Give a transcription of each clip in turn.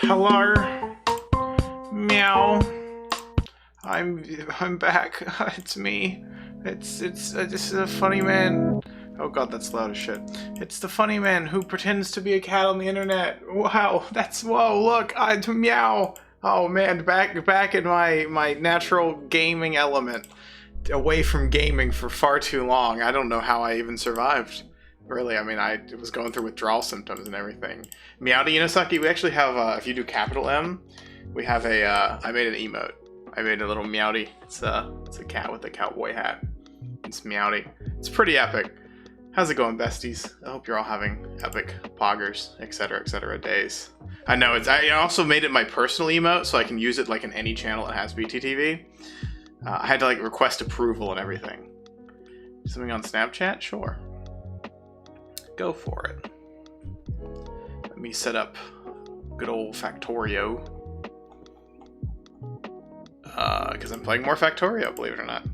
Hello? Meow. I'm back. It's me. It's this is a funny man. Oh god, that's loud as shit. It's the funny man who pretends to be a cat on the internet. Wow, whoa, look, meow. Oh man, back in my natural gaming element. Away from gaming for far too long. I don't know how I even survived. Really, I mean, I was going through withdrawal symptoms and everything. Meowdy Inosaki, we actually have, if you do capital M, we have I made an emote. I made a little Meowdy. It's a cat with a cowboy hat. It's Meowdy. It's pretty epic. How's it going, besties? I hope you're all having epic poggers, etc., days. I know, I also made it my personal emote, so I can use it, like, in any channel that has BTTV. I had to, like, request approval and everything. Something on Snapchat? Sure. Go for it. Let me set up good old Factorio. Because I'm playing more Factorio, believe it or not.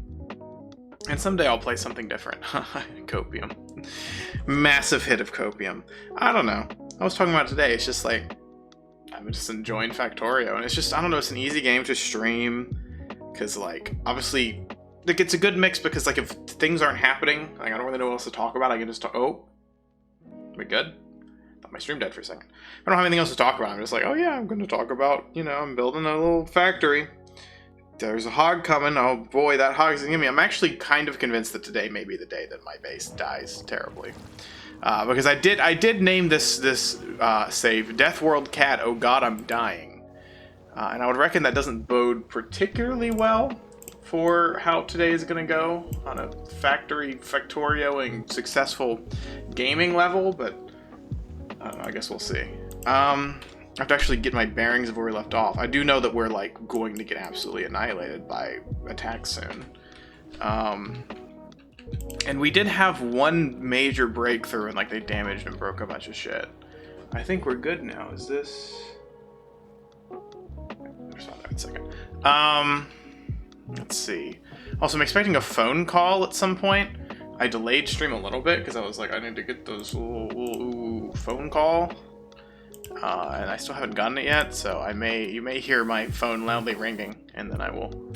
And someday I'll play something different. Copium. Massive hit of Copium. I don't know. I was talking about it today. It's just like, I'm just enjoying Factorio. And it's just, I don't know, it's an easy game to stream. Because, like, obviously, like, it's a good mix because, like, if things aren't happening, like, I don't really know what else to talk about. I can just talk. Oh. We good? Thought my stream dead for a second. I don't have anything else to talk about. I'm just like, oh yeah, I'm going to talk about, you know, I'm building a little factory. There's a hog coming. Oh boy, that hog's gonna get me. I'm actually kind of convinced that today may be the day that my base dies terribly. Because I did name this save Deathworld Cat. Oh god, I'm dying. And I would reckon that doesn't bode particularly well for how today is going to go on a factorioing successful gaming level, but I don't know, I guess we'll see. I have to actually get my bearings of where we left off. I do know that we're like going to get absolutely annihilated by attacks soon. And we did have one major breakthrough and like they damaged and broke a bunch of shit. I think we're good now. Is this... There's not that second. Let's see. Also, I'm expecting a phone call at some point. I delayed stream a little bit because I was like, I need to get those little phone call. And I still haven't gotten it yet, so you may hear my phone loudly ringing, and then I will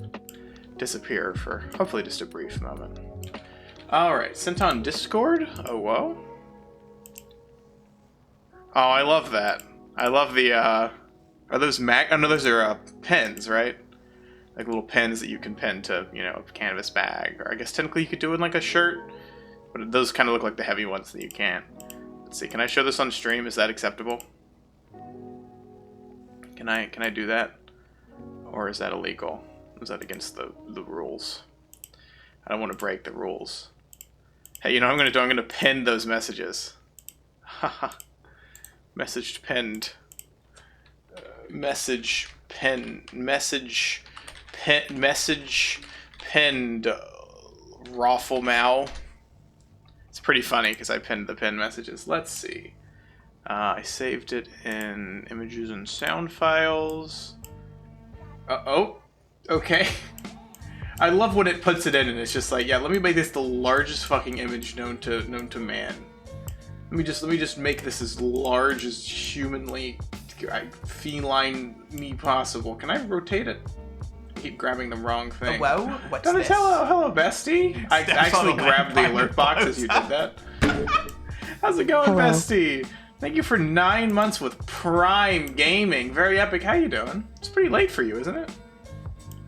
disappear for hopefully just a brief moment. Alright, sent on Discord? Oh, whoa. Oh, I love that. I love the, are those oh no, those are, pens, right? Like little pins that you can pin to, you know, a canvas bag. Or I guess technically you could do it in like a shirt. But those kind of look like the heavy ones that you can't. Let's see, can I show this on stream? Is that acceptable? Can I do that? Or is that illegal? Is that against the rules? I don't want to break the rules. Hey, you know what I'm going to do? I'm going to pin those messages. Haha. Message pinned. Message pinned. Message pinned Raffle Mao. It's pretty funny because I pinned the pin messages. Let's see. I saved it in images and sound files. Oh, okay. I love when it puts it in and it's just like, yeah, let me make this the largest fucking image known to man. Let me just make this as large as humanly feline possible. Can I rotate it? Keep grabbing the wrong thing. Whoa, what's this? Hello, bestie. I actually grabbed the alert box as you did that. How's it going, bestie? Thank you for 9 months with Prime Gaming. Very epic. How you doing? It's pretty late for you, isn't it?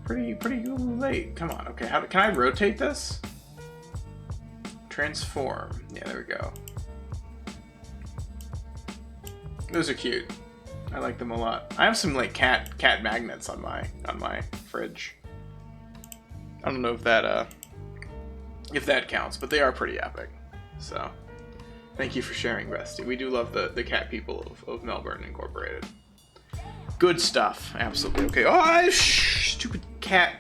Pretty late. Come on. Okay, can I rotate this? Transform. Yeah, there we go. Those are cute. I like them a lot. I have some like cat magnets on my fridge. I don't know if that counts, but they are pretty epic. So, thank you for sharing, bestie. We do love the cat people of Melbourne Incorporated. Good stuff, absolutely. Okay. Oh, stupid cat.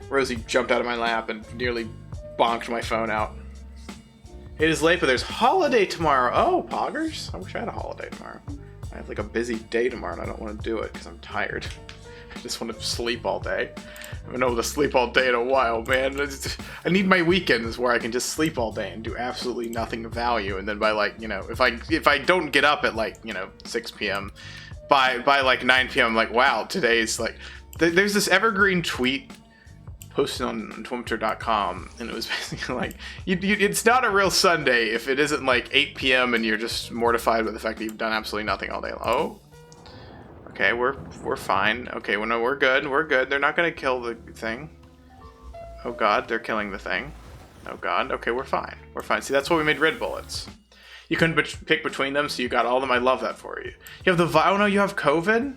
Rosie jumped out of my lap and nearly bonked my phone out. It is late, but there's holiday tomorrow. Oh, poggers! I wish I had a holiday tomorrow. I have like a busy day tomorrow and I don't want to do it because I'm tired. I just want to sleep all day. I haven't been able to sleep all day in a while, man. I need my weekends where I can just sleep all day and do absolutely nothing of value. And then by like, you know, if I don't get up at like, you know, 6 p.m. by like 9 p.m. I'm like, wow, today's like, there's this evergreen tweet posted on Twitter.com, and it was basically like, it's not a real Sunday if it isn't like 8 p.m. and you're just mortified by the fact that you've done absolutely nothing all day. Oh, okay, we're fine. Okay, well, no, we're good. We're good. They're not gonna kill the thing. Oh God, they're killing the thing. Oh God. Okay, we're fine. We're fine. See, that's why we made red bullets. You couldn't pick between them, so you got all of them. I love that for you. You have the oh no, you have COVID.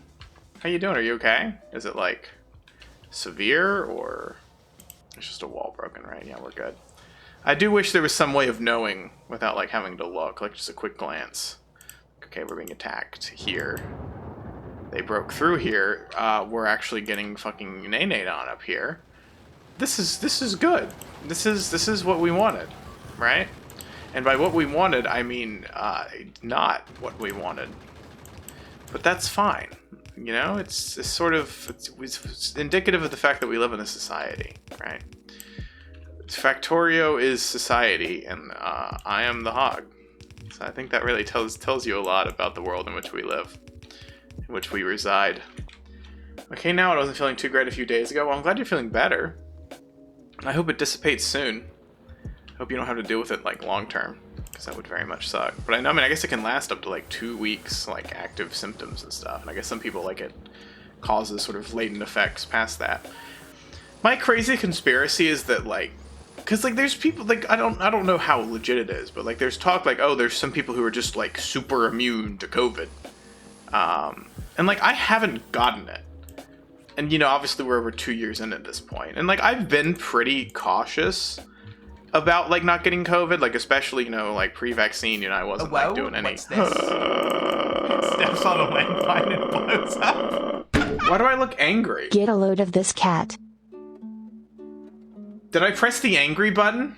How you doing? Are you okay? Is it like severe or? It's just a wall broken, right? Yeah, we're good. I do wish there was some way of knowing without like having to look, like just a quick glance. Okay, we're being attacked here. They broke through here. We're actually getting fucking nay-nayed on up here. This is good. This is what we wanted, right? And by what we wanted, I mean not what we wanted. But that's fine. You know, it's sort of it's indicative of the fact that we live in a society, right? Factorio is society, and I am the hog. So I think that really tells you a lot about the world in which we live, in which we reside. Okay, now I wasn't feeling too great a few days ago. Well, I'm glad you're feeling better. I hope it dissipates soon. I hope you don't have to deal with it like long term, because that would very much suck. But I mean, I guess it can last up to like 2 weeks, like active symptoms and stuff. And I guess some people like it causes sort of latent effects past that. My crazy conspiracy is that like, because like there's people like I don't know how legit it is, but like there's talk like, oh, there's some people who are just like super immune to COVID, and like I haven't gotten it. And you know, obviously we're over 2 years in at this point, and like I've been pretty cautious about like not getting COVID, like especially, you know, like pre-vaccine, you know, I wasn't like doing any. What's this? Steps on a landmine and blows up. Why do I look angry? Get a load of this cat. Did I press the angry button?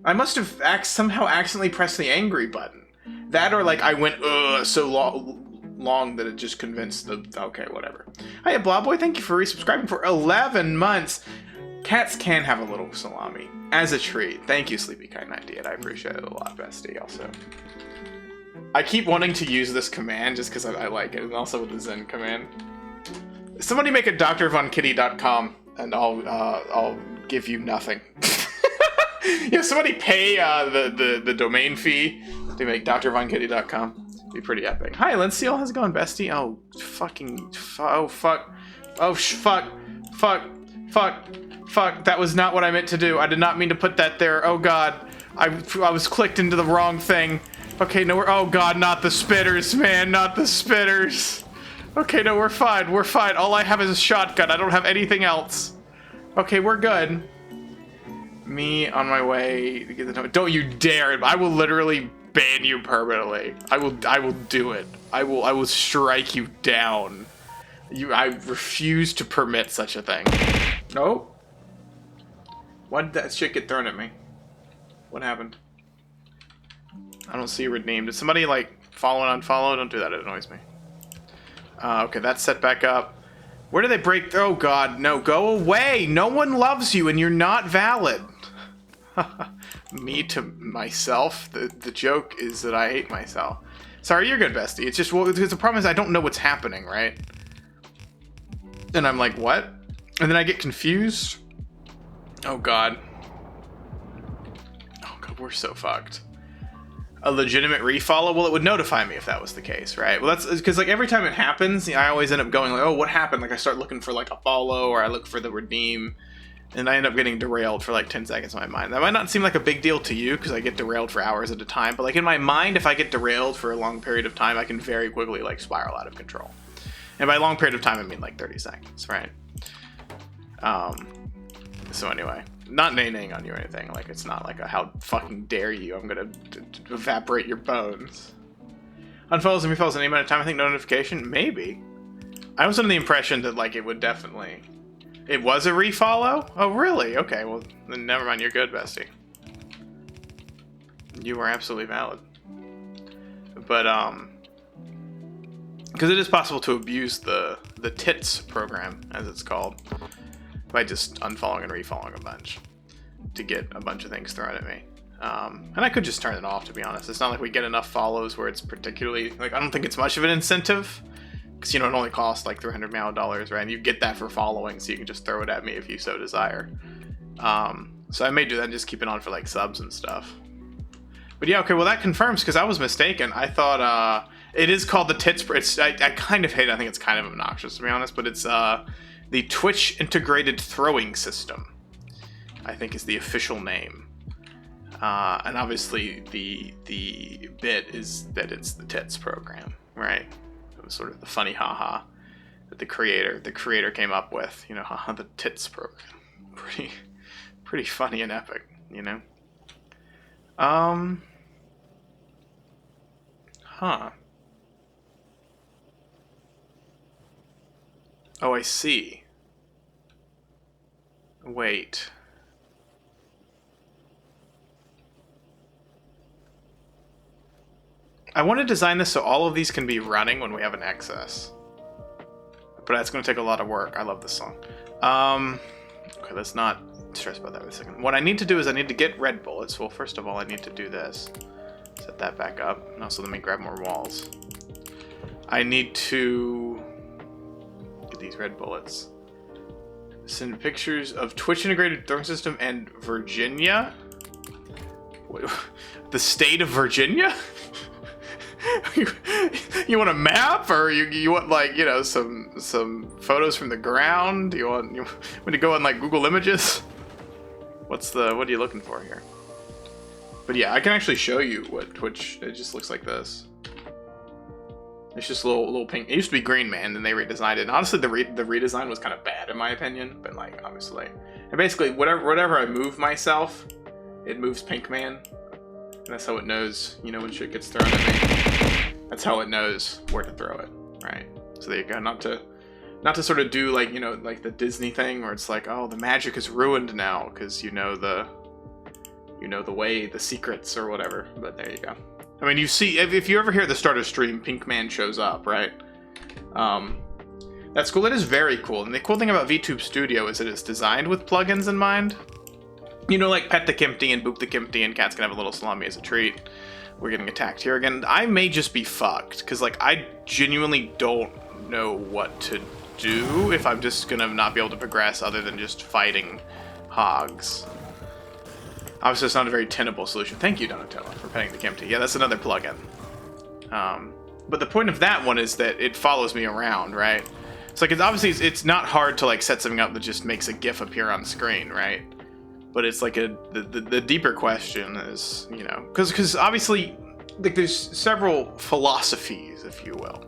I must have somehow accidentally pressed the angry button. That or like I went so long that it just convinced the okay, whatever. Hiya Blobboy, thank you for resubscribing for 11 months. Cats can have a little salami as a treat. Thank you, Sleepy Kind 98. I appreciate it a lot, bestie. Also, I keep wanting to use this command just because I like it, and also with the Zen command. Somebody make a drvonkitty.com, and I'll give you nothing. Yeah, somebody pay the domain fee to make drvonkitty.com. Be pretty epic. Hi, Linseal. How's it going, bestie? Oh, fucking. Oh, fuck. Oh, fuck. Fuck. Fuck. Fuck, that was not what I meant to do. I did not mean to put that there. Oh God, I was clicked into the wrong thing. Okay, no, oh God, not the spitters, man, not the spitters. Okay, no, we're fine, we're fine. All I have is a shotgun. I don't have anything else. Okay, we're good. Me on my way to get the. Don't you dare! I will literally ban you permanently. I will do it. I will strike you down. I refuse to permit such a thing. Nope. Why did that shit get thrown at me? What happened? I don't see redeemed. Did somebody like follow and unfollow? Don't do that, it annoys me. Okay, that's set back up. Where do they break? Oh God, no, go away! No one loves you and you're not valid. Me to myself? The joke is that I hate myself. Sorry, you're good, bestie. It's just, well, because the problem is I don't know what's happening, right? And I'm like, what? And then I get confused. Oh God. Oh God, we're so fucked. A legitimate refollow? Well, it would notify me if that was the case, right? Well, that's because like every time it happens, I always end up going like, oh, what happened? Like I start looking for like a follow or I look for the redeem, and I end up getting derailed for like 10 seconds in my mind. That might not seem like a big deal to you because I get derailed for hours at a time, but like in my mind, if I get derailed for a long period of time, I can very quickly like spiral out of control. And by long period of time, I mean like 30 seconds, right? So anyway, not nay-naying on you or anything. Like, it's not like a how fucking dare you, I'm gonna evaporate your bones. Unfollows and refollows any amount of time, I think no notification? Maybe. I was under the impression that, like, it would definitely... It was a refollow? Oh, really? Okay, well, then never mind, you're good, bestie. You were absolutely valid. But, Because it is possible to abuse the tits program, as it's called, by just unfollowing and refollowing a bunch to get a bunch of things thrown at me. And I could just turn it off, to be honest. It's not like we get enough follows where it's particularly, like, I don't think it's much of an incentive. Because, you know, it only costs like $300 million, right? And you get that for following, so you can just throw it at me if you so desire. So I may do that and just keep it on for like subs and stuff. But yeah, okay, well that confirms, because I was mistaken. I thought it is called the tits. I kind of hate it. I think it's kind of obnoxious, to be honest, but it's the Twitch Integrated Throwing System, I think is the official name. And obviously the bit is that it's the tits program, right? It was sort of the funny haha that the creator came up with, you know, haha, the tits program. Pretty funny and epic, you know? Huh. Oh, I see. Wait. I want to design this so all of these can be running when we have an excess. But that's going to take a lot of work. I love this song. Okay, let's not stress about that for a second. What I need to do is I need to get red bullets. Well, first of all, I need to do this. Set that back up. And also let me grab more walls. I need to get these red bullets. Send pictures of Twitch Integrated Throwing System and Virginia. Wait, the state of Virginia? You want a map, or you want, like, you know, some photos from the ground? You want to go on like Google Images? What are you looking for here? But yeah, I can actually show you what Twitch. It just looks like this. It's just a little pink. It used to be green, man, then they redesigned it. And honestly, the redesign was kind of bad in my opinion, but like obviously, and basically whatever I move myself, it moves Pink Man. And that's how it knows, you know, when shit gets thrown at me. That's how it knows where to throw it, right? So there you go. Not to sort of do like, you know, like the Disney thing where it's like, oh, the magic is ruined now because you know the way, the secrets or whatever. But there you go. I mean, you see, if you ever hear the start of stream, Pink Man shows up, right? That's cool. It is very cool. And the cool thing about VTube Studio is that it's designed with plugins in mind. You know, like Pet the Kimpty and Boop the Kimpty, and Cat's gonna have a little salami as a treat. We're getting attacked here again. I may just be fucked, because, like, I genuinely don't know what to do if I'm just gonna not be able to progress other than just fighting hogs. Obviously, it's not a very tenable solution. Thank you, Donatello, for petting the Kimpty. Yeah, that's another plugin. But the point of that one is that it follows me around, right? So, like, it's not hard to, like, set something up that just makes a GIF appear on screen, right? But it's like the deeper question is, you know, because obviously, like, there's several philosophies, if you will,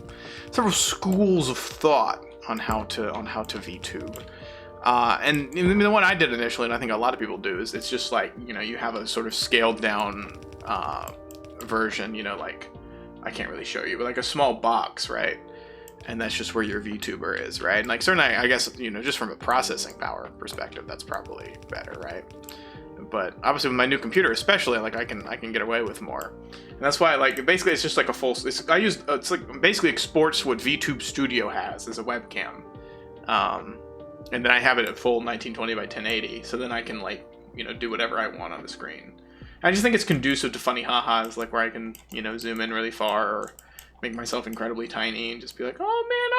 several schools of thought on how to VTube. And the one I did initially, and I think a lot of people do, is it's just like, you know, you have a sort of scaled down version, you know, like, I can't really show you, but like a small box, right? And that's just where your VTuber is, right? And like certainly, I guess, you know, just from a processing power perspective, that's probably better, right? But obviously with my new computer, especially, like I can get away with more. And that's why, like, basically it's just like a full, it's like basically exports what VTube Studio has as a webcam. And then I have it at full 1920 by 1080. So then I can, like, you know, do whatever I want on the screen. I just think it's conducive to funny ha-has, like where I can, you know, zoom in really far or make myself incredibly tiny and just be like, oh man,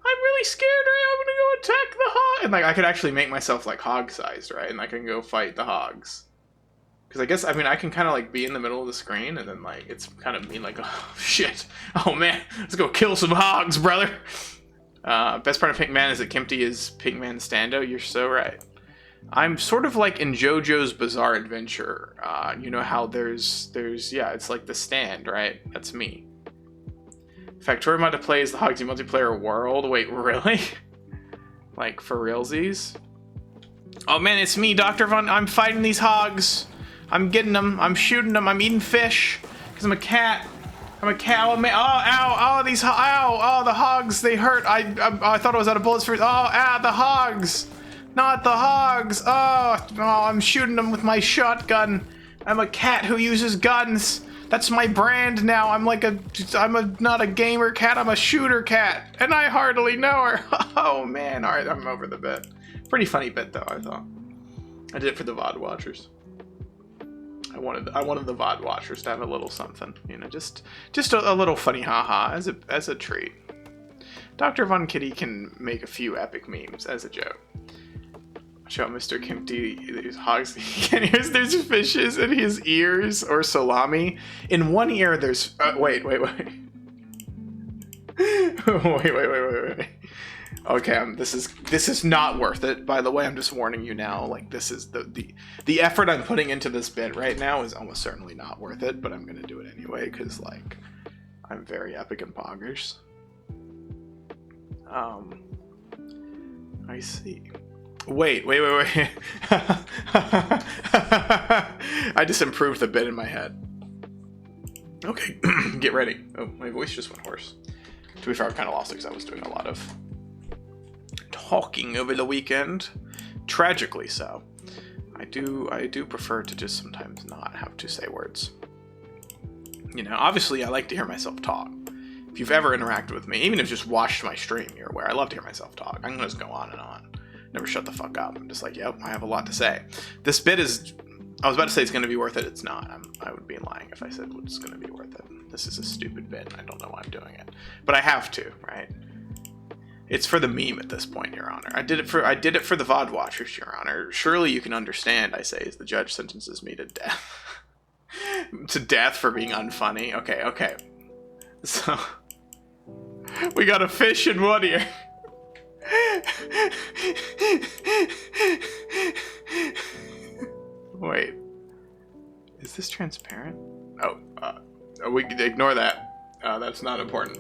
I'm really scared, right? I'm gonna go attack the hog. And like, I could actually make myself like hog-sized, right? And I can go fight the hogs. Because I guess, I mean, I can kind of like be in the middle of the screen and then like, it's kind of being like, oh shit, oh man, let's go kill some hogs, brother. Best part of Pink Man is that Kimpty is Pink Man Stando. You're so right. I'm sort of like in JoJo's Bizarre Adventure. You know how there's yeah, it's like the stand, right? That's me. Factorio mod to play is the Hogsy multiplayer world. Wait, really? Like, for realsies? Oh man, it's me, Dr. Von. I'm fighting these hogs. I'm getting them. I'm shooting them. I'm eating fish. Because I'm a cat. I'm a cow. Man. Oh, ow. Oh, these. Ow. Oh, the hogs. They hurt. I thought I was out of bullets for. Oh, the hogs. Not the hogs. Oh, I'm shooting them with my shotgun. I'm a cat who uses guns. That's my brand now. I'm not a gamer cat, I'm a shooter cat. And I hardly know her. Oh man, alright, I'm over the bit. Pretty funny bit though, I thought. I did it for the VOD watchers. I wanted the VOD watchers to have a little something, you know, just a little funny haha as a treat. Dr. Von Kitty can make a few epic memes as a joke. Watch out, Mr. Kimpty. These hogs. There's fishes in his ears or salami. In one ear, there's. Wait. wait. Okay, this is not worth it. By the way, I'm just warning you now. Like, this is the effort I'm putting into this bit right now is almost certainly not worth it. But I'm gonna do it anyway because like I'm very epic and poggers. I see. Wait. I just improved the bit in my head. Okay, get ready. Oh, my voice just went hoarse. To be fair, I've kind of lost it because I was doing a lot of talking over the weekend. Tragically so. I do prefer to just sometimes not have to say words. You know, obviously I like to hear myself talk. If you've ever interacted with me, even if you just watched my stream, you're aware I love to hear myself talk. I'm gonna just go on and on. Never shut the fuck up. I'm just like, yep, I have a lot to say. This bit is, I was about to say it's gonna be worth it. It's not. I would be lying if I said it's gonna be worth it. This is a stupid bit. I don't know why I'm doing it, but I have to, right? It's for the meme at this point, Your Honor. I did it for the VOD watchers, Your Honor. Surely you can understand, I say, as the judge sentences me to death. To death for being unfunny. Okay. So we got a fish in one ear. Wait. Is this transparent? Oh, we can ignore that. That's not important.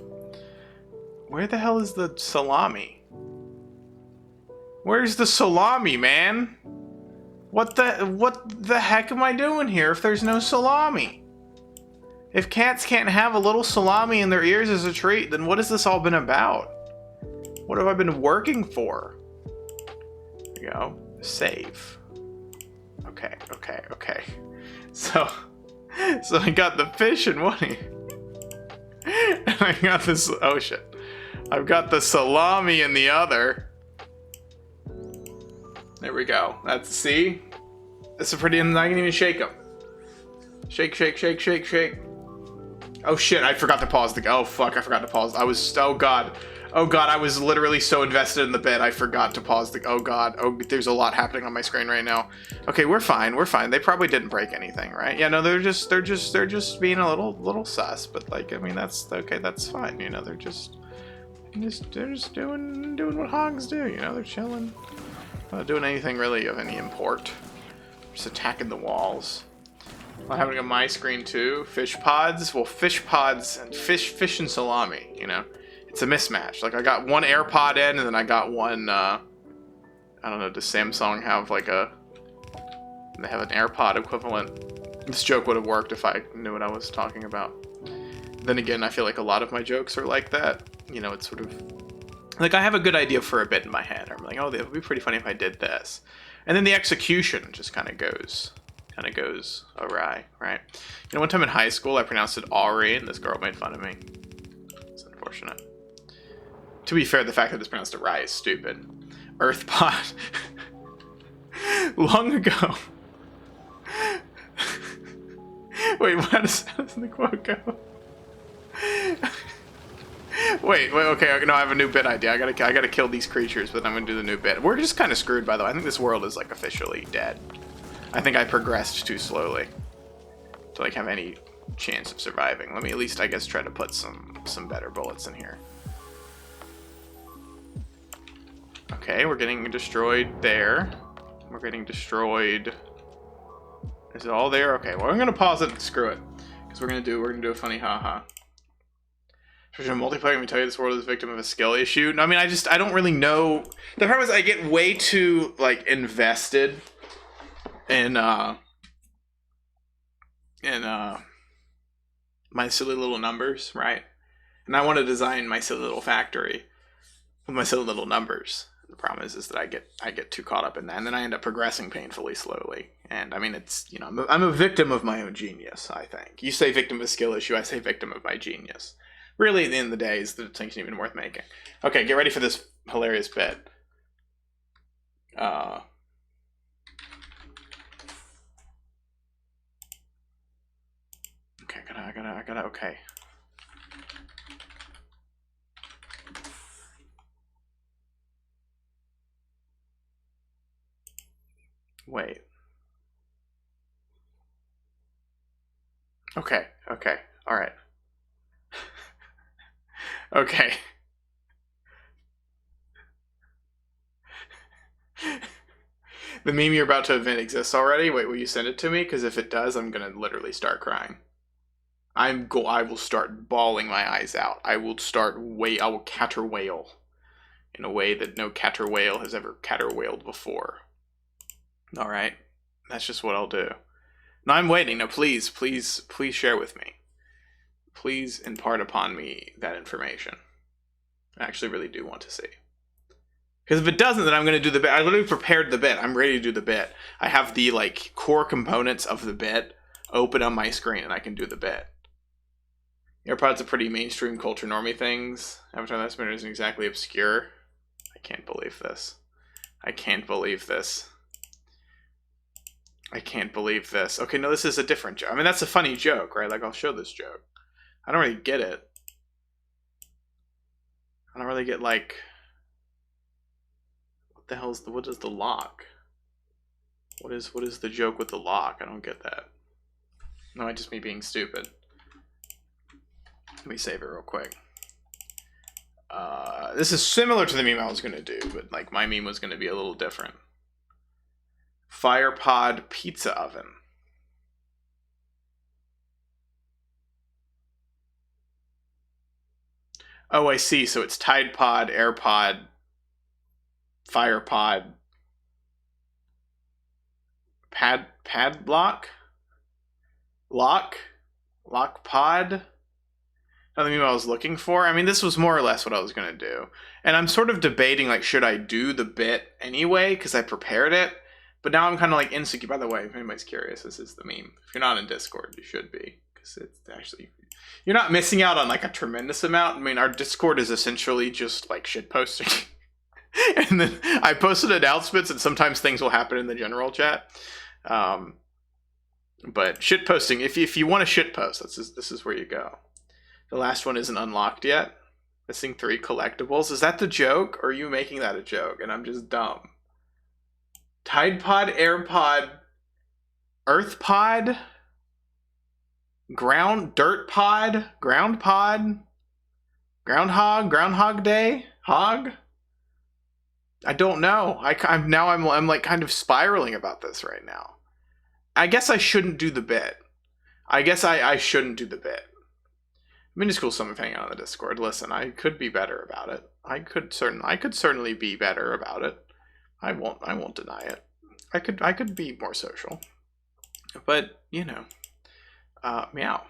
Where the hell is the salami? Where's the salami, man? What the heck am I doing here if there's no salami? If cats can't have a little salami in their ears as a treat, then what has this all been about? What have I been working for? There you go. Save. Okay. So I got the fish in one ear. And I got this, oh shit. I've got the salami in the other. There we go. See? That's a pretty, I can even shake them. Shake. Oh shit, I forgot to pause oh fuck, I forgot to pause. Oh god, I was literally so invested in the bit, I forgot to pause oh god, there's a lot happening on my screen right now. Okay, we're fine. They probably didn't break anything, right? Yeah, no, they're just being a little sus, but like, I mean, that's okay, that's fine, you know, they're just doing what hogs do, you know, they're chilling. Not doing anything really of any import. Just attacking the walls. Well, having on my screen too, fish pods. Well, fish pods and fish and salami, you know? It's a mismatch. Like, I got one AirPod in, and then I got one, I don't know, does Samsung have like they have an AirPod equivalent? This joke would have worked if I knew what I was talking about. Then again, I feel like a lot of my jokes are like that. You know, it's sort of, like, I have a good idea for a bit in my head. I'm like, oh, it would be pretty funny if I did this. And then the execution just kind of goes awry, right? You know, one time in high school, I pronounced it Ari, and this girl made fun of me. It's unfortunate. To be fair, the fact that it's pronounced awry is stupid. Earthpod. Long ago. Wait, how does the quote go? Wait, okay, no, I have a new bit idea. I gotta kill these creatures, but I'm gonna do the new bit. We're just kind of screwed, by the way. I think this world is, like, officially dead. I think I progressed too slowly to, like, have any chance of surviving. Let me at least, I guess, try to put some better bullets in here. Okay, we're getting destroyed there. We're getting destroyed. Is it all there? Okay, well, I'm gonna pause it and screw it, because we're gonna do a funny haha. Especially in multiplayer, let me tell you, this world is a victim of a skill issue. No, I mean, I don't really know. The problem is I get way too, like, invested in my silly little numbers, right? And I want to design my silly little factory with my silly little numbers. The problem is that I get too caught up in that, and then I end up progressing painfully slowly. And I mean, it's, you know, I'm a victim of my own genius. I think you say victim of a skill issue, I say victim of my genius. Really, at the end of the day, is the distinction even worth making? Okay, get ready for this hilarious bit. Okay, I gotta. Okay. Wait. Okay, all right. Okay. The meme you're about to invent exists already? Wait, will you send it to me? Because if it does, I'm gonna literally start crying. I will start bawling my eyes out. I will caterwail in a way that no caterwail has ever caterwailed before. All right, that's just what I'll do. No, I'm waiting. No, please share with me. Please impart upon me that information. I actually really do want to see. Because if it doesn't, then I'm going to do the bit. I literally prepared the bit. I'm ready to do the bit. I have the like core components of the bit open on my screen, and I can do the bit. AirPods are pretty mainstream culture normie things. Avatar Last Minute isn't exactly obscure. I can't believe this. I can't believe this. I can't believe this. Okay, no, this is a different joke. I mean, that's a funny joke, right? Like, I'll show this joke. I don't really get it. I don't really get, like... What is the lock? What is the joke with the lock? I don't get that. No, it's just me being stupid. Let me save it real quick. This is similar to the meme I was going to do, but like my meme was going to be a little different. FirePod pizza oven. Oh, I see. So it's Tide Pod, AirPod, FirePod, padlock, lock pod. Not the meme I was looking for. I mean, this was more or less what I was gonna do, and I'm sort of debating like, should I do the bit anyway because I prepared it, but now I'm kind of like insecure. By the way, if anybody's curious, this is the meme. If you're not in Discord, you should be, because it's actually, you're not missing out on like a tremendous amount. I mean, our Discord is essentially just like shit posting. And then I posted announcements, and sometimes things will happen in the general chat. But shit posting, if you want to shit post, this is where you go. The last one isn't unlocked yet. Missing 3 collectibles. Is that the joke, or are you making that a joke and I'm just dumb? Tide Pod, AirPod, Earth Pod, Dirt Pod, Ground Pod, Groundhog Day, Hog. I don't know. I'm like kind of spiraling about this right now. I guess I shouldn't do the bit. I guess I shouldn't do the bit. Minuscule Summon hanging out on the Discord. Listen, I could be better about it. I could certainly be better about it. I won't deny it. I could be more social. But, you know. Meow.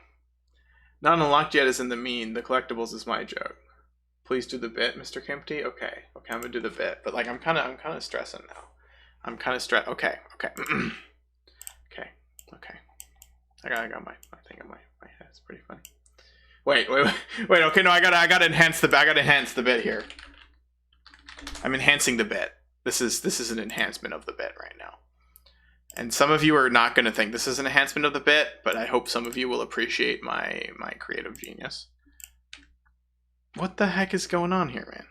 Not unlocked yet is in the meme. The collectibles is my joke. Please do the bit, Mr. Kempty. Okay, I'm gonna do the bit. But like I'm kinda stressing now. I'm kinda stressed. Okay. Okay. I got my thing in my head. It's pretty funny. Wait. Okay, no, I gotta enhance the bit here. I'm enhancing the bit. This is an enhancement of the bit right now. And some of you are not gonna think this is an enhancement of the bit, but I hope some of you will appreciate my creative genius. What the heck is going on here, man?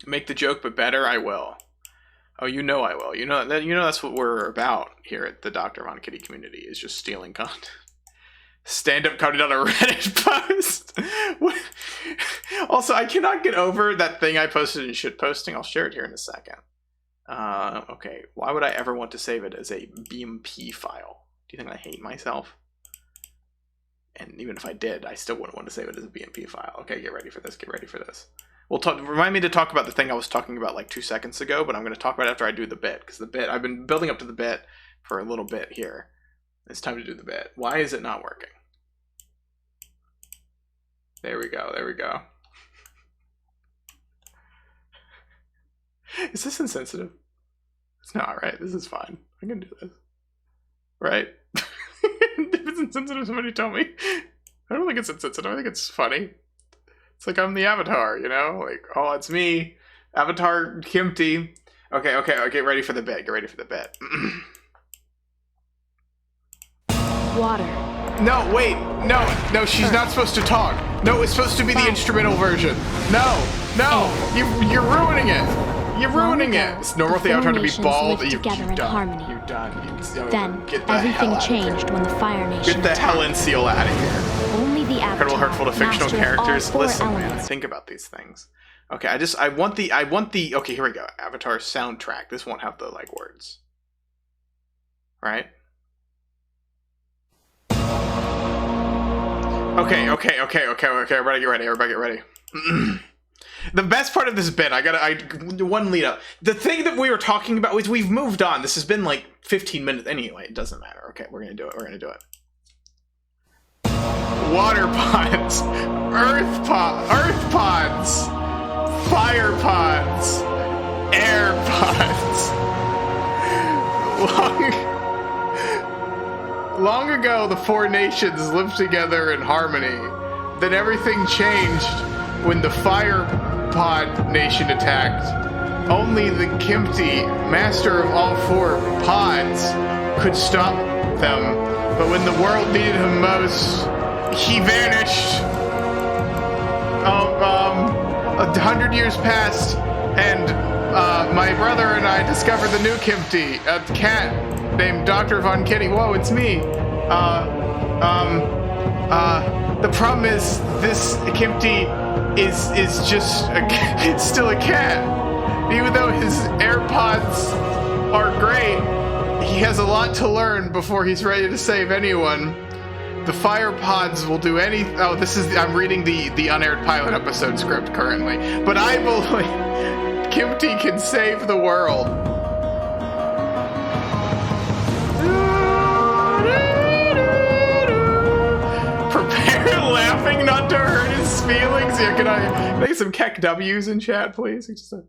Make the joke but better, I will. Oh, you know I will. You know that's what we're about here at the Dr. Von Kitty community, is just stealing content. Stand-up comedy on a Reddit post. Also, I cannot get over that thing I posted in shit posting. I'll share it here in a second. Okay, why would I ever want to save it as a BMP file? Do you think I hate myself? And even if I did, I still wouldn't want to save it as a BMP file. Okay, get ready for this. We'll talk. Remind me to talk about the thing I was talking about like 2 seconds ago, but I'm going to talk about it after I do the bit, because the bit, I've been building up to the bit for a little bit here. It's time to do the bit. Why is it not working? There we go. Is this insensitive? It's not, right? This is fine. I can do this. Right? If it's insensitive, somebody tell me. I don't think it's insensitive. I think it's funny. It's like I'm the Avatar, you know? Like, oh, it's me. Avatar Kimpty. Okay, get ready for the bit. Get ready for the bit. Water. No, wait. No, she's not supposed to talk. No, it's supposed to be the instrumental version. No, you're ruining it. You're ruining it. It's normal for the Avatar to be bald. You're done. You're done. Then everything changed when the Fire Nation Get the hell and seal out of here. Only the Avatar, Incredible, hurtful to fictional master of all characters. four Listen, man. elements. Think about these things. Okay, I want the. Okay, here we go. Avatar soundtrack. This won't have the like words. Right? Okay. Everybody get ready. The best part of this bit, one lead up. The thing that we were talking about is we've moved on. This has been like 15 minutes anyway. It doesn't matter. Okay, we're gonna do it. Water pods, earth pods, fire pods, air pods. Long ago, the four nations lived together in harmony. Then everything changed when the Fire Pod Nation attacked. Only the Kimpty, master of all four pods, could stop them. But when the world needed him most, he vanished. 100 years passed, and my brother and I discovered the new Kimpty, a cat named Dr. Von Kitty. Whoa, it's me. The problem is this Kimpty is just still a cat. Even though his AirPods are great, he has a lot to learn before he's ready to save anyone. The fire pods will do any. Oh, I'm reading the unaired pilot episode script currently, but I believe Kimpty can save the world. Prepare laughing not to hurt his feelings. Yeah, can I get some Keck W's in chat, please? Just a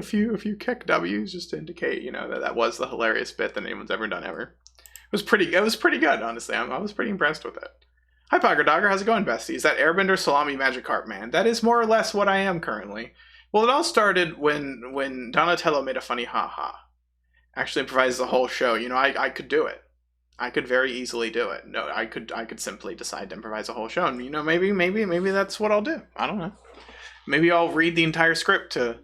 few Keck W's just to indicate, that was the hilarious bit that anyone's ever done ever. It was pretty good, honestly. I was pretty impressed with it. Hi, Dogger. How's it going, bestie? Is that Airbender Salami Magikarp Man? That is more or less what I am currently. Well, it all started when Donatello made a funny ha-ha. Actually improvised the whole show. I could do it. I could very easily do it. No, I could simply decide to improvise a whole show. And, maybe that's what I'll do. I don't know. Maybe I'll read the entire script to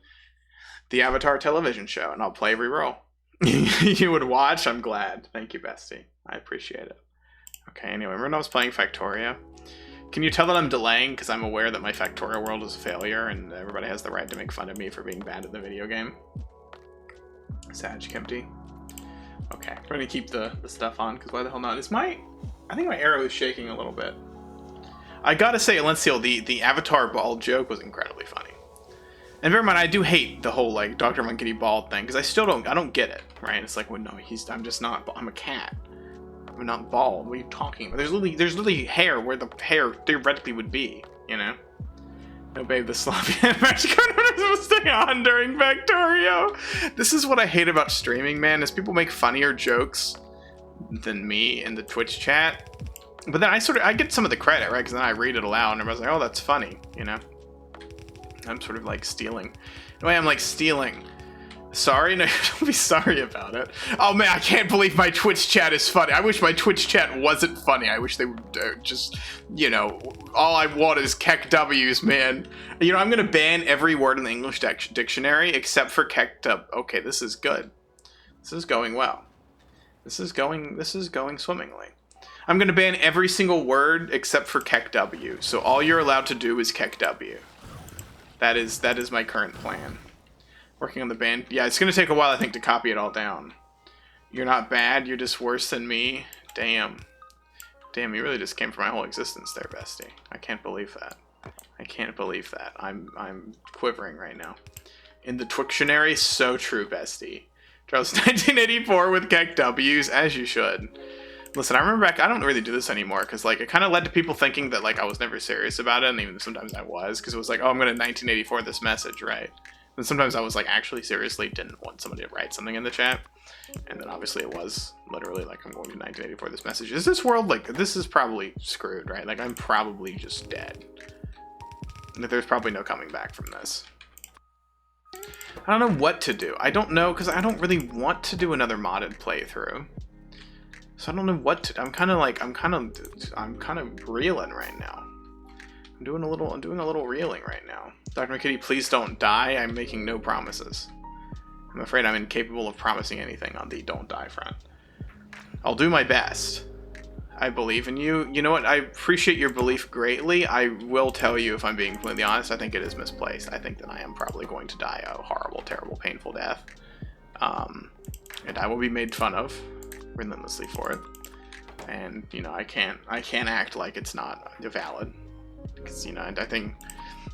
the Avatar television show, and I'll play every role. You would watch? I'm glad. Thank you, bestie. I appreciate it. Okay, anyway, remember when I was playing Factorio? Can you tell that I'm delaying because I'm aware that my Factorio world is a failure and everybody has the right to make fun of me for being bad at the video game? Sag Kimpty. Okay, I'm going to keep the stuff on because why the hell not? I think my arrow is shaking a little bit. I gotta say, Alenciel, the Avatar bald joke was incredibly funny. And bear in mind, I do hate the whole, Dr. Monkey Bald thing, because I don't get it, right? It's like, well, no, I'm just not, I'm a cat. I'm not bald. What are you talking about? There's literally hair where the hair theoretically would be, No, babe, the sloppy Magikarp was stay on during Factorio. This is what I hate about streaming, man, is people make funnier jokes than me in the Twitch chat. But then I get some of the credit, right? Because then I read it aloud, and everybody's like, oh, that's funny, I'm sort of stealing. In a way, I'm stealing. Sorry? No, don't be sorry about it. Oh man, I can't believe my Twitch chat is funny. I wish my Twitch chat wasn't funny. I wish they would just, all I want is Keck W's, man. I'm gonna ban every word in the English dictionary except for Keck W. Okay, this is good. This is going well. This is going swimmingly. I'm gonna ban every single word except for Keck W. So all you're allowed to do is Keck W. That is my current plan. Working on the band. Yeah, it's going to take a while, I think, to copy it all down. You're not bad, you're just worse than me. Damn. Damn, you really just came for my whole existence there, bestie. I can't believe that. I'm quivering right now. In the Twictionary, so true, bestie. Charles 1984 with Keck W's, as you should. Listen, I remember back, I don't really do this anymore, because, it kind of led to people thinking that, I was never serious about it, and even sometimes I was, because it was oh, I'm going to 1984 this message, right? And sometimes I was like, actually, seriously, didn't want somebody to write something in the chat. And then obviously it was literally like, I'm going to 1984, this message. Is this world, like, this is probably screwed, right? Like, I'm probably just dead. And there's probably no coming back from this. I don't know what to do. I don't know, because I don't really want to do another modded playthrough. So I don't know what to do. I'm kind of reeling right now. I'm doing a little reeling right now. Dr. McKitty, please don't die. I'm making no promises. I'm afraid I'm incapable of promising anything on the don't die front. I'll do my best. I believe in you. You know what? I appreciate your belief greatly. I will tell you, if I'm being completely honest, I think it is misplaced. I think that I am probably going to die a horrible, terrible, painful death. And I will be made fun of relentlessly for it. And, you know, I can't act like it's not valid. Because, you know, I think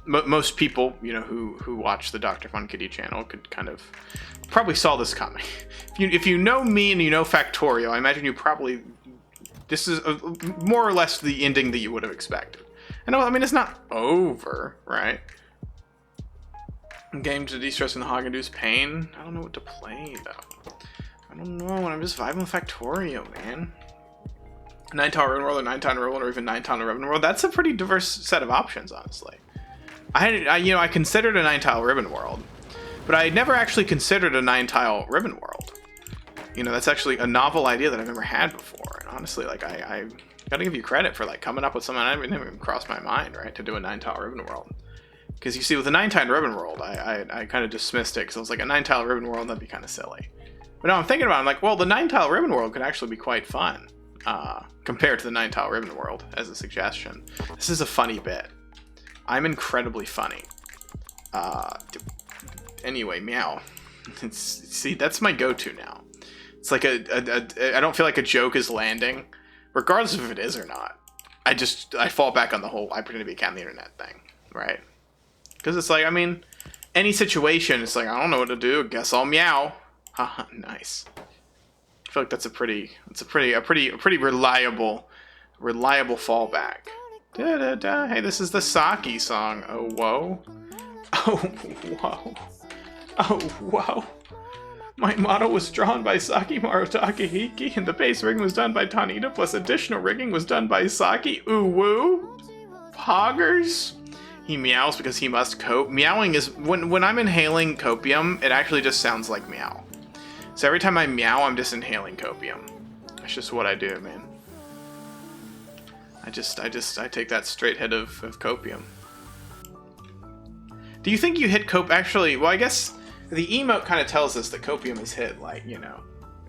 most people, you know, who watch the Dr. Fun Kitty channel could kind of probably saw this coming. If you know me and you know Factorio, I imagine you probably... This is more or less the ending that you would have expected. And I mean, it's not over, right? Game to de-stress and hog-induce pain. I don't know what to play, though. I don't know. I'm just vibing with Factorio, man. 9-Tile Ribbon World or 9-Tile Ribbon or even 9-Tile Ribbon World. That's a pretty diverse set of options, honestly. I considered a 9-Tile Ribbon World, but I never actually considered a 9-Tile Ribbon World. You know, that's actually a novel idea that I've never had before. And honestly, like, I gotta give you credit for, like, coming up with something that never even crossed my mind, right? To do a 9-Tile Ribbon World. Because you see, with the 9-Tile Ribbon World, I kind of dismissed it, because I was like, a 9-Tile Ribbon World, that'd be kind of silly. But now I'm thinking about it, I'm like, well, the 9-Tile Ribbon World could actually be quite fun. Compared to the 9-Tile Ribbon World, as a suggestion. This is a funny bit. I'm incredibly funny. Anyway, meow. See, that's my go-to now. It's like I don't feel like a joke is landing, regardless if it is or not. I fall back on the whole I pretend to be a cat on the internet thing, right? Because it's like, I mean, any situation, it's like, I don't know what to do, guess I'll meow. Haha, nice. I feel like that's a pretty reliable fallback. Da, da, da. Hey, this is the Saki song. Oh, whoa. Oh, whoa. Oh, whoa. My model was drawn by Sakimaru Takahiki, and the base rigging was done by Tanita, plus additional rigging was done by Saki. Ooh, woo. Poggers. He meows because he must cope. Meowing is, when I'm inhaling copium, it actually just sounds like meow. So every time I meow, I'm just inhaling copium. That's just what I do, man. I take that straight hit of copium. Do you think you hit actually, well, I guess the emote kind of tells us that copium is hit, like, you know,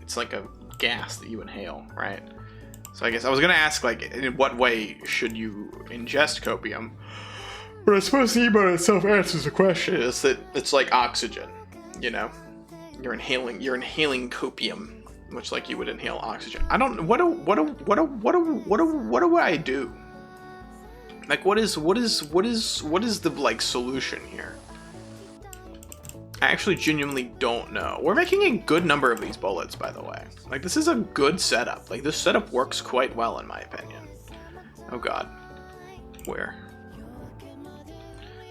it's like a gas that you inhale, right? So I guess I was going to ask, like, in what way should you ingest copium? But I suppose the emote itself answers the question, is that it's like oxygen, you know? You're inhaling copium, much like you would inhale oxygen. I don't. What do I do? Like, what is the, like, solution here? I actually genuinely don't know. We're making a good number of these bullets, by the way. Like, this is a good setup. Like, this setup works quite well, in my opinion. Oh god, where?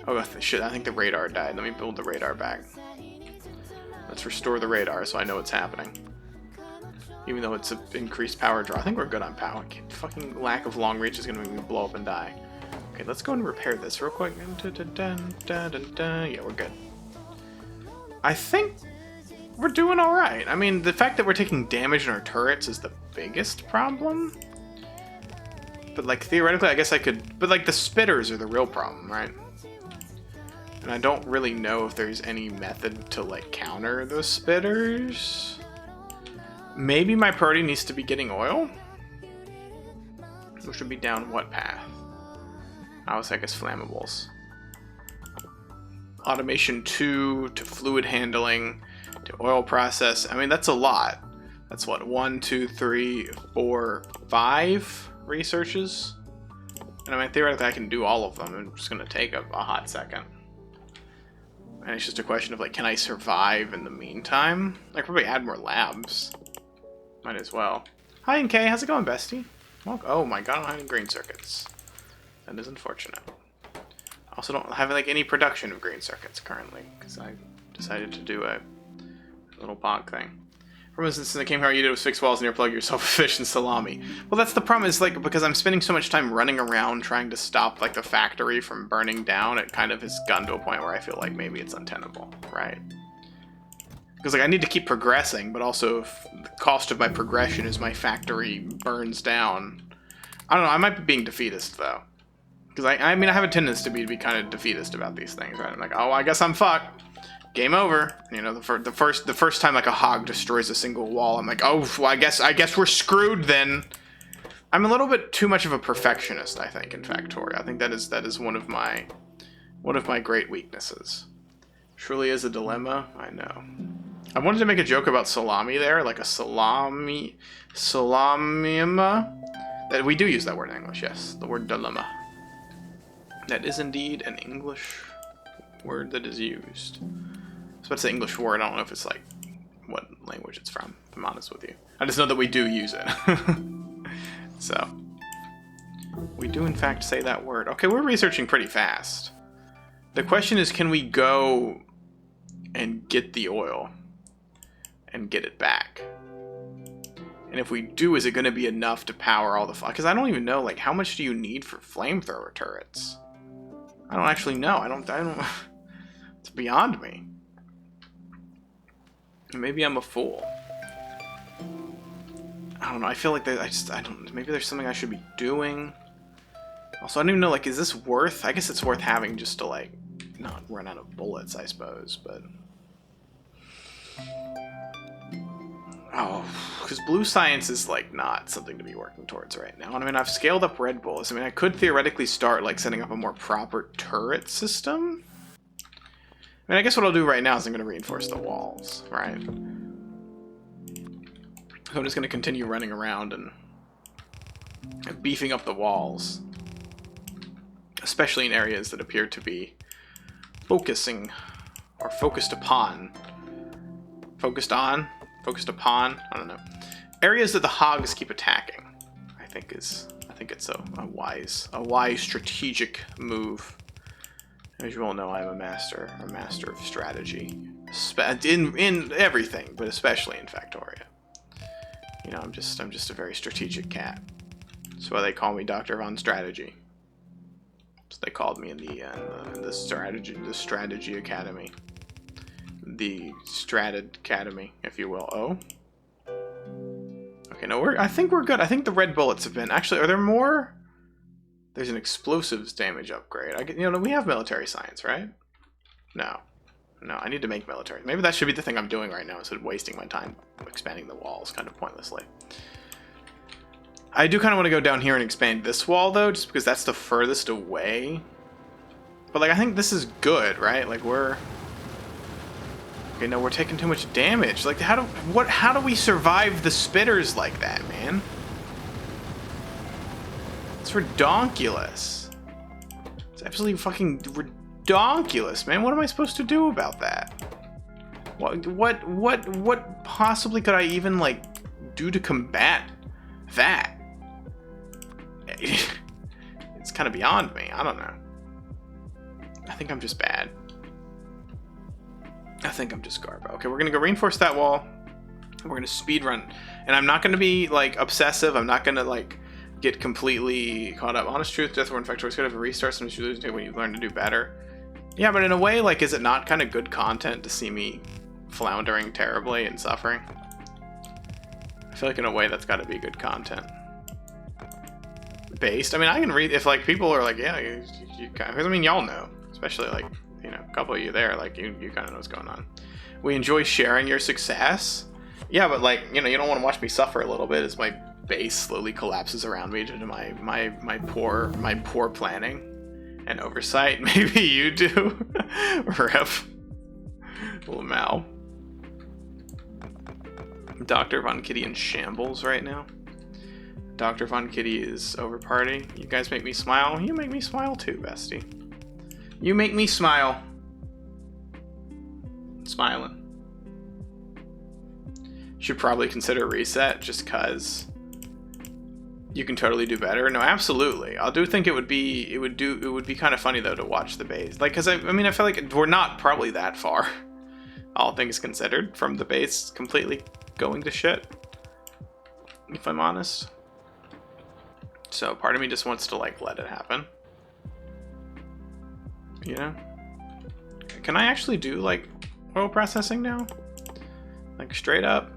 Oh shit! I think the radar died. Let me build the radar back. Let's restore the radar so I know what's happening. Even though it's an increased power draw. I think we're good on power. Fucking lack of long reach is going to make me blow up and die. Okay, let's go and repair this real quick. Yeah, we're good. I think we're doing alright. I mean, the fact that we're taking damage in our turrets is the biggest problem. But, like, theoretically, I guess I could... But, like, the spitters are the real problem, right? And I don't really know if there's any method to, like, counter those spitters. Maybe my priority needs to be getting oil? We should be down what path? I was, I guess, flammables. Automation 2 to fluid handling to oil process. I mean, that's a lot. That's what, 1, 2, 3, 4, 5 researches? And I mean, theoretically, I can do all of them. It's just going to take a hot second. And it's just a question of, like, can I survive in the meantime? I could probably add more labs. Might as well. Hi, NK. How's it going, bestie? Well, oh my god, I don't have any green circuits. That is unfortunate. Also don't have like any production of green circuits currently, because I decided to do a little bog thing. For instance, in the game, how you did was fix walls and plug yourself with fish and salami. Well, that's the problem, is like, because I'm spending so much time running around trying to stop like the factory from burning down, it kind of has gotten to a point where I feel like maybe it's untenable, right? Because like I need to keep progressing, but also if the cost of my progression is my factory burns down. I don't know, I might be being defeatist though. Because I mean, I have a tendency to be kind of defeatist about these things, right? I'm like, oh, I guess I'm fucked. Game over. You know, the first time like a hog destroys a single wall, I'm like, oh, well, I guess we're screwed then. I'm a little bit too much of a perfectionist, I think, in Factorio. I think that is one of my great weaknesses. Truly is a dilemma, I know. I wanted to make a joke about salami there, like a salamima. That we do use that word in English, yes, the word dilemma. That is indeed an English word that is used. I was about to say English word, I don't know if it's like what language it's from, if I'm honest with you. I just know that we do use it. So, we do in fact say that word. Okay, we're researching pretty fast. The question is, can we go and get the oil and get it back? And if we do, is it going to be enough to power all the... Because I don't even know, like, how much do you need for flamethrower turrets? I don't actually know. I don't... It's beyond me. Maybe I'm a fool. I don't know. I feel like I don't... Maybe there's something I should be doing. Also, I don't even know, like, is this worth... I guess it's worth having just to, like, not run out of bullets, I suppose, but... Oh, because blue science is, like, not something to be working towards right now. And I mean, I've scaled up Red Bulls. I mean, I could theoretically start, like, setting up a more proper turret system. I mean, I guess what I'll do right now is I'm going to reinforce the walls, right? I'm just going to continue running around and beefing up the walls. Especially in areas that appear to be focusing, or focused upon. Focused on? Focused upon? I don't know. Areas that the hogs keep attacking, I think it's a wise strategic move. As you all know, I'm a master of strategy. In everything, but especially in Factorio. You know, I'm just a very strategic cat. That's why they call me Dr. Von Strategy. So they called me in the strategy academy. The Stratid Academy, if you will. Oh. Okay, no, I think we're good. I think the red bullets have been... Actually, are there more? There's an explosives damage upgrade. You know, we have military science, right? No. No, I need to make military. Maybe that should be the thing I'm doing right now instead of wasting my time expanding the walls kind of pointlessly. I do kind of want to go down here and expand this wall, though, just because that's the furthest away. But, like, I think this is good, right? Like, we're... Okay, no, we're taking too much damage. Like, how do we survive the spitters like that, man? It's redonkulous. It's absolutely fucking redonkulous, man. What am I supposed to do about that? What possibly could I even, like, do to combat that? It's kind of beyond me. I don't know. I think I'm just bad. I think I'm just garbo. Okay, we're gonna go reinforce that wall. We're gonna speed run, and I'm not gonna be like obsessive. I'm not gonna like get completely caught up. Honest truth, deathworld Factorio is gonna have a restart. Sometimes you lose when you learn to do better. Yeah, but in a way, like, is it not kind of good content to see me floundering terribly and suffering? I feel like in a way that's got to be good content. Based. I mean, I can read if like people are like, yeah, you because I mean, y'all know, especially like. You know, a couple of you there, like, you kind of know what's going on. We enjoy sharing your success. Yeah, but, like, you know, you don't want to watch me suffer a little bit as my base slowly collapses around me due to my poor planning and oversight. Maybe you do. Rip. Lamau. Dr. Von Kitty in shambles right now. Dr. Von Kitty is over party. You guys make me smile. You make me smile too, bestie. You make me smile. Smiling. Should probably consider reset just cause You can totally do better. No, absolutely. I do think it would be kind of funny though to watch the base. Like, cause I mean, I feel like we're not probably that far, all things considered, from the base completely going to shit, if I'm honest. So part of me just wants to like let it happen. You know? Can I actually do like oil processing now? Like straight up?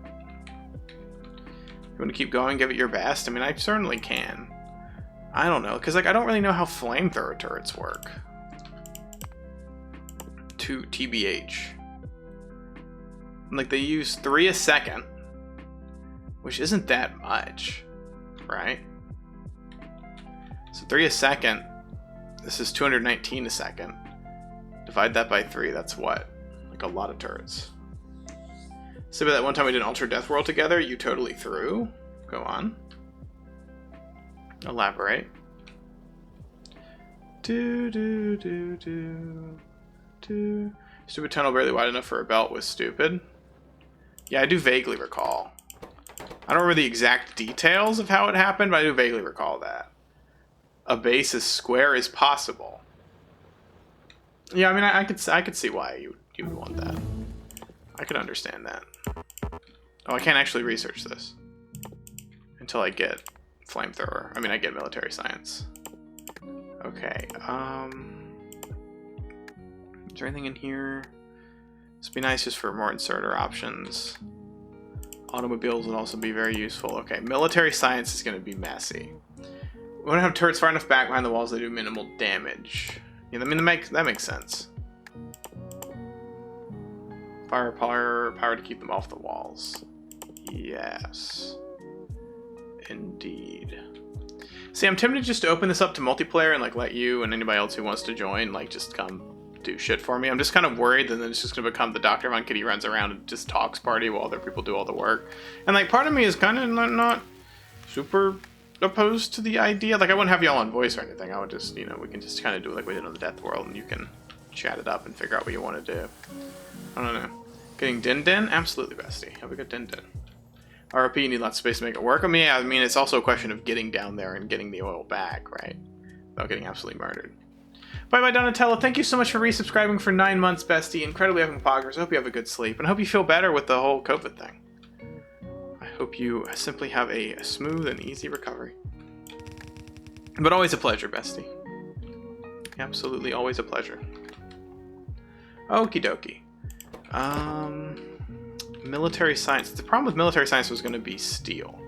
You want to keep going, give it your best? I mean, I certainly can. I don't know, because like I don't really know how flamethrower turrets work. To TBH. Like they use 3 a second, which isn't that much, right? So 3 a second, this is 219 a second. Divide that by 3, that's what? Like a lot of turrets. So about that one time we did Ultra Deathworld together, you totally threw. Go on. Elaborate. Stupid tunnel barely wide enough for a belt was stupid. Yeah, I do vaguely recall. I don't remember the exact details of how it happened, but I do vaguely recall that. A base as square as possible. Yeah, I mean, I could see why you would want that. I could understand that. Oh, I can't actually research this until I get flamethrower. I mean, I get military science. Okay. Is there anything in here? This would be nice just for more inserter options. Automobiles would also be very useful. Okay, military science is going to be messy. We want to have turrets far enough back behind the walls that do minimal damage. Yeah, I mean, that makes sense. Firepower, power to keep them off the walls. Yes. Indeed. See, I'm tempted just to open this up to multiplayer and like let you and anybody else who wants to join like just come do shit for me. I'm just kind of worried that then it's just going to become the Dr. Von Kitty runs around and just talks party while other people do all the work. And like part of me is kind of not super opposed to the idea. Like I wouldn't have y'all on voice or anything. I would just, you know, we can just kind of do it like we did on the Deathworld and you can chat it up and figure out what you want to do. I don't know. Getting Din Din? Absolutely, bestie. Have a good Din Din. RP, you need lots of space to make it work. I mean, it's also a question of getting down there and getting the oil back, right? Without getting absolutely murdered. Bye-bye, Donatello. Thank you so much for resubscribing for 9 months, bestie. Incredibly having poggers. I hope you have a good sleep, and I hope you feel better with the whole COVID thing. I hope you simply have a smooth and easy recovery. But always a pleasure, bestie. Absolutely always a pleasure. Okie dokie. Military science. The problem with military science was going to be steel.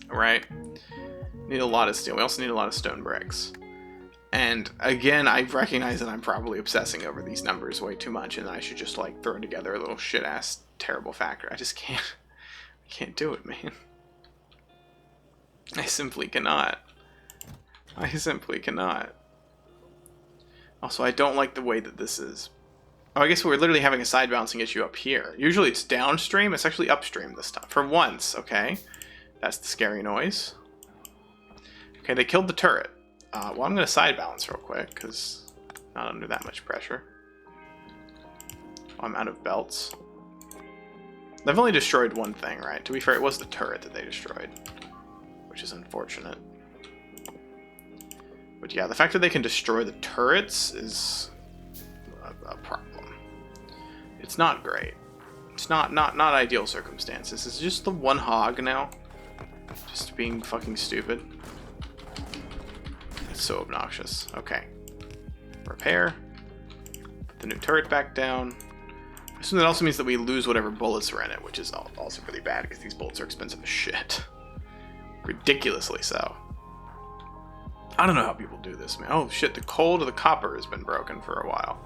Right? Need a lot of steel. We also need a lot of stone bricks. And again, I recognize that I'm probably obsessing over these numbers way too much and I should just like throw together a little shit-ass terrible factor. I just can't. I can't do it, man. I simply cannot. I simply cannot. Also, I don't like the way that this is. Oh, I guess we're literally having a side balancing issue up here. Usually it's downstream. It's actually upstream this time. For once, okay? That's the scary noise. Okay, they killed the turret. Well, I'm going to side balance real quick, because not under that much pressure. I'm out of belts. They've only destroyed one thing, right? To be fair, it was the turret that they destroyed, which is unfortunate. But yeah, the fact that they can destroy the turrets is a problem. It's not great. It's not ideal circumstances. It's just the one hog now. Just being fucking stupid. It's so obnoxious. Okay. Repair. Put the new turret back down. I assume that also means that we lose whatever bullets are in it, which is also really bad because these bullets are expensive as shit. Ridiculously so. I don't know how people do this, man. Oh shit, the coal to the copper has been broken for a while.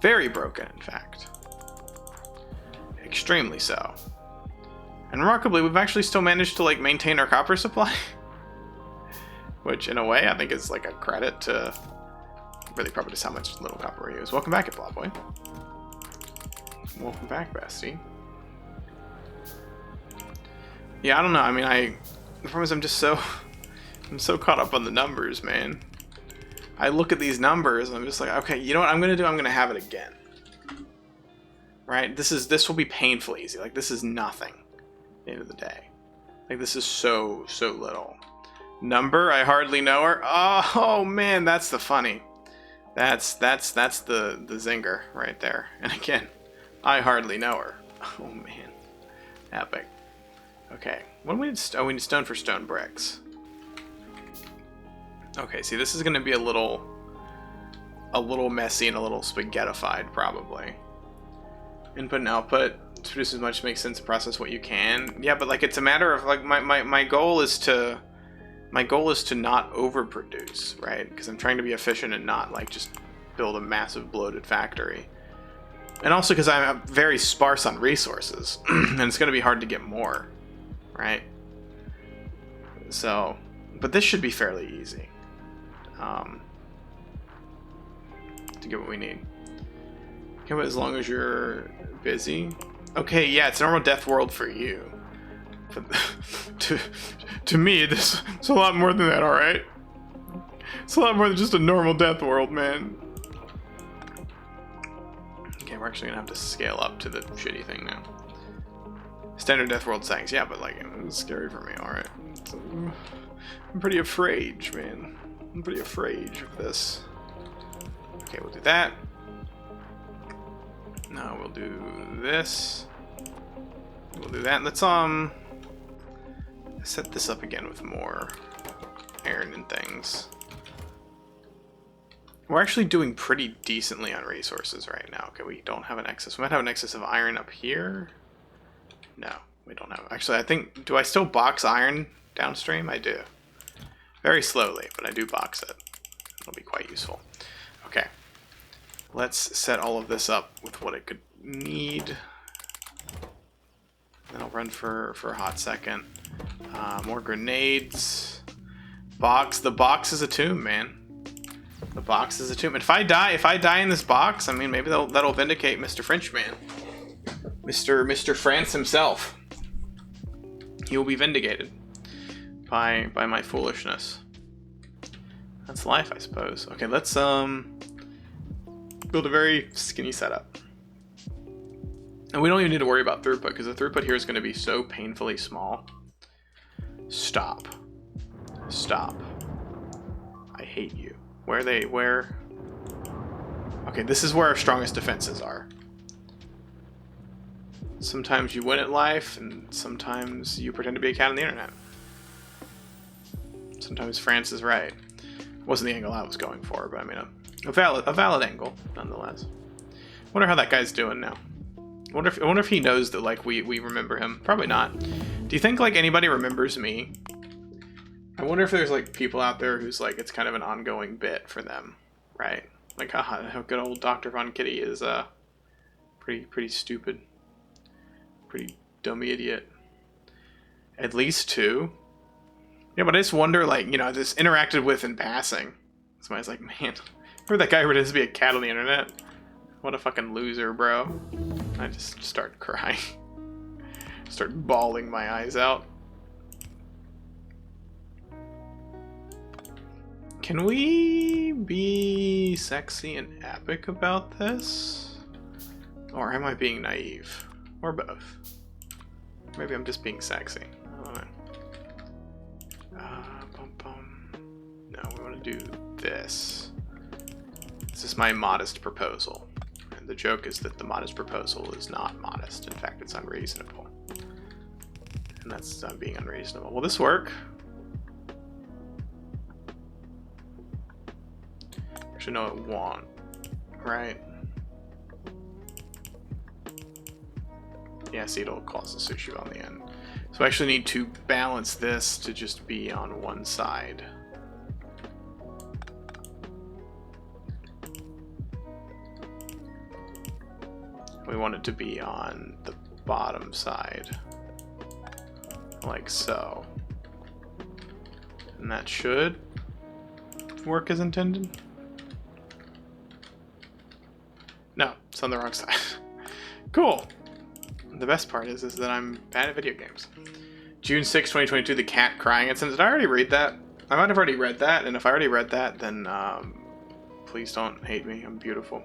Very broken, in fact. Extremely so. And remarkably, we've actually still managed to like maintain our copper supply. Which, in a way, I think is like a credit to really probably just how much little copper we use. Welcome back, Plot Boy. Welcome back, bestie. Yeah, I don't know. I mean, the problem is I'm so caught up on the numbers, man. I look at these numbers and I'm just like, okay, you know what I'm gonna do? I'm gonna have it again. Right? This will be painfully easy. Like, this is nothing at the end of the day. Like, this is so little. Number, I hardly know her. Oh man, that's the funny. That's the zinger right there. And again, I hardly know her. Oh man, epic. Okay, what do we need? Oh, we need stone for stone bricks. Okay, see, this is going to be a little messy and a little spaghettified, probably. Input and output to produce as much makes sense and process what you can. Yeah, but like, it's a matter of like my goal is to not overproduce, right? Because I'm trying to be efficient and not like just build a massive bloated factory. And also because I'm very sparse on resources, and it's going to be hard to get more, right? So, but this should be fairly easy to get what we need. Okay, but as long as you're busy. Okay, yeah, it's a normal death world for you. But to me, this it's a lot more than that, alright? It's a lot more than just a normal death world, man. Okay, we're actually gonna have to scale up to the shitty thing now. Standard death world settings, yeah, but like, it's scary for me, alright. I'm pretty afraid, man. I'm pretty afraid of this. Okay, we'll do that. No, we'll do this. We'll do that. Let's set this up again with more iron and things. We're actually doing pretty decently on resources right now. Okay, we don't have an excess. We might have an excess of iron up here. No, we don't have. Actually, I think, do I still box iron downstream? I do. Very slowly, but I do box it. It'll be quite useful. Okay. Let's set all of this up with what it could need. Then I'll run for a hot second. More grenades. Box. The box is a tomb, man. The box is a tomb. If I die in this box, I mean, maybe that'll vindicate Mr. Frenchman. Mr. France himself. He will be vindicated by my foolishness. That's life, I suppose. Okay, let's build a very skinny setup. And we don't even need to worry about throughput, because the throughput here is going to be so painfully small. Stop. Stop. I hate you. Where? Okay, this is where our strongest defenses are. Sometimes you win at life, and sometimes you pretend to be a cat on the internet. Sometimes France is right. Wasn't the angle I was going for, but I mean, a valid angle, nonetheless. Wonder how that guy's doing now. I wonder if he knows that, like, we remember him. Probably not. Do you think, like, anybody remembers me? I wonder if there's, like, people out there who's, like, it's kind of an ongoing bit for them, right? Like, how good old Dr. Von Kitty is, pretty stupid. Pretty dummy idiot. At least 2. Yeah, but I just wonder, like, you know, just interacted with in passing. Somebody's like, man, remember that guy who pretends to be a cat on the internet? What a fucking loser, bro. I just start crying. Start bawling my eyes out. Can we be sexy and epic about this? Or am I being naive? Or both? Maybe I'm just being sexy. I don't know. No, we want to do this. This is my modest proposal. And the joke is that the modest proposal is not modest. In fact, it's unreasonable. And that's being unreasonable. Will this work? Actually, no, it won't. Right? Yeah, see, it'll cause the sushi on the end. So I actually need to balance this to just be on one side. We want it to be on the bottom side. Like so. And that should work as intended. No, it's on the wrong side. Cool. The best part is that I'm bad at video games. June 6, 2022, the cat crying incident. Did I already read that? I might have already read that, and if I already read that, then please don't hate me. I'm beautiful.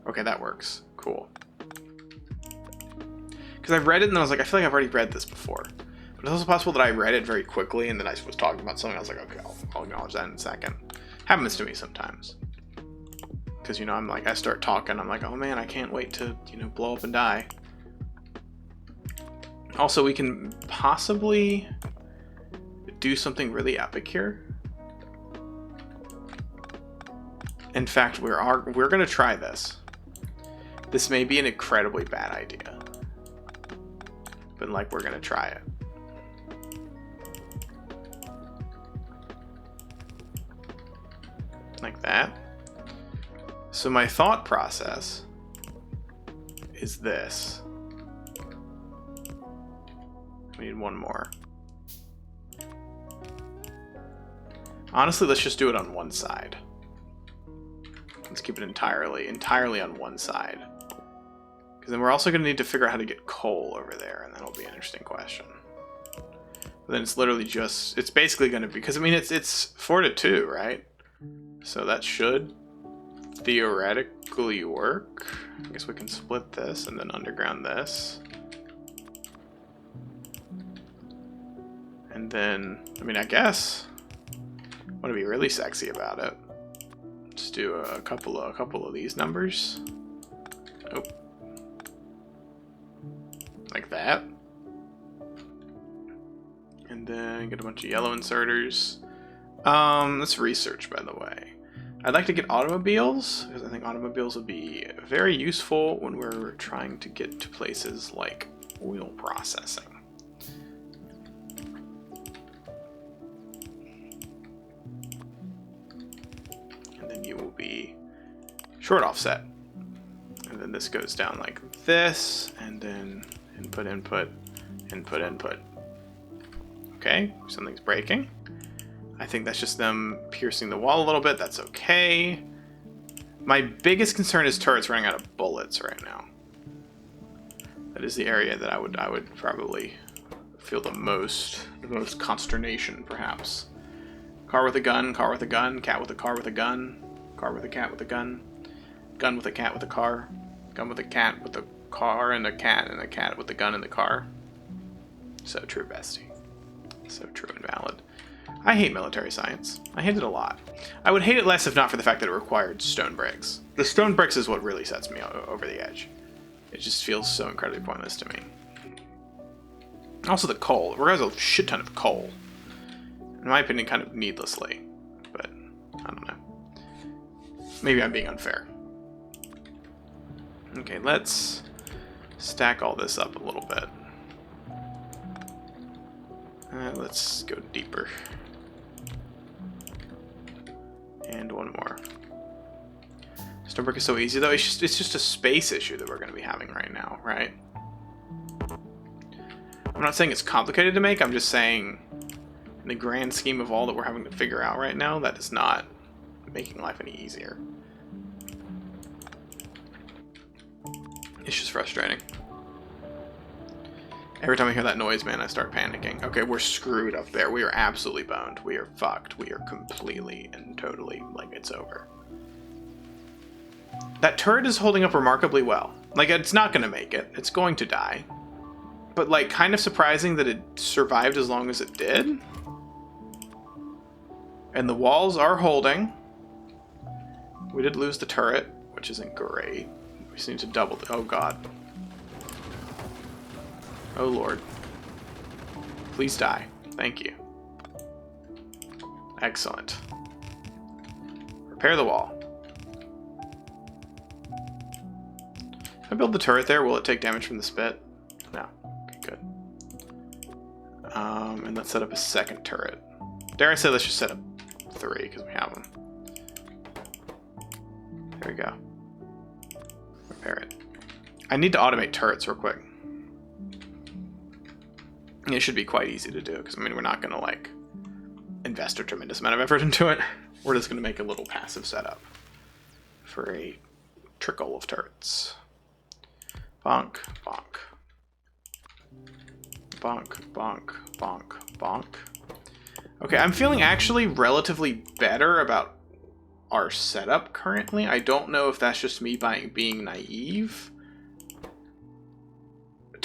Okay, that works. Cool. Because I've read it and I was like, I feel like I've already read this before. But it's also possible that I read it very quickly and then I was talking about something. I was like, okay, I'll acknowledge that in a second. Happens to me sometimes. Because, you know, I'm like, I start talking. I'm like, oh man, I can't wait to, you know, blow up and die. Also, we can possibly do something really epic here. In fact, we're going to try this. This may be an incredibly bad idea. But, like, we're going to try it. Like that. So my thought process is this. We need one more. Honestly, let's just do it on one side. Let's keep it entirely on one side. Because then we're also going to need to figure out how to get coal over there, and that'll be an interesting question. But then it's literally just, it's basically going to be, because I mean, it's 4 to 2, right? So that should theoretically work. I guess we can split this and then underground this. And then, I mean, I guess I want to be really sexy about it. Just do a couple of these numbers. Oh. Like that. And then get a bunch of yellow inserters. Let's research, by the way. I'd like to get automobiles, because I think automobiles would be very useful when we're trying to get to places like oil processing. And then you will be short offset. And then this goes down like this, and then input, input, input, input. Okay, something's breaking. I think that's just them piercing the wall a little bit. That's okay. My biggest concern is turrets running out of bullets right now. That is the area that I would probably feel the most consternation, perhaps. Car with a gun, car with a gun, cat with a car with a gun, car with a cat with a gun, gun with a cat with a car, gun with a cat with a car and a cat with a gun in the car. So true, bestie. So true and valid. I hate military science. I hate it a lot. I would hate it less if not for the fact that it required stone bricks. The stone bricks is what really sets me over the edge. It just feels so incredibly pointless to me. Also the coal. It requires a shit ton of coal. In my opinion, kind of needlessly. But, I don't know. Maybe I'm being unfair. Okay, let's stack all this up a little bit. Let's go deeper. And one more. Stone brick is so easy though. It's just a space issue that we're going to be having right now, right? I'm not saying it's complicated to make. I'm just saying, in the grand scheme of all that we're having to figure out right now, that is not making life any easier. It's just frustrating. Every time I hear that noise, man, I start panicking. Okay, we're screwed up there. We are absolutely boned. We are fucked. We are completely and totally, like, it's over. That turret is holding up remarkably well. Like, it's not going to make it. It's going to die. But, like, kind of surprising that it survived as long as it did. And the walls are holding. We did lose the turret, which isn't great. We just need to double the... Oh, God. Oh, Lord. Please die. Thank you. Excellent. Repair the wall. If I build the turret there, will it take damage from the spit? No. Okay, good. And let's set up a second turret. Dare I say let's just set up 3, because we have them. There we go. Repair it. I need to automate turrets real quick. It should be quite easy to do, because, I mean, we're not going to, like, invest a tremendous amount of effort into it. We're just going to make a little passive setup for a trickle of turrets. Bonk, bonk. Bonk, bonk, bonk, bonk. Okay, I'm feeling actually relatively better about our setup currently. I don't know if that's just me being naive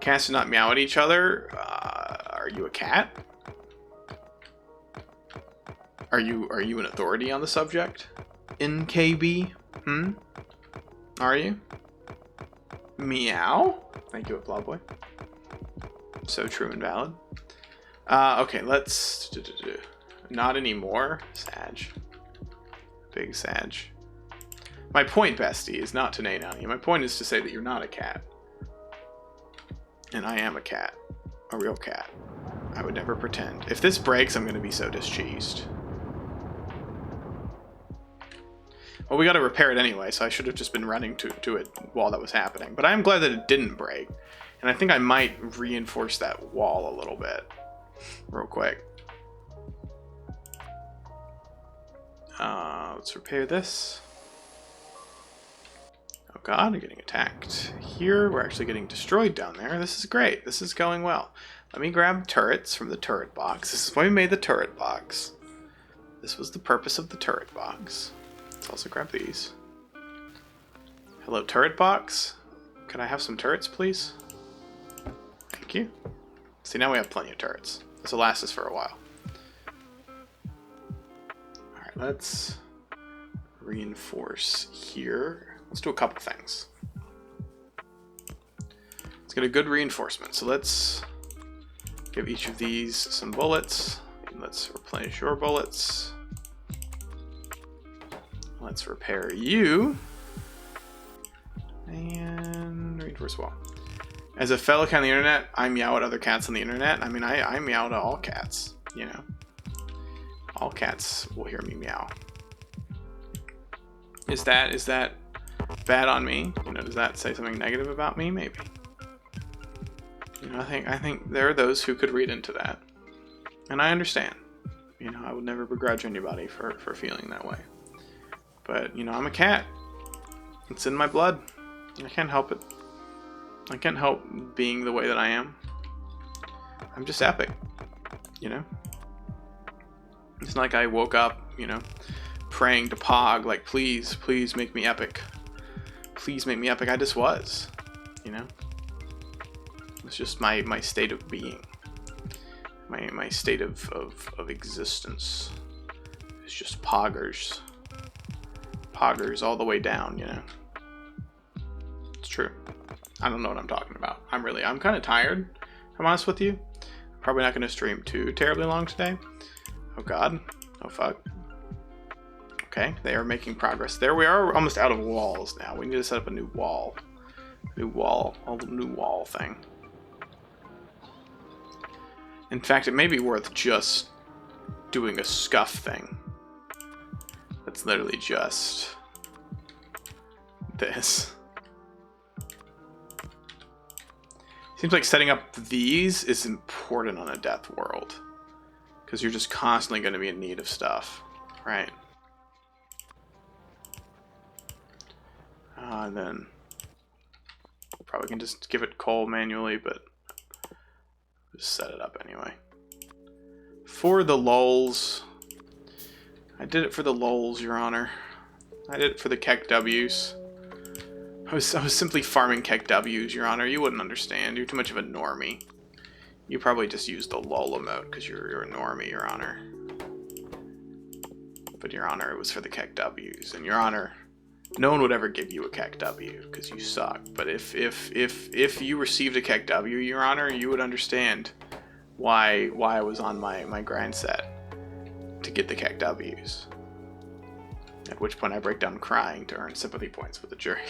Cats do not meow at each other. Are you a cat? Are you an authority on the subject? NKB? Are you? Meow? Thank you, Applaud Boy. So true and valid. Okay, let's... Not anymore. Sag. Big Sag. My point, bestie, is not to neigh on you. My point is to say that you're not a cat. And I am a cat. A real cat. I would never pretend. If this breaks, I'm going to be so discheesed. Well, we got to repair it anyway, so I should have just been running to it while that was happening. But I am glad that it didn't break. And I think I might reinforce that wall a little bit. Real quick. Let's repair this. Oh god, I'm getting attacked. Here, we're actually getting destroyed down there. This is great. This is going well. Let me grab turrets from the turret box. This is why we made the turret box. This was the purpose of the turret box. Let's also grab these. Hello, turret box. Can I have some turrets, please? Thank you. See, now we have plenty of turrets. This will last us for a while. Alright, let's reinforce here. Let's do a couple things. Let's get a good reinforcement. So let's give each of these some bullets. And let's replenish your bullets. Let's repair you. And reinforce wall. As a fellow cat on the internet, I meow at other cats on the internet. I mean, I meow to all cats, you know. All cats will hear me meow. Is that bad on me? You know, does that say something negative about me? Maybe. You know, I think there are those who could read into that. And I understand. You know, I would never begrudge anybody for feeling that way. But, you know, I'm a cat. It's in my blood. I can't help it. I can't help being the way that I am. I'm just epic, you know? It's not like I woke up, you know, praying to Pog, like, please make me epic. Please make me epic. I just was, you know? It's just my state of being. My state of existence. It's just poggers. Poggers all the way down, you know? It's true. I don't know what I'm talking about. I'm kind of tired, if I'm honest with you. Probably not going to stream too terribly long today. Oh god. Oh fuck. Okay, they are making progress. There we are, almost out of walls now. We need to set up a new wall. New wall thing. In fact, it may be worth just doing a scuff thing. That's literally just this. Seems like setting up these is important on a death world. Because you're just constantly going to be in need of stuff. Right? And then probably can just give it coal manually, but just set it up anyway. For the lulz. I did it for the lulz, Your Honor. I did it for the Keck W's. I was simply farming Keck W's, Your Honor. You wouldn't understand. You're too much of a normie. You probably just used the lol emote because you're a normie, Your Honor. But Your Honor, it was for the Keck W's. And Your Honor, no one would ever give you a Keck W because you suck. But if you received a Keck W, Your Honor, you would understand why I was on my grind set to get the Keck W's. At which point I break down crying to earn sympathy points with the jury.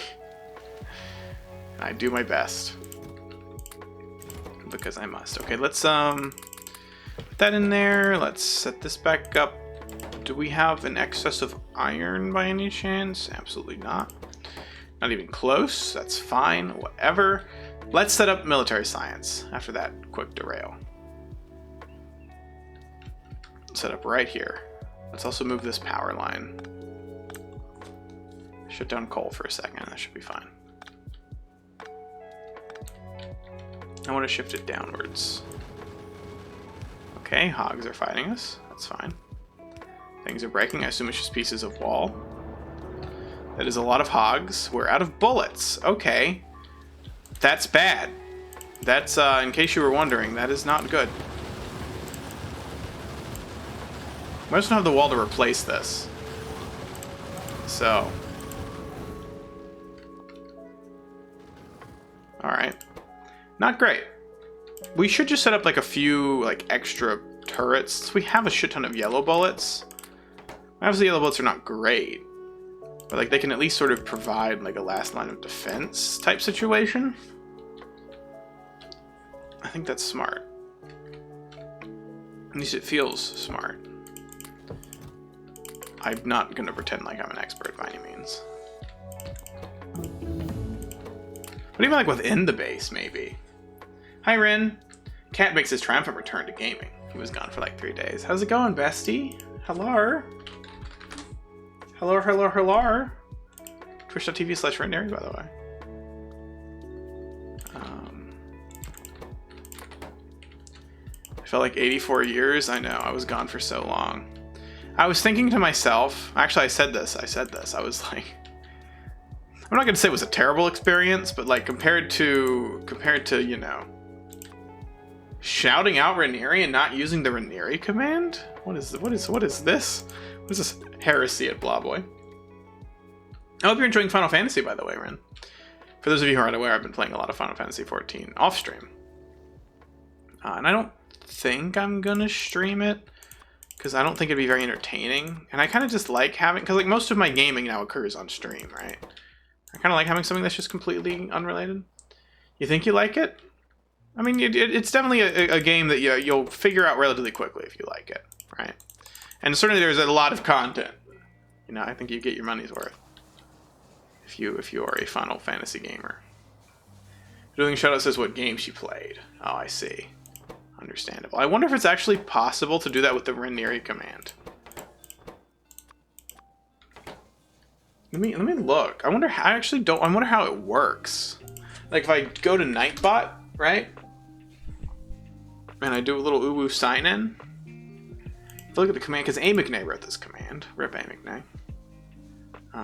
And I do my best. Because I must. Okay, let's put that in there. Let's set this back up. Do we have an excess of iron by any chance? Absolutely not. Not even close. That's fine. Whatever. Let's set up military science after that quick derail. Set up right here. Let's also move this power line. Shut down coal for a second. That should be fine. I want to shift it downwards. Okay, hogs are fighting us. That's fine. Things are breaking. I assume it's just pieces of wall. That is a lot of hogs. We're out of bullets. Okay. That's bad. That's, in case you were wondering, that is not good. We also don't have the wall to replace this. So. Alright. Not great. We should just set up like a few like extra turrets. Since we have a shit ton of yellow bullets. Obviously yellow bullets are not great. But like they can at least sort of provide like a last line of defense type situation. I think that's smart. At least it feels smart. I'm not gonna pretend like I'm an expert by any means. But even like within the base, maybe. Hi, Rin. Cat makes his triumphant return to gaming. He was gone for like 3 days. How's it going, bestie? Hello? Hello. Twitch.tv/Rendary, by the way. I felt like 84 years. I know, I was gone for so long. I was thinking to myself, actually I said this, I was like, I'm not gonna say it was a terrible experience, but like compared to, you know, shouting out Ranieri and not using the Ranieri command? What is this? What is this heresy at Blawboy? I hope you're enjoying Final Fantasy, by the way, Ren. For those of you who aren't aware, I've been playing a lot of Final Fantasy 14 off stream. And I don't think I'm gonna stream it, because I don't think it'd be very entertaining. And I kind of just like having, because like most of my gaming now occurs on stream, right? I kind of like having something that's just completely unrelated. You think you like it? I mean, it's definitely a game that you'll figure out relatively quickly if you like it, right? And certainly there's a lot of content. You know, I think you get your money's worth if you are a Final Fantasy gamer. Doing Shoutout says what game she played. Oh, I see. Understandable. I wonder if it's actually possible to do that with the Ranieri command. Let me look. I wonder how, I wonder how it works. Like if I go to Nightbot, right? And I do a little uwu sign in. If I look at the command, because A. McNay wrote this command. Rip A. McNay.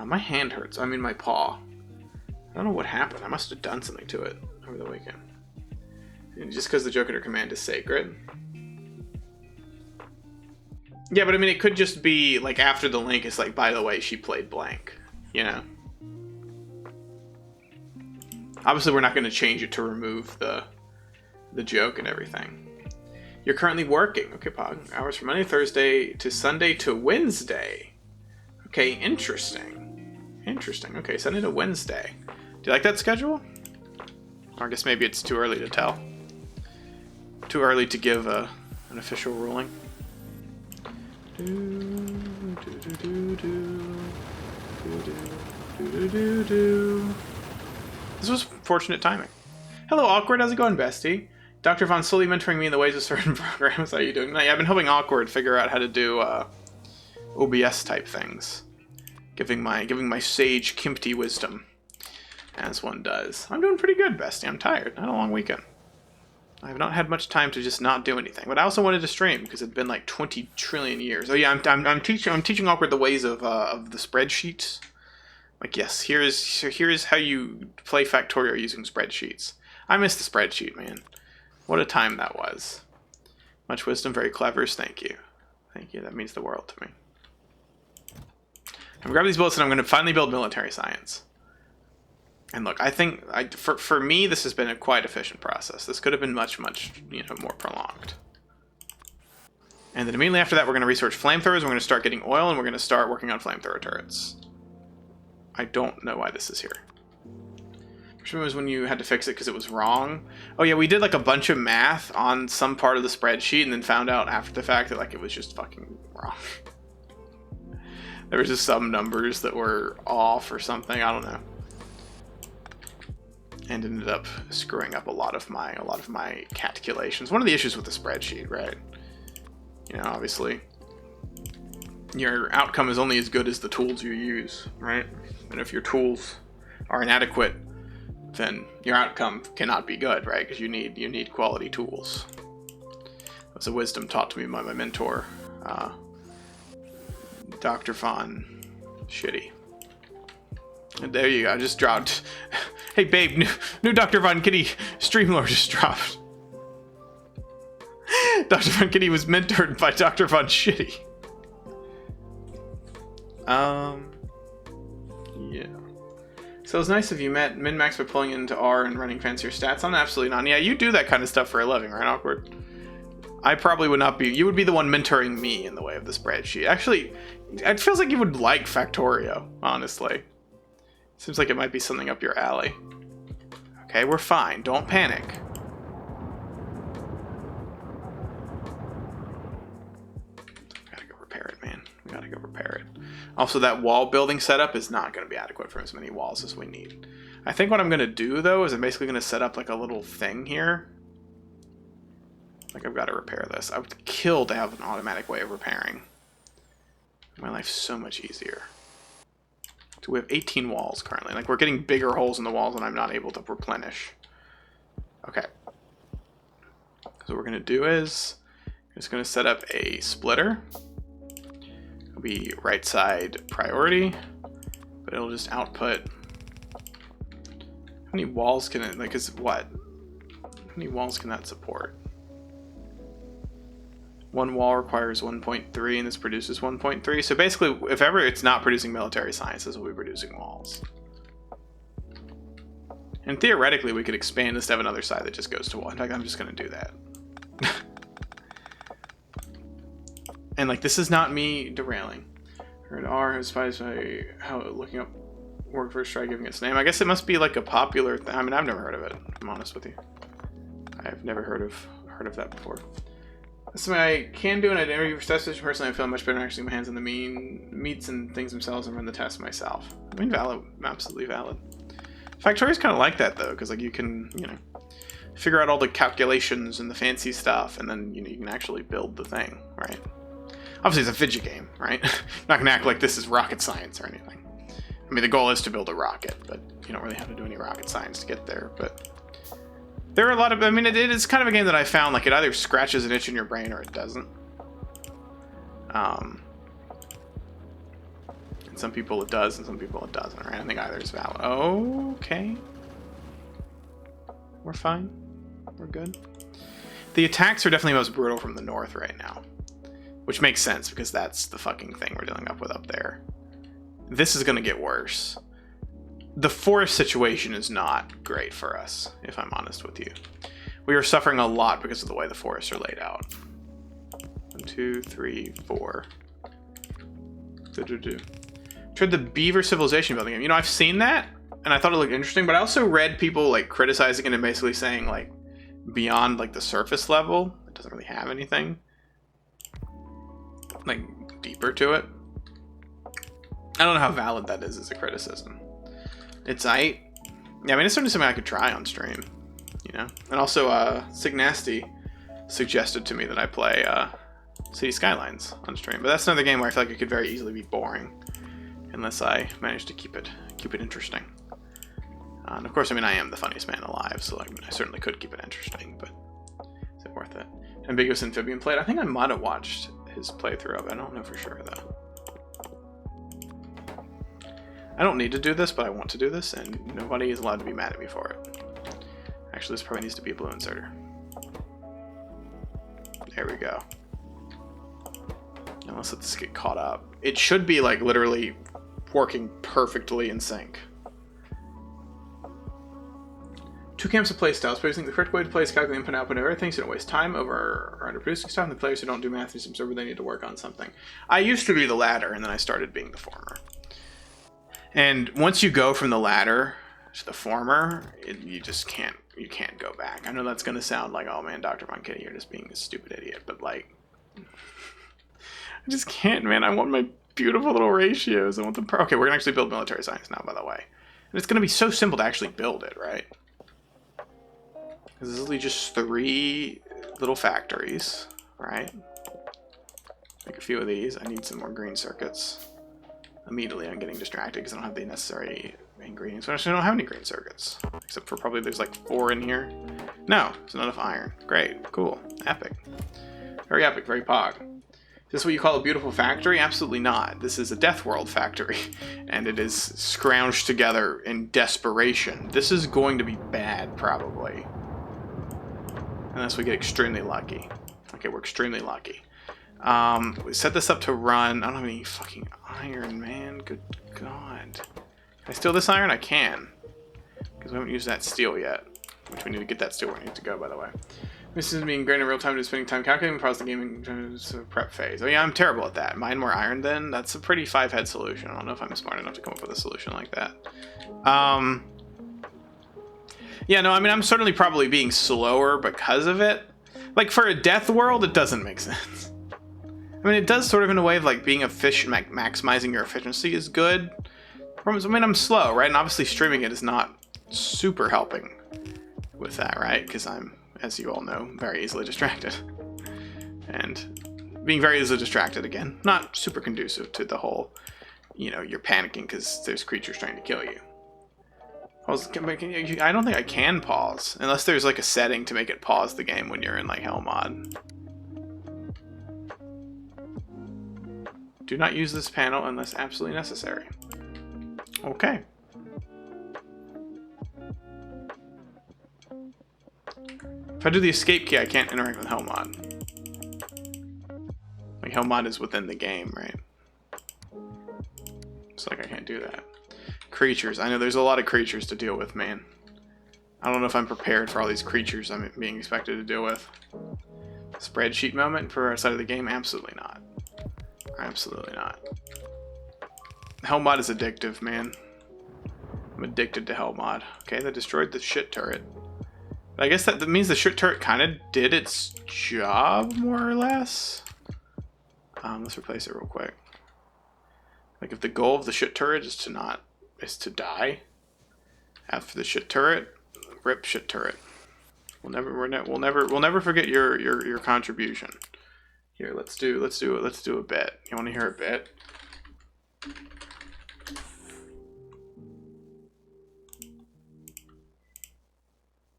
My hand hurts. I mean my paw. I don't know what happened. I must have done something to it over the weekend. And just because the Joker command is sacred. Yeah, but I mean, it could just be like after the link, it's like, by the way, she played blank. You know? Obviously, we're not going to change it to remove the joke and everything. You're currently working. Okay, Pog. Hours from Monday, Thursday to Sunday to Wednesday. Okay, interesting. Interesting. Okay, Sunday to Wednesday. Do you like that schedule? Or I guess maybe it's too early to tell. Too early to give an official ruling. This was fortunate timing. Hello, Awkward. How's it going, bestie? Dr. Von slowly mentoring me in the ways of certain programs. How you doing? Yeah, I've been helping Awkward figure out how to do OBS type things. Giving my sage Kimpty wisdom. As one does. I'm doing pretty good, bestie. I'm tired. I had a long weekend. I have not had much time to just not do anything. But I also wanted to stream because it'd been like 20 trillion years. Oh yeah, I'm teaching Awkward the ways of the spreadsheets. Like yes, here's how you play Factorio using spreadsheets. I miss the spreadsheet, man. What a time that was. Much wisdom, very clevers. Thank you. Thank you. That means the world to me. I'm gonna grab these bullets and I'm gonna finally build military science. And look, I think for me this has been a quite efficient process. This could have been much more prolonged. And then immediately after that, we're going to research flamethrowers. We're going to start getting oil, and we're going to start working on flamethrower turrets. I don't know why this is here. Which one was when you had to fix it because it was wrong? Oh yeah, we did like a bunch of math on some part of the spreadsheet, and then found out after the fact that like it was just fucking wrong. There was just some numbers that were off or something. I don't know. And ended up screwing up a lot of my calculations. One of the issues with the spreadsheet, right? You know, obviously, your outcome is only as good as the tools you use, right? And if your tools are inadequate, then your outcome cannot be good, right? Because you need quality tools. That was a wisdom taught to me by my mentor, Dr. Von Shitty. And there you go. I just dropped Hey, babe, new Dr. Von Kitty Streamlord just dropped. Dr. Von Kitty was mentored by Dr. Von Shitty. Yeah. So it's nice if you met min-max by pulling into R and running fancier stats. I'm absolutely not. Yeah, you do that kind of stuff for a living, right, Awkward? I probably would not be. You would be the one mentoring me in the way of the spreadsheet. Actually, it feels like you would like Factorio, honestly. Seems like it might be something up your alley. Okay, we're fine. Don't panic. Gotta go repair it, man. We gotta go repair it. Also, that wall building setup is not going to be adequate for as many walls as we need. I think what I'm going to do, though, is I'm basically going to set up like a little thing here. Like, I've got to repair this. I would kill to have an automatic way of repairing. My life's so much easier. So we have 18 walls currently. Like, we're getting bigger holes in the walls and I'm not able to replenish. Okay. So what we're going to do is, I'm just going to set up a splitter. It'll be right side priority, but it'll just output. How many walls can it, like, is what? How many walls can that support? One wall requires 1.3 and this produces 1.3. So basically, if ever it's not producing military sciences, we'll be producing walls. And theoretically, we could expand this to have another side that just goes to wall. In fact, I'm just going to do that. And like, this is not me derailing. Heard R has spies by how looking up word first, try giving its name. I guess it must be like a popular thing. I mean, I've never heard of it, if I'm honest with you. I've never heard of that before. Something I can do, and I'd interview for statistician personally. I feel much better actually my hands on the meats and things themselves and run the tests myself. I mean, valid, absolutely valid. Factorio's kind of like that though, because like you can, you know, figure out all the calculations and the fancy stuff, and then you know you can actually build the thing, right? Obviously, it's a fidget game, right? Not gonna act like this is rocket science or anything. I mean, the goal is to build a rocket, but you don't really have to do any rocket science to get there. But there are a lot of, I mean, it is kind of a game that I found, like, it either scratches an itch in your brain or it doesn't. And some people it does, and some people it doesn't, right? I think either is valid. Okay. We're fine. We're good. The attacks are definitely most brutal from the north right now. Which makes sense, because that's the fucking thing we're dealing with up there. This is going to get worse. The forest situation is not great for us, if I'm honest with you. We are suffering a lot because of the way the forests are laid out. 1, 2, 3, 4. Tried the beaver civilization building game. You know, I've seen that, and I thought it looked interesting, but I also read people, like, criticizing it and basically saying, like, beyond, like, the surface level, it doesn't really have anything, like, deeper to it. I don't know how valid that is as a criticism. It's aight. Yeah, I mean, it's certainly something I could try on stream, you know? And also, Signasty suggested to me that I play City Skylines on stream, but that's another game where I feel like it could very easily be boring unless I manage to keep it interesting. And of course, I mean, I am the funniest man alive, so like, I certainly could keep it interesting, but is it worth it? Ambiguous Amphibian played. I think I might have watched his playthrough of it. I don't know for sure, though. I don't need to do this, but I want to do this, and nobody is allowed to be mad at me for it. Actually, this probably needs to be a blue inserter. There we go. Now let's let this get caught up. It should be, like, literally working perfectly in sync. Two camps of play styles. Players think the correct way to play is calculate input and output of everything, so don't waste time over or underproducing stuff, and the players who don't do math and observe they need to work on something. I used to be the latter, and then I started being the former. And once you go from the latter to the former, you just can't go back. I know that's going to sound like, oh man, Dr. Von Kitty, you're just being a stupid idiot, but like, I just can't, man. I want my beautiful little ratios. I want them. Okay, we're going to actually build military science now, by the way. And it's going to be so simple to actually build it, right? This is literally just 3 little factories, right? Make a few of these. I need some more green circuits. Immediately I'm getting distracted because I don't have the necessary ingredients. I actually don't have any green circuits. Except for probably there's like 4 in here. No, there's not enough iron. Great, cool, epic. Very epic, very pog. Is this what you call a beautiful factory? Absolutely not. This is a deathworld factory, and it is scrounged together in desperation. This is going to be bad, probably. Unless we get extremely lucky. Okay, we're extremely lucky. We set this up to run. I don't have any fucking iron, man. Good God. Can I steal this iron? I can. Because we haven't used that steel yet. Which we need to get that steel where it needs to go, by the way. This is being great in real time to spending time calculating across the gaming prep phase. Oh yeah, I'm terrible at that. Mine more iron then? That's a pretty five-head solution. I don't know if I'm smart enough to come up with a solution like that. Yeah, no, I mean, I'm certainly probably being slower because of it. Like, for a death world, it doesn't make sense. I mean, it does sort of in a way of, like, being efficient, maximizing your efficiency is good. I mean, I'm slow, right? And obviously streaming it is not super helping with that, right? Because I'm, as you all know, very easily distracted. And being very easily distracted, again, not super conducive to the whole, you know, you're panicking because there's creatures trying to kill you. I don't think I can pause, unless there's like a setting to make it pause the game when you're in like hell mod. Do not use this panel unless absolutely necessary. Okay. If I do the escape key, I can't interact with hell mod. Like hell mod is within the game, right? It's like I can't do that. Creatures. I know there's a lot of creatures to deal with, man. I don't know if I'm prepared for all these creatures I'm being expected to deal with. Spreadsheet moment for our side of the game? Absolutely not. Absolutely not. Hell mod is addictive, man. I'm addicted to hell mod. Okay, that destroyed the shit turret. But I guess that means the shit turret kind of did its job, more or less. Let's replace it real quick. Like, if the goal of the shit turret is to die after the shit turret, rip shit turret. We'll never forget your contribution. Here, let's do a bit. You want to hear a bit?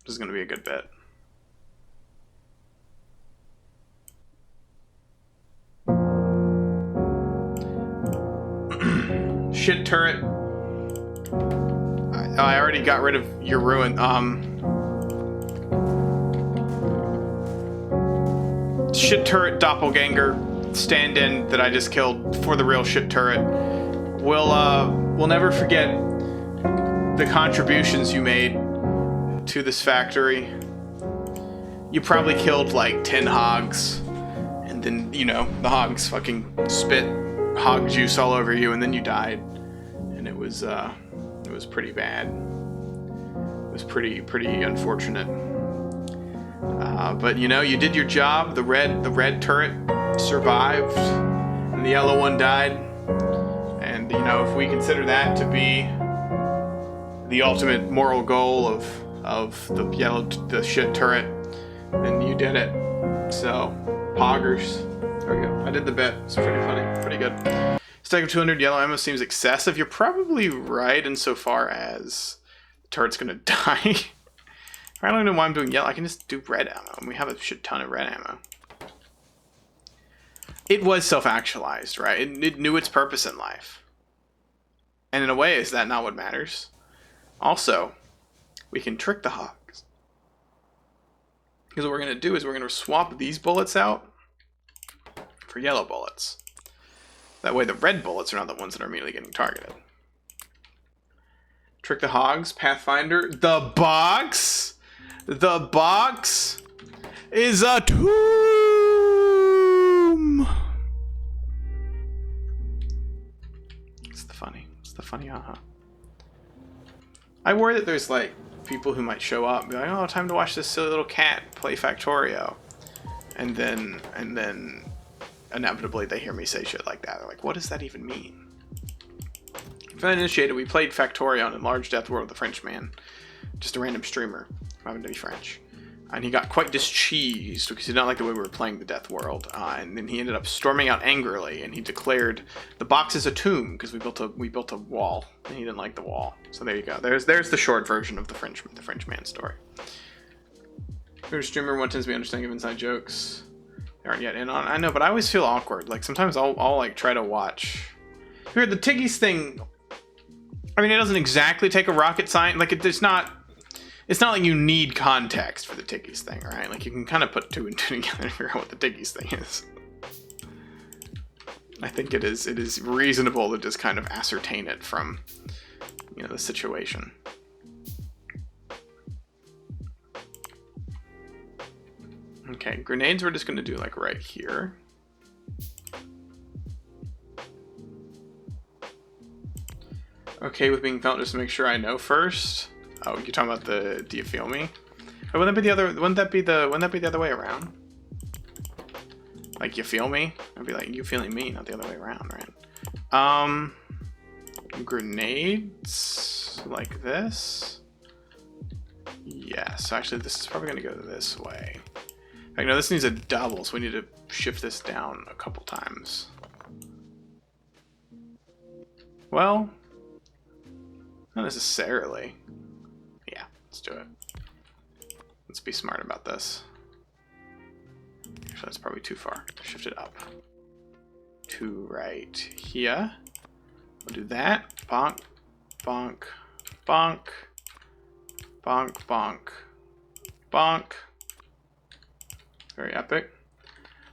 This is gonna be a good bit. Shit turret. I already got rid of your ruin. Shit turret doppelganger stand-in that I just killed for the real shit turret. We'll never forget the contributions you made to this factory. You probably killed like 10 hogs, and then, you know, the hogs fucking spit hog juice all over you, and then you died. And it was pretty bad. It was pretty unfortunate. But you know, you did your job. The red turret survived, and the yellow one died. And you know, if we consider that to be the ultimate moral goal of the shit turret, then you did it. So, poggers. There we go. I did the bit. It's pretty funny. Pretty good. Stack of 200 yellow ammo seems excessive. You're probably right insofar as the turret's gonna die. I don't know why I'm doing yellow. I can just do red ammo, and we have a shit ton of red ammo. It was self-actualized, right? It knew its purpose in life. And in a way, is that not what matters? Also, we can trick the hogs. Because what we're going to do is we're going to swap these bullets out for yellow bullets. That way the red bullets are not the ones that are immediately getting targeted. Trick the hogs, Pathfinder. The box is a tomb. It's the funny, I worry that there's like people who might show up and be like, oh, time to watch this silly little cat play Factorio. And then inevitably they hear me say shit like that. They're like, what does that even mean? If I initiated, we played Factorio on Enlarged Deathworld with a French man. Just a random streamer, having to be French. And he got quite discheesed because he didn't like the way we were playing the Death World. And then he ended up storming out angrily, and he declared the box is a tomb because we built a wall, and he didn't like the wall. So there you go. There's the short version of the French man story. Favorite streamer, one tends to be understanding of inside jokes. aren't yet in on. I know, but I always feel awkward. Like sometimes I'll like try to watch. Here, the Tiggies thing. I mean, it doesn't exactly take a rocket science. Like it's not like you need context for the Tiggies thing, right? Like you can kind of put two and two together and figure out what the Tiggies thing is. I think it is reasonable to just kind of ascertain it from, you know, the situation. Okay, grenades we're just going to do like right here. Okay with being felt, just to make sure I know first. Oh, you're talking about the do you feel me? Oh, wouldn't that be the other way around? Like you feel me? I'd be like you feeling me, not the other way around, right? Grenades like this. Yes, actually this is probably gonna go this way. I know this needs a double, so we need to shift this down a couple times. Well, not necessarily. Yeah, let's do it. Let's be smart about this. Actually, that's probably too far. Shift it up. To right here. We'll do that. Bonk, bonk, bonk, bonk, bonk, bonk. Very epic.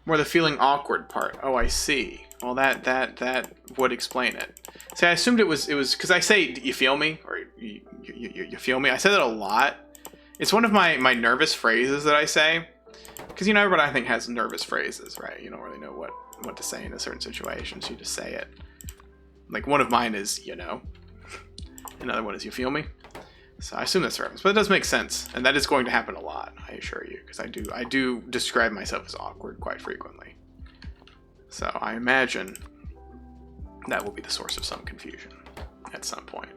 More the feeling awkward part. Oh, I see. Well, that would explain it. See, I assumed it was because I say you feel me or you feel me. I say that a lot. It's one of my nervous phrases that I say. Because, you know, everybody I think has nervous phrases, right? You don't really know what to say in a certain situation, so you just say it. Like, one of mine is, you know. Another one is, you feel me? So I assume that's reference. But it does make sense. And that is going to happen a lot, I assure you. Because I do describe myself as awkward quite frequently. So I imagine that will be the source of some confusion at some point.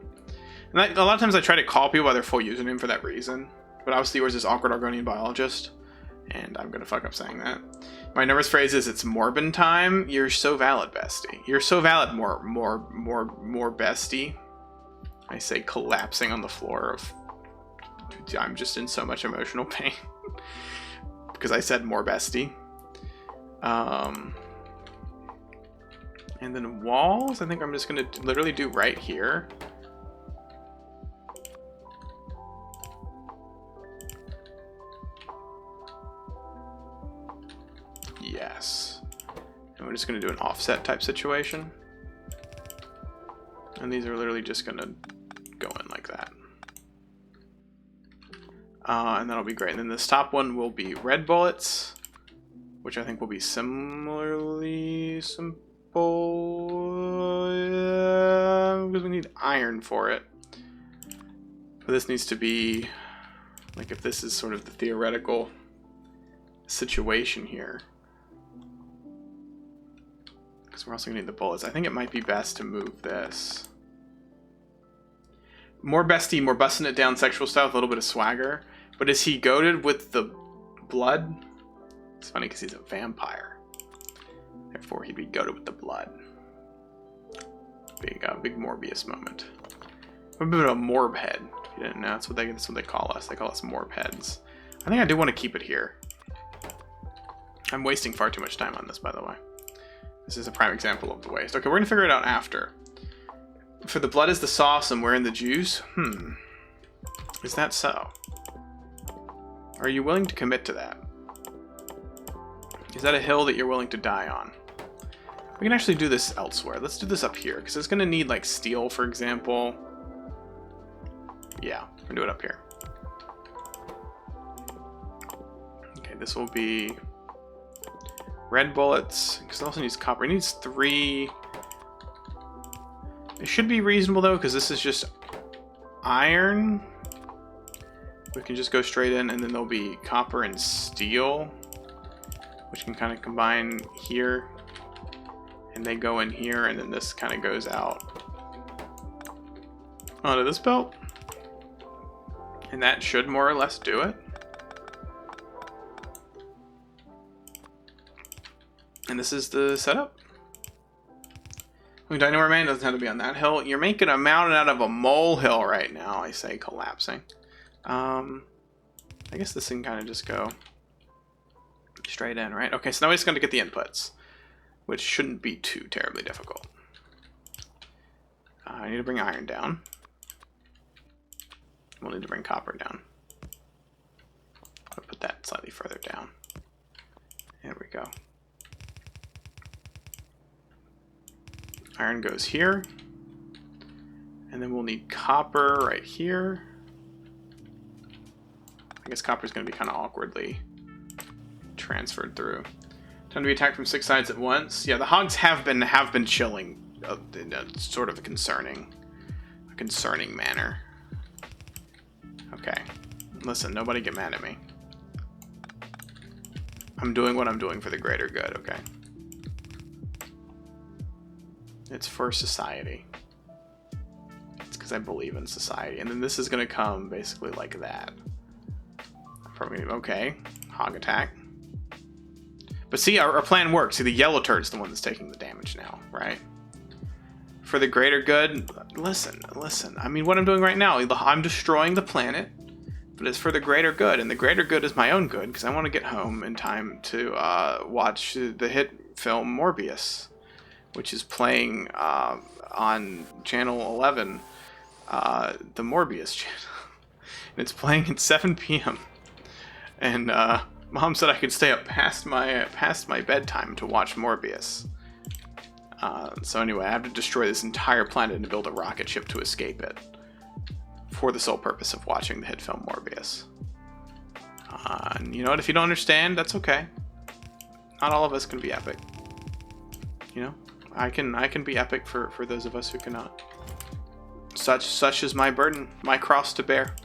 And a lot of times I try to call people by their full username for that reason. But obviously yours is Awkward Argonian Biologist. And I'm gonna fuck up saying that. My nervous phrase is it's Morbin time. You're so valid, bestie. You're so valid, more bestie. I say collapsing on the floor of I'm just in so much emotional pain. Because I said more bestie. And then walls, I think I'm just gonna literally do right here. Yes. And we're just going to do an offset type situation. And these are literally just going to go in like that. And that'll be great. And then this top one will be red bullets, which I think will be similarly simple. Because we need iron for it. But this needs to be, like if this is sort of the theoretical situation here. We're also gonna need the bullets. I think it might be best to move this. More bestie, more busting it down sexual style with a little bit of swagger. But is he goated with the blood? It's funny because he's a vampire. Therefore, he'd be goated with the blood. Big Morbius moment. A bit of a morb head. If you didn't know, that's what they call us. They call us morb heads. I think I do want to keep it here. I'm wasting far too much time on this, by the way. This is a prime example of the waste. Okay, we're going to figure it out after. For the blood is the sauce and we're in the juice? Is that so? Are you willing to commit to that? Is that a hill that you're willing to die on? We can actually do this elsewhere. Let's do this up here, because it's going to need, like, steel, for example. Yeah, we're going to do it up here. Okay, this will be red bullets, because it also needs copper. It needs 3. It should be reasonable, though, because this is just iron. We can just go straight in, and then there'll be copper and steel, which can kind of combine here. And they go in here, and then this kind of goes out onto this belt. And that should more or less do it. And this is the setup. Dynamite Man doesn't have to be on that hill. You're making a mountain out of a molehill right now, I say, collapsing. I guess this can kind of just go Straight in, right? Okay, so now we're just going to get the inputs, which shouldn't be too terribly difficult. I need to bring iron down. We'll need to bring copper down. I'll put that slightly further down. There we go. Iron goes here. And then we'll need copper right here. I guess copper is going to be kind of awkwardly transferred through. Time to be attacked from 6 sides at once. Yeah, the hogs have been chilling in a sort of a concerning manner. Okay, listen, nobody get mad at me. I'm doing what I'm doing for the greater good. Okay, it's for society. It's because I believe in society, and then this is gonna come basically like that. Probably okay. Hog attack. But see, our plan works. See, the yellow turd's the one that's taking the damage now, right? For the greater good, listen. I mean, what I'm doing right now, I'm destroying the planet, but it's for the greater good, and the greater good is my own good, because I want to get home in time to watch the hit film Morbius, which is playing on channel 11, the Morbius channel. And it's playing at 7 p.m. And Mom said I could stay up past my bedtime to watch Morbius. So anyway, I have to destroy this entire planet and build a rocket ship to escape it, for the sole purpose of watching the hit film Morbius. And you know what? If you don't understand, that's okay. Not all of us can be epic. You know, I can be epic for those of us who cannot. Such is my burden, my cross to bear.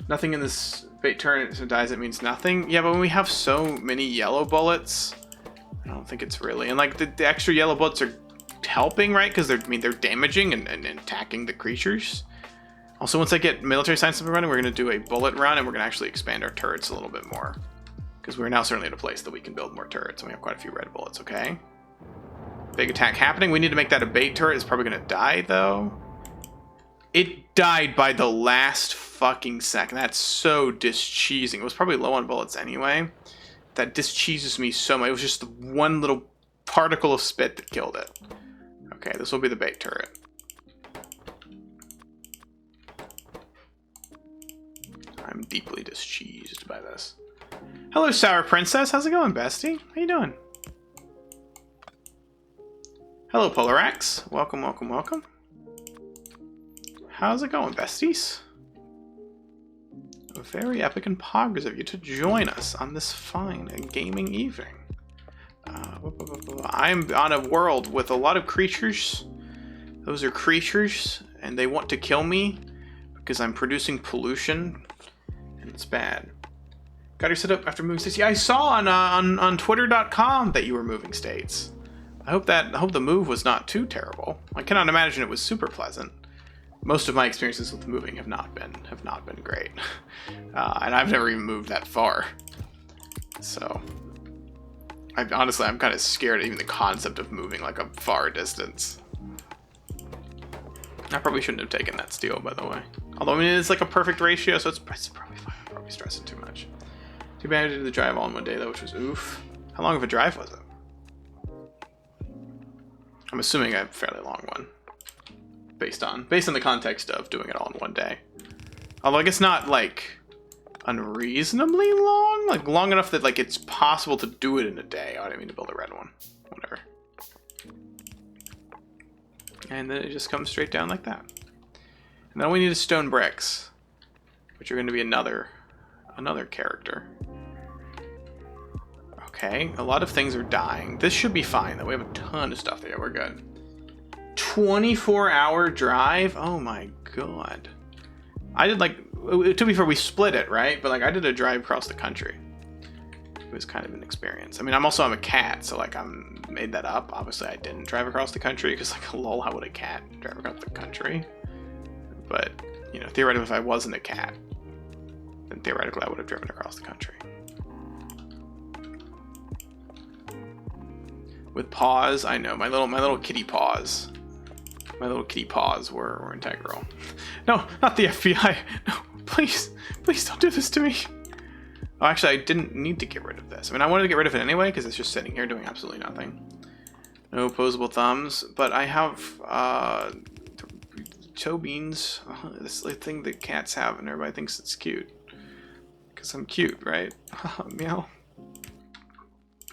Nothing in this fate turn dies, it means nothing. Yeah, but when we have so many yellow bullets, I don't think it's really. And like the extra yellow bullets are helping, right? Because they're damaging and attacking the creatures. Also, once I get military science up and running, we're going to do a bullet run, and we're going to actually expand our turrets a little bit more. Because we're now certainly at a place that we can build more turrets, and we have quite a few red bullets, okay? Big attack happening. We need to make that a bait turret. It's probably going to die, though. It died by the last fucking second. That's so discheesing. It was probably low on bullets anyway. That discheeses me so much. It was just the one little particle of spit that killed it. Okay, this will be the bait turret. I'm deeply discheesed by this. Hello, Sour Princess. How's it going, bestie? How you doing? Hello, Polarax. Welcome, welcome, welcome. How's it going, besties? Very epic and poggers of you to join us on this fine gaming evening. I'm on a world with a lot of creatures. Those are creatures, and they want to kill me because I'm producing pollution, and it's bad. Got her set up after moving states. Yeah, I saw on Twitter.com that you were moving states. I hope the move was not too terrible. I cannot imagine it was super pleasant. Most of my experiences with moving have not been great, and I've never even moved that far. So, I'm kind of scared of even the concept of moving like a far distance. I probably shouldn't have taken that steel, by the way. Although I mean it's like a perfect ratio, so it's probably fine. I'm probably stressing too much. Too bad I did the drive all in one day though, which was oof. How long of a drive was it? I'm assuming a fairly long one. Based on the context of doing it all in one day. Although I guess not like unreasonably long, like long enough that like it's possible to do it in a day. Oh, I didn't mean to build a red one. Whatever. And then it just comes straight down like that. And then we need is stone bricks, which are going to be another character. Okay, a lot of things are dying. This should be fine though. We have a ton of stuff there. We're good. 24-hour drive? Oh my god. I did like, to be fair, we split it, right? But like I did a drive across the country. It was kind of an experience. I mean, I'm a cat, so like made that up. Obviously I didn't drive across the country because like lol, how would a cat drive across the country? But, you know, theoretically if I wasn't a cat, then theoretically I would have driven across the country. With paws, I know, my little kitty paws. My little kitty paws were integral. No, not the FBI. No, please don't do this to me. Oh, actually, I didn't need to get rid of this. I mean, I wanted to get rid of it anyway, because it's just sitting here doing absolutely nothing. No opposable thumbs, but I have, toe beans. This thing that cats have, and everybody thinks it's cute. Because I'm cute, right? Meow.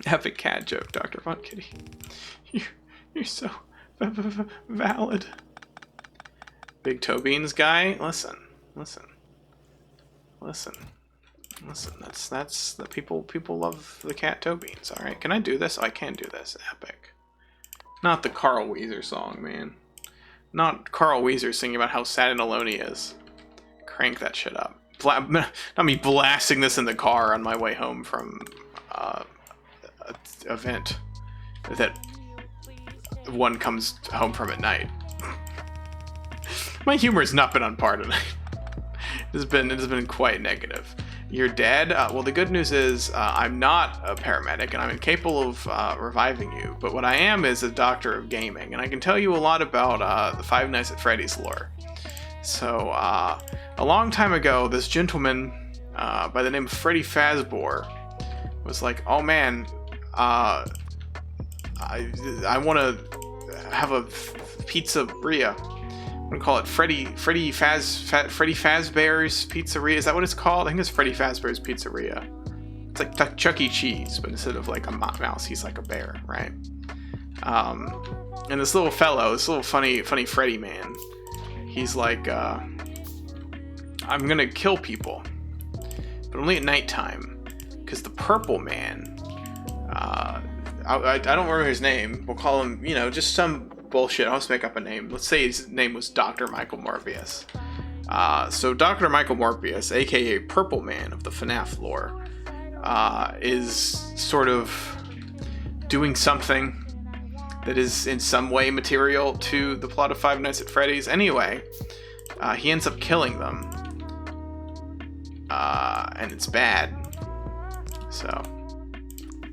Epic cat joke, Dr. Von Kitty. You're so valid. Big toe beans guy. Listen. That's the people love the cat toe beans. All right, can I do this? Oh, I can do this. Epic. Not the Carl Weezer song, man. Not Carl Weezer singing about how sad and alone he is. Crank that shit up. Not me blasting this in the car on my way home from an event that one comes home from at night. My humor's not been on par tonight. It has been quite negative. You're dead? Well, the good news is I'm not a paramedic, and I'm incapable of reviving you. But what I am is a doctor of gaming, and I can tell you a lot about the Five Nights at Freddy's lore. So, a long time ago, this gentleman by the name of Freddy Fazbear was like, "Oh man, I want to have a pizzeria. I'm gonna call it Freddy Fazbear's Pizzeria. Is that what it's called? I think it's Freddy Fazbear's Pizzeria. It's like Chuck E. Cheese, but instead of like a mouse, he's like a bear, right? And this little fellow, this little funny Freddy man, he's like, I'm gonna kill people, but only at nighttime, because the Purple Man, I don't remember his name. We'll call him, just some bullshit. I'll just make up a name. Let's say his name was Dr. Michael Morbius. So Dr. Michael Morbius, aka Purple Man of the FNAF lore, is sort of doing something that is in some way material to the plot of Five Nights at Freddy's. Anyway, he ends up killing them, and it's bad. So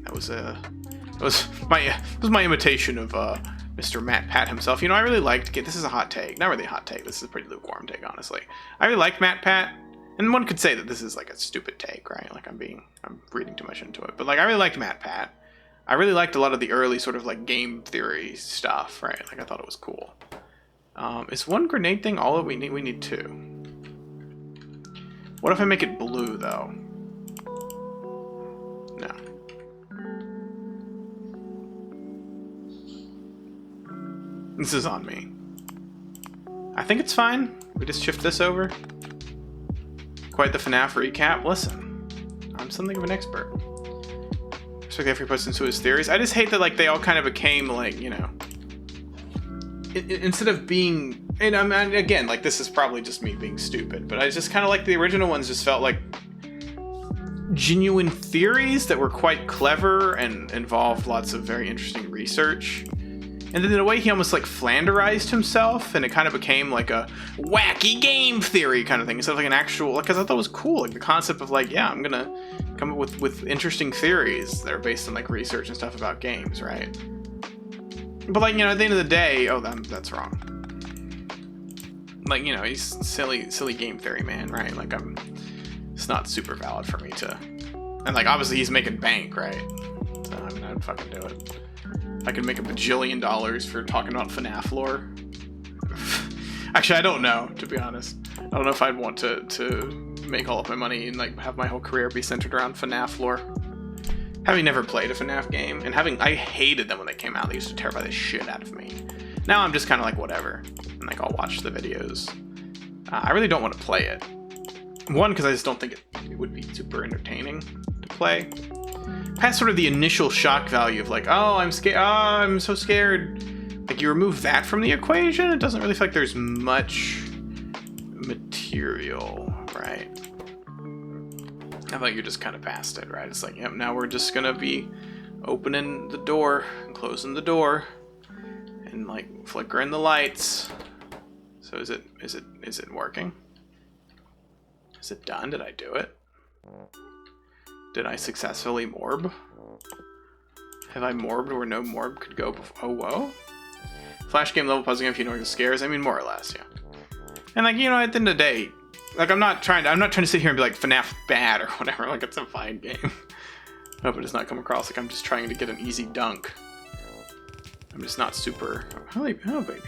that was my imitation of Mr. Matt Pat himself. I really liked... This is a hot take. Not really a hot take. This is a pretty lukewarm take, honestly. I really liked Matt Pat. And one could say that this is like a stupid take, right? Like I'm reading too much into it. But like I really liked Matt Pat. I really liked a lot of the early sort of like game theory stuff, right? Like I thought it was cool. Is one grenade thing all that we need? We need two. What if I make it blue, though? No. This is on me. I think it's fine. We just shift this over. Quite the FNAF recap. Listen, I'm something of an expert. Respect every person to his theories. I just hate that like they all kind of became like, instead of being, and I mean, again, like this is probably just me being stupid, but I just kind of like the original ones just felt like genuine theories that were quite clever and involved lots of very interesting research. And then in a way he almost like Flanderized himself, and it kind of became like a wacky game theory kind of thing instead of like an actual, like, because I thought it was cool, like the concept of like, yeah, I'm gonna come up with interesting theories that are based on like research and stuff about games, right? But like, at the end of the day, oh, that's wrong. Like, he's silly game theory man, right? Like it's not super valid for me to, and like obviously he's making bank, right? So I mean, I'd fucking do it. I could make $1 bajillion for talking about FNAF lore. Actually, I don't know, to be honest. I don't know if I'd want to make all of my money and like have my whole career be centered around FNAF lore. Having never played a FNAF game, and I hated them when they came out. They used to terrify the shit out of me. Now I'm just kind of like, whatever. And like, I'll watch the videos. I really don't want to play it. One, because I just don't think it would be super entertaining to play. Past sort of the initial shock value of like, oh, I'm scared, oh, I'm so scared. Like, you remove that from the equation, it doesn't really feel like there's much material, right? I thought you're just kind of past it, right? It's like, yep, now we're just gonna be opening the door and closing the door and like flickering the lights. So is it working? Is it done? Did I do it? Did I successfully morb? Have I morbed where no morb could go before? Oh, whoa. Flash game level puzzle game if you know the scares. I mean, more or less, yeah. And like, at the end of the day, Like, I'm not trying to sit here and be like FNAF bad or whatever. Like, it's a fine game. I hope it does not come across like I'm just trying to get an easy dunk. I'm just not super... Oh, baby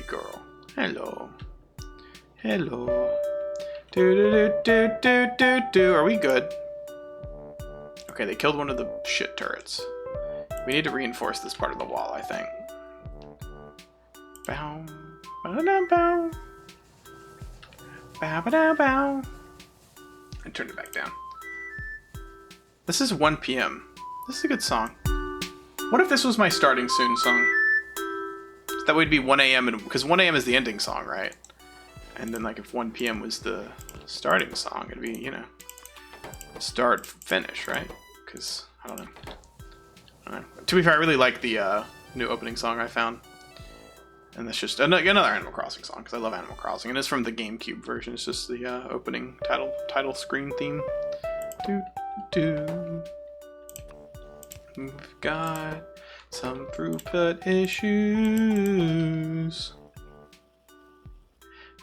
girl. Hello. Hello. Do. Are we good? Okay, they killed one of the shit turrets. We need to reinforce this part of the wall, I think. Bow. Ba-da-da-bow. Bow-ba-da-bow. And turn it back down. This is 1 p.m. This is a good song. What if this was my starting soon song? That would be 1 a.m. because 1 a.m. is the ending song, right? And then, like, if 1 p.m. was the starting song, it'd be, you know, start, finish, right? Because, I don't know. To be fair, I really like the new opening song I found. And that's just another Animal Crossing song, because I love Animal Crossing. And it's from the GameCube version. It's just the opening title screen theme. Do. We've got some throughput issues.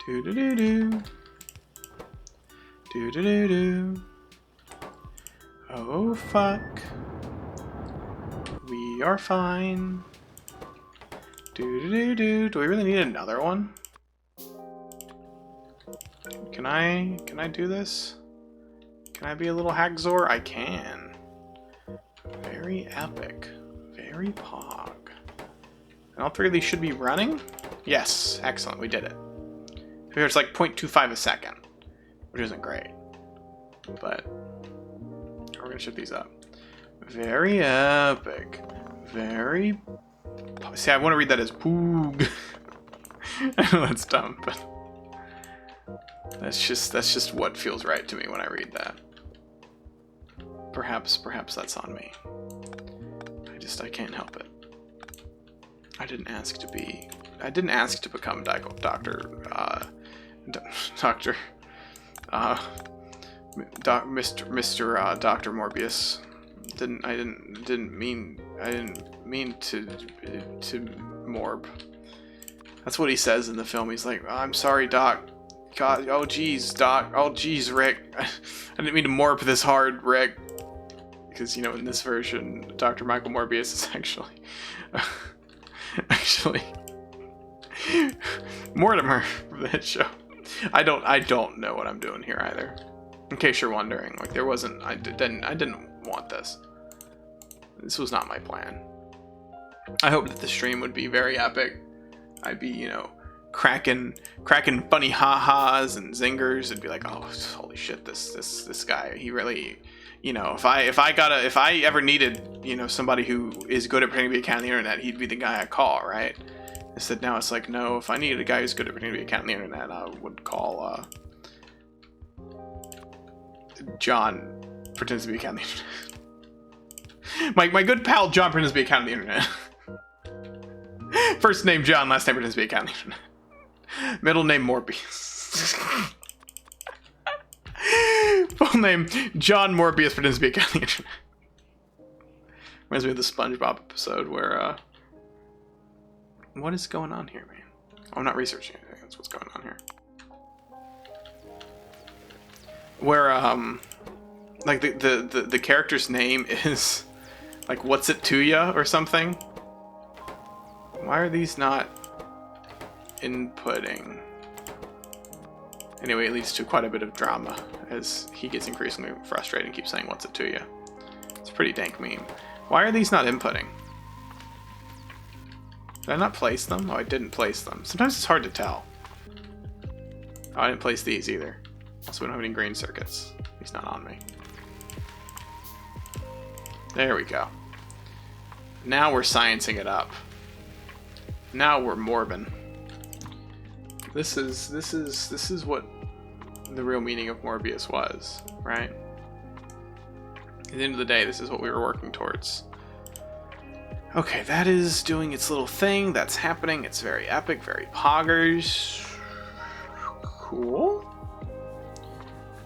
Do. Oh, fuck. We are fine. Do. Do we really need another one? Can I do this? Can I be a little Hagzor? I can. Very epic. Very pog. And all three of these should be running? Yes. Excellent. We did it. It's like 0.25 a second, which isn't great. But we're going to shift these up. Very epic. Very... See, I want to read that as poog. I know that's dumb, but that's just what feels right to me when I read that. Perhaps that's on me. I can't help it. I didn't ask to become Dr. Morbius. I didn't mean to morb. That's what he says in the film. He's like, "I'm sorry, Doc. God, oh geez, Doc. Oh geez, Rick. I didn't mean to morb this hard, Rick." Because, you know, in this version, Dr. Michael Morbius is actually Mortimer from the hit show. I don't know what I'm doing here either. In case you're wondering, like, I didn't want this. This was not my plan. I hoped that the stream would be very epic. I'd be, you know, cracking funny ha-has and zingers and be like, oh, holy shit, this guy, he really, you know, if I ever needed, you know, somebody who is good at pretending to be a cat on the internet, he'd be the guy I call, right? Instead now it's like, no, if I needed a guy who's good at pretending to be a cat on the internet, I would call John pretends to be a cat on the internet. my good pal John pretends to be a cat on the internet. First name John, last name pretends to be a cat on the internet. Middle name Morbius. Full name John Morbius pretends to be a cat on the internet. Reminds me of the SpongeBob episode where what is going on here, man? Oh, I'm not researching anything. That's what's going on here. Where like the character's name is like what's it to ya or something. Why are these not inputting? Anyway, it leads to quite a bit of drama as he gets increasingly frustrated and keeps saying what's it to ya. It's a pretty dank meme. Why are these not inputting? Did I not place them? Oh, I didn't place them. Sometimes it's hard to tell. Oh, I didn't place these either. Also, we don't have any green circuits. He's not on me. There we go. Now we're sciencing it up. Now we're morbin. This is what the real meaning of Morbius was, right? At the end of the day, this is what we were working towards. Okay, that is doing its little thing. That's happening. It's very epic, very poggers. Cool.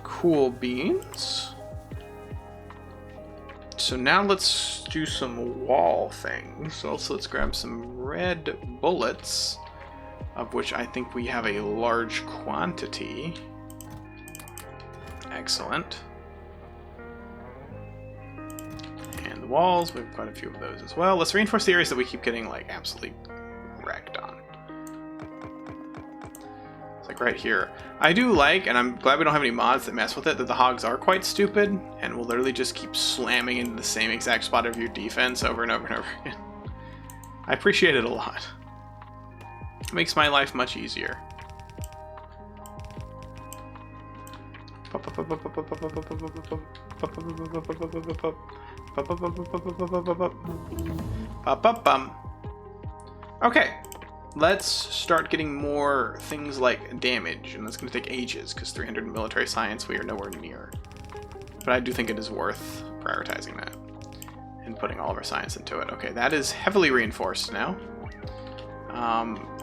Cool beans. So now let's do some wall things. Also, let's grab some red bullets, of which I think we have a large quantity. Excellent. And the walls, we have quite a few of those as well. Let's reinforce the areas that we keep getting, like, absolutely wrecked on. It's like right here. I do like, and I'm glad we don't have any mods that mess with it, that the hogs are quite stupid and will literally just keep slamming into the same exact spot of your defense over and over and over again. I appreciate it a lot. It makes my life much easier. Okay, let's start getting more things like damage, and that's going to take ages because 300 military science we are nowhere near. But I do think it is worth prioritizing that and putting all of our science into it. Okay, that is heavily reinforced now.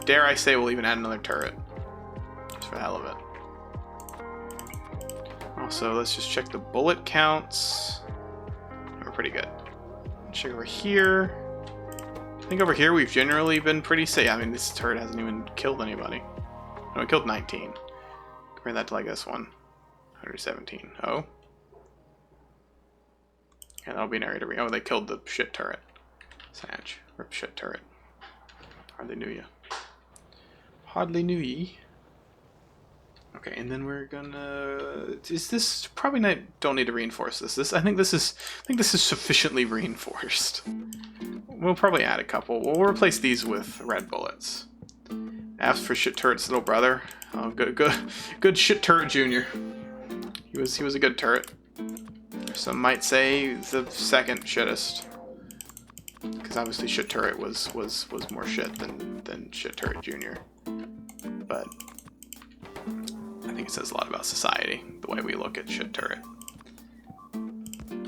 Dare I say we'll even add another turret, just for the hell of it. Also, let's just check the bullet counts. We're pretty good. Check over here. I think over here we've generally been pretty safe. I mean, this turret hasn't even killed anybody. No, it killed 19. Compare that to like this one. 117. Oh. Yeah, that'll be an area to oh, they killed the shit turret. Sag. Rip shit turret. Hardly knew ya. Hardly knew ye. Okay, and then we're gonna. Is this probably not? Don't need to reinforce this. I think this is sufficiently reinforced. We'll probably add a couple. We'll replace these with red bullets. F for shit turret's little brother. Oh, good shit turret junior. He was a good turret. Some might say the second shittest, because obviously shit turret was more shit than shit turret junior. But I think it says a lot about society, the way we look at shit turret.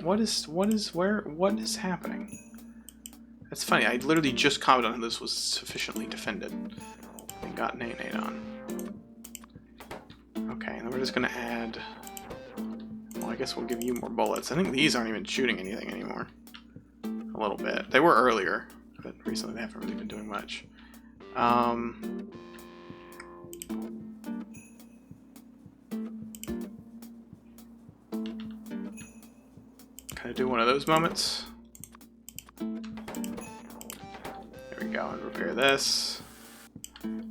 What is happening? That's funny, I literally just commented on this was sufficiently defended and got an 8 on. Okay, and then we're just gonna add, well, I guess we'll give you more bullets. I think these aren't even shooting anything anymore. A little bit. They were earlier, but recently they haven't really been doing much. Kind of do one of those moments. There we go, and repair this.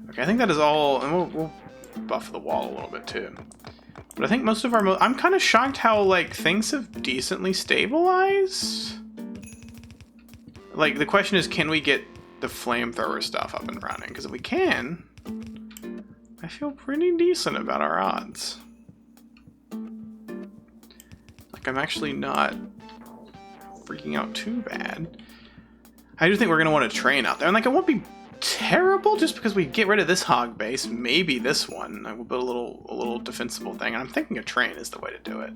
Okay, I think that is all, and we'll buff the wall a little bit too. But I think most of our, I'm kind of shocked how like things have decently stabilized. Like the question is, can we get the flamethrower stuff up and running? Because if we can, I feel pretty decent about our odds. Like I'm actually not freaking out too bad. I do think we're gonna want to train out there, and like it won't be terrible just because we get rid of this hog base. Maybe this one, I will build a little defensible thing, and I'm thinking a train is the way to do it.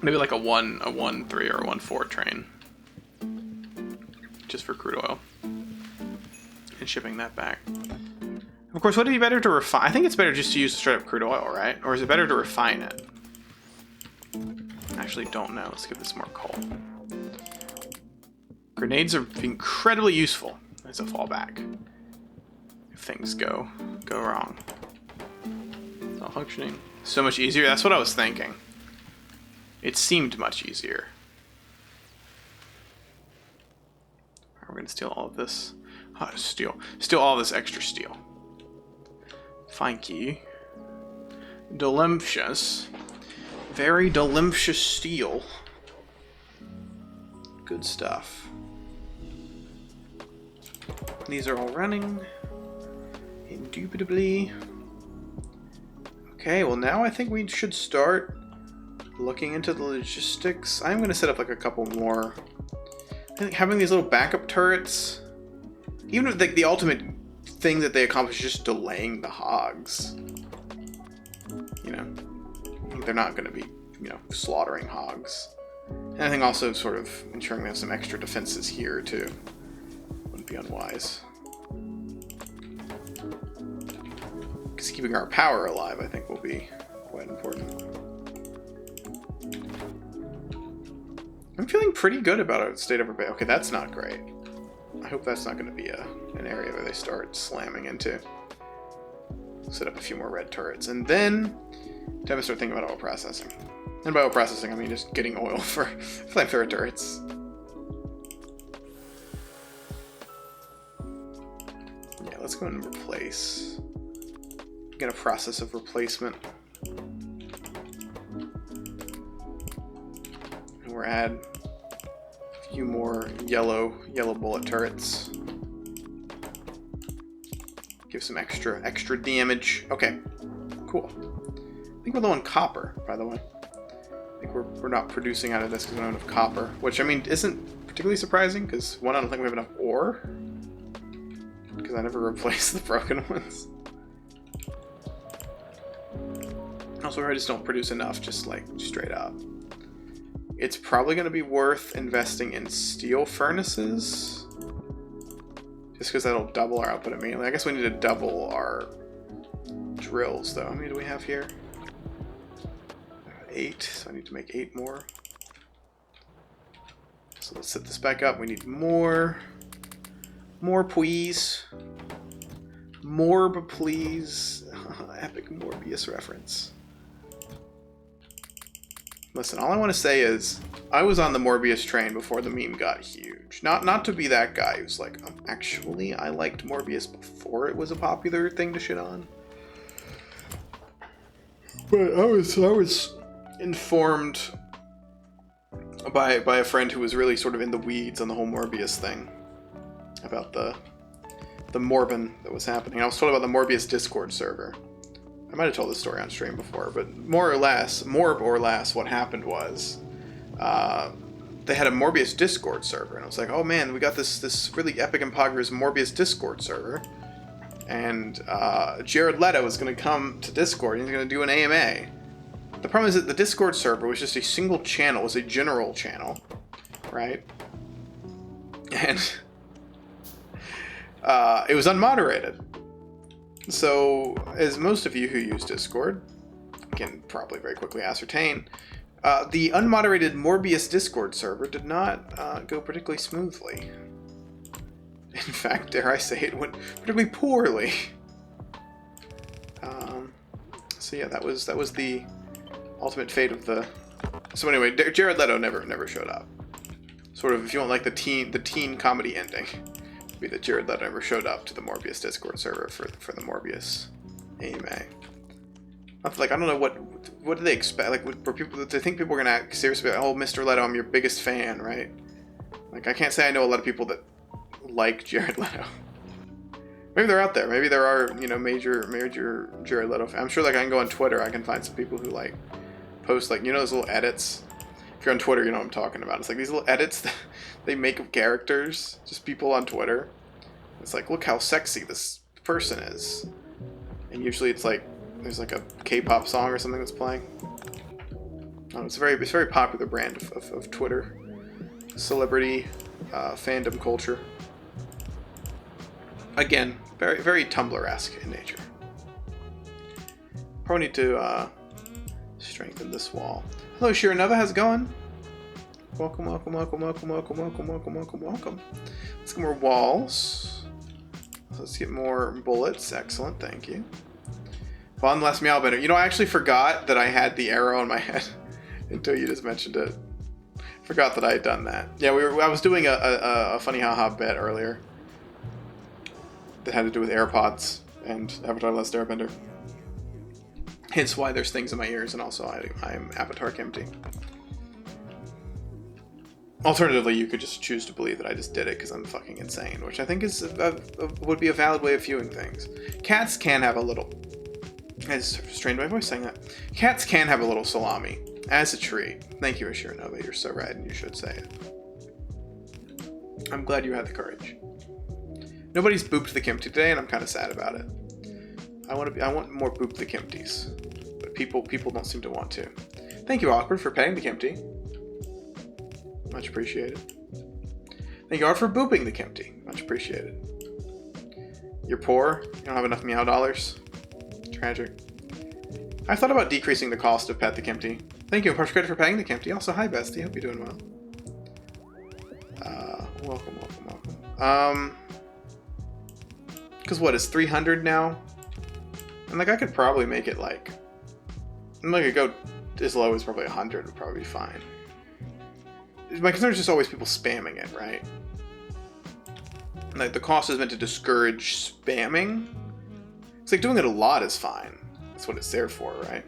Maybe like a 1-3 or a 1-4 train, just for crude oil and shipping that back. Of course, would it be better to refine? I think it's better just to use straight up crude oil, right? Or is it better to refine it? I actually don't know. Let's give this more coal. Grenades are incredibly useful as a fallback if things go wrong. It's not functioning. So much easier. That's what I was thinking. It seemed much easier. We're going to steal all of this. Steal all this extra steel. Thank Delicious. Very delicious steel. Good stuff. These are all running. Indubitably. Okay, well now I think we should start looking into the logistics. I'm going to set up like a couple more. I think having these little backup turrets, even if the ultimate thing that they accomplish is just delaying the hogs. You know, they're not going to be, you know, slaughtering hogs. And I think also sort of ensuring we have some extra defenses here too wouldn't be unwise. Because keeping our power alive, I think, will be quite important. I'm feeling pretty good about our state of our base. Okay, that's not great. I hope that's not going to be an area where they start slamming into. set up a few more red turrets. And then time to start thinking about oil processing. And by oil processing, I mean just getting oil for flamethrower turrets. Yeah, let's go and replace. Get a process of replacement. And we'll add a few more yellow bullet turrets. Give some extra damage. Okay, cool. I think we're low on copper, by the way. I think we're not producing out of this because we don't have enough copper, which I mean isn't particularly surprising because one, I don't think we have enough ore because I never replaced the broken ones. Also, I just don't produce enough, just like straight up. It's probably going to be worth investing in steel furnaces. Just because that'll double our output immediately. I guess we need to double our drills, though. How many do we have here? 8, so I need to make 8 more. So let's set this back up. We need more. More, please. Morb, please. Epic Morbius reference. Listen, all I want to say is, I was on the Morbius train before the meme got huge. Not to be that guy who's like, actually, I liked Morbius before it was a popular thing to shit on. But I was informed by a friend who was really sort of in the weeds on the whole Morbius thing. About the Morbin that was happening. I was told about the Morbius Discord server. I might have told this story on stream before, but more or less, what happened was they had a Morbius Discord server, and I was like, oh man, we got this really epic and poggers Morbius Discord server, and Jared Leto is going to come to Discord, and he's going to do an AMA. The problem is that the Discord server was just a single channel, it was a general channel, right? And it was unmoderated. So, as most of you who use Discord can probably very quickly ascertain, the unmoderated Morbius Discord server did not go particularly smoothly. In fact, dare I say, it went particularly poorly. So yeah, that was the ultimate fate of the. So anyway, Jared Leto never showed up. Sort of, if you want like the teen comedy ending. Be that Jared Leto never showed up to the Morbius Discord server for the Morbius AMA. Like, I don't know what do they expect? Like, were people? Do they think people were gonna act seriously? Like, oh, Mr. Leto, I'm your biggest fan, right? Like, I can't say I know a lot of people that like Jared Leto. Maybe they're out there. Maybe there are, major Jared Leto fans. I'm sure, like, I can go on Twitter. I can find some people who like post like those little edits. If you're on Twitter, you know what I'm talking about. It's like these little edits that they make of characters, just people on Twitter. It's like, look how sexy this person is. And usually it's like, there's like a K-pop song or something that's playing. It's a very popular brand of Twitter. Celebrity fandom culture. Again, very Tumblr-esque in nature. Probably need to strengthen this wall. Hello, Shiranova, how's it going? Welcome. Let's get more walls. Let's get more bullets. Excellent, thank you. One last Meowbender. I actually forgot that I had the arrow in my head until you just mentioned it. Forgot that I had done that. Yeah, I was doing a funny haha bit earlier that had to do with AirPods and Avatar: The Last Airbender. Hence why there's things in my ears, and also I'm Avatar Empty. Alternatively, you could just choose to believe that I just did it because I'm fucking insane, which I think would be a valid way of viewing things. Cats can have a little. I just strained my voice saying that. Cats can have a little salami, as a treat. Thank you, Ashiranova. You're so right, and you should say it. I'm glad you had the courage. Nobody's booped the Kimty today, and I'm kind of sad about it. I want more boop the Kimties, but people don't seem to want to. Thank you, Awkward, for petting the Kimty. Much appreciated. Thank you, Awkward, for booping the Kimty. Much appreciated. You're poor. You don't have enough meow dollars. Tragic. I thought about decreasing the cost of Pet the Kimty. Thank you, Partial Credit, for petting the Kimty. Also, hi, Bestie. Hope you're doing well. Welcome. Because what, is 300 now? And like I could probably make it like I could go as low as probably 100 would probably be fine. My concern is just always people spamming it, right? Like the cost is meant to discourage spamming. It's like doing it a lot is fine. That's what it's there for, right?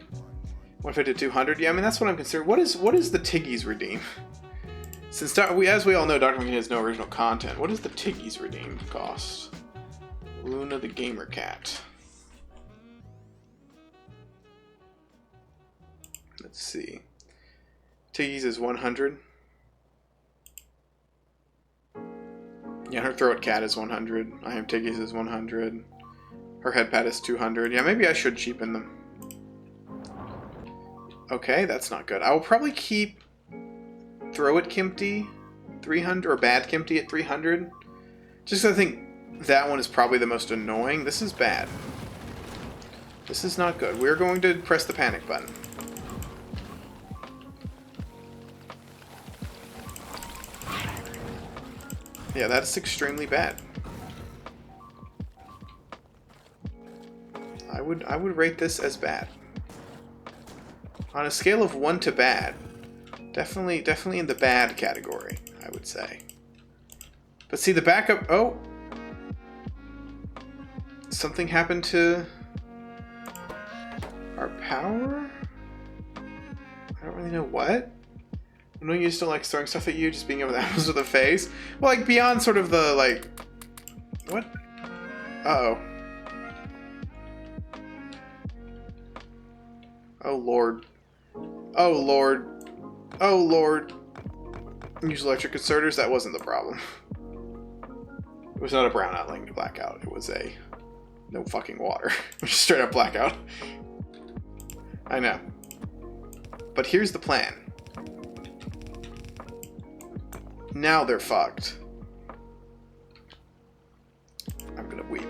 150 to 200. Yeah, I mean that's what I'm concerned. What is the Tiggy's redeem? Since as we all know, Dr. McKinney has no original content. What does the Tiggy's redeem cost? Luna the Gamer Cat. Let's see. Tiggy's is 100. Yeah, her throat cat is 100. I am Tiggy's is 100. Her head pad is 200. Yeah, maybe I should cheapen them. Okay, that's not good. I will probably keep Throw It Kimpty 300 or Bad Kimpty at 300. Just 'cause I think that one is probably the most annoying. This is bad. This is not good. We're going to press the panic button. Yeah, that's extremely bad. I would rate this as bad. On a scale of 1 to bad, definitely in the bad category, I would say. But see the backup. Oh, something happened to our power. I don't really know what. I know you just don't like throwing stuff at you, just being able to apples with a face. Well, like beyond sort of the like, what? Uh-oh. Oh lord. Oh lord. Oh lord. Use electric concerters. That wasn't the problem. It was not a brownout linked to blackout. It was a no fucking water. It was just straight up blackout. I know. But here's the plan. Now they're fucked. I'm gonna weep.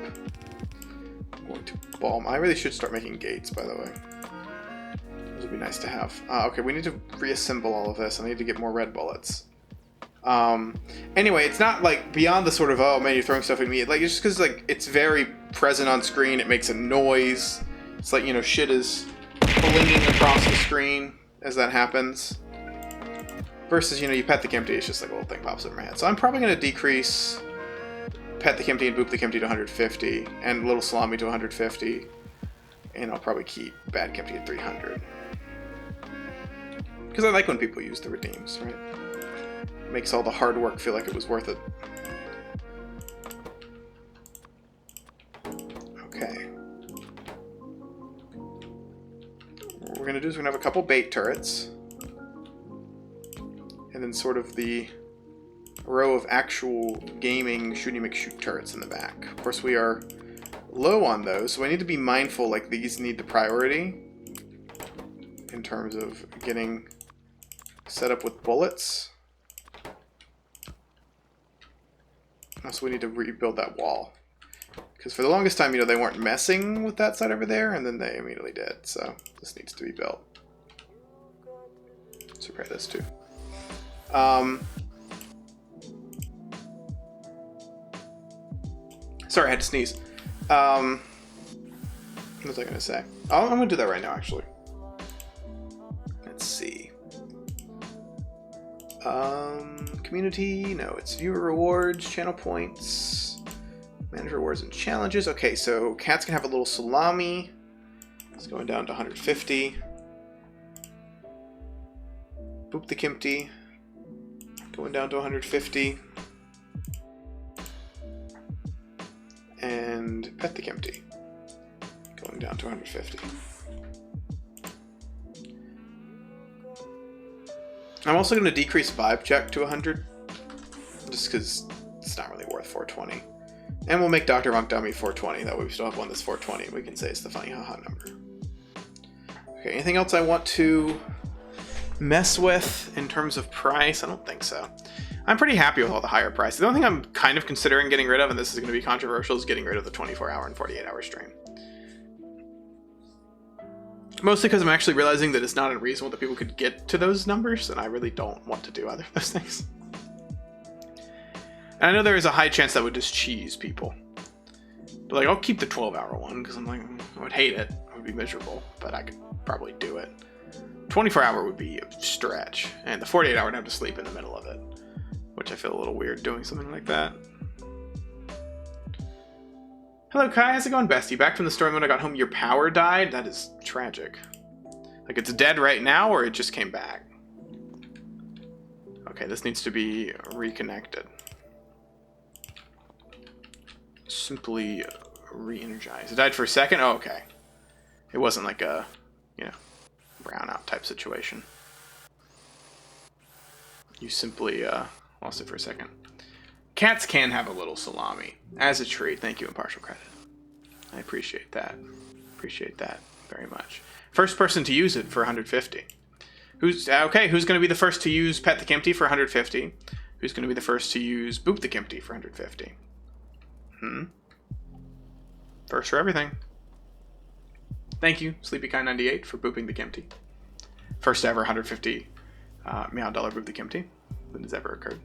I'm going to balm. I really should start making gates, by the way. Those would be nice to have. Okay, we need to reassemble all of this. I need to get more red bullets. Anyway, it's not like beyond the sort of, oh man, you're throwing stuff at me. Like, it's just because like it's very present on screen. It makes a noise. It's like, you know, shit is blinging across the screen as that happens. Versus, you know, you pet the Kimpty, it's just like a little thing pops over my head. So I'm probably going to decrease Pet the Kimpty and Boop the Kimpty to 150, and Little Salami to 150, and I'll probably keep Bad Kimpty at 300. Because I like when people use the redeems, right? It makes all the hard work feel like it was worth it. Okay. What we're going to do is we're going to have a couple bait turrets. And then sort of the row of actual gaming shooty McShoot turrets in the back. Of course, we are low on those, so I need to be mindful, like, these need the priority in terms of getting set up with bullets. Also, we need to rebuild that wall. Because for the longest time, you know, they weren't messing with that side over there, and then they immediately did. So this needs to be built. Let's repair this too. Sorry, I had to sneeze. What was I going to say? Oh, I'm going to do that right now, actually. Let's see. Community, no, it's viewer rewards, channel points, manage rewards and challenges. Okay, so cats can have a little salami. It's going down to 150. Boop the Kimpty. Going down to 150. And Pet the Kimpty. Going down to 150. I'm also going to decrease Vibe Check to 100. Just because it's not really worth 420. And we'll make Dr. Monk Dummy 420. That way we still have one that's 420. We can say it's the funny haha number. Okay, anything else I want to mess with in terms of price? I don't think so. I'm pretty happy with all the higher prices. The only thing I'm kind of considering getting rid of, and this is going to be controversial, is getting rid of the 24-hour and 48-hour stream. Mostly because I'm actually realizing that it's not unreasonable that people could get to those numbers, and I really don't want to do either of those things. And I know there is a high chance that would just cheese people. But like, I'll keep the 12-hour one, because I'm like, I would hate it. I would be miserable, but I could probably do it. 24-hour would be a stretch, and the 48-hour I'd have to sleep in the middle of it, which I feel a little weird doing something like that. Hello, Kai. How's it going, bestie? Back from the storm when I got home, your power died? That is tragic. Like, it's dead right now, or it just came back? Okay, this needs to be reconnected. Simply re-energize. It died for a second? Oh, okay. It wasn't like a, you know, brownout type situation. You simply lost it for a second. Cats can have a little salami. As a treat. Thank you, Impartial Credit. I appreciate that. Appreciate that very much. First person to use it for 150. Who's going to be the first to use Pet the Kimpty for 150? Who's going to be the first to use Boop the Kimpty for 150? First for everything. Thank you, SleepyKai98, for booping the Kimpty. First ever 150 Meow Dollar Boop the Kimpty that has ever occurred.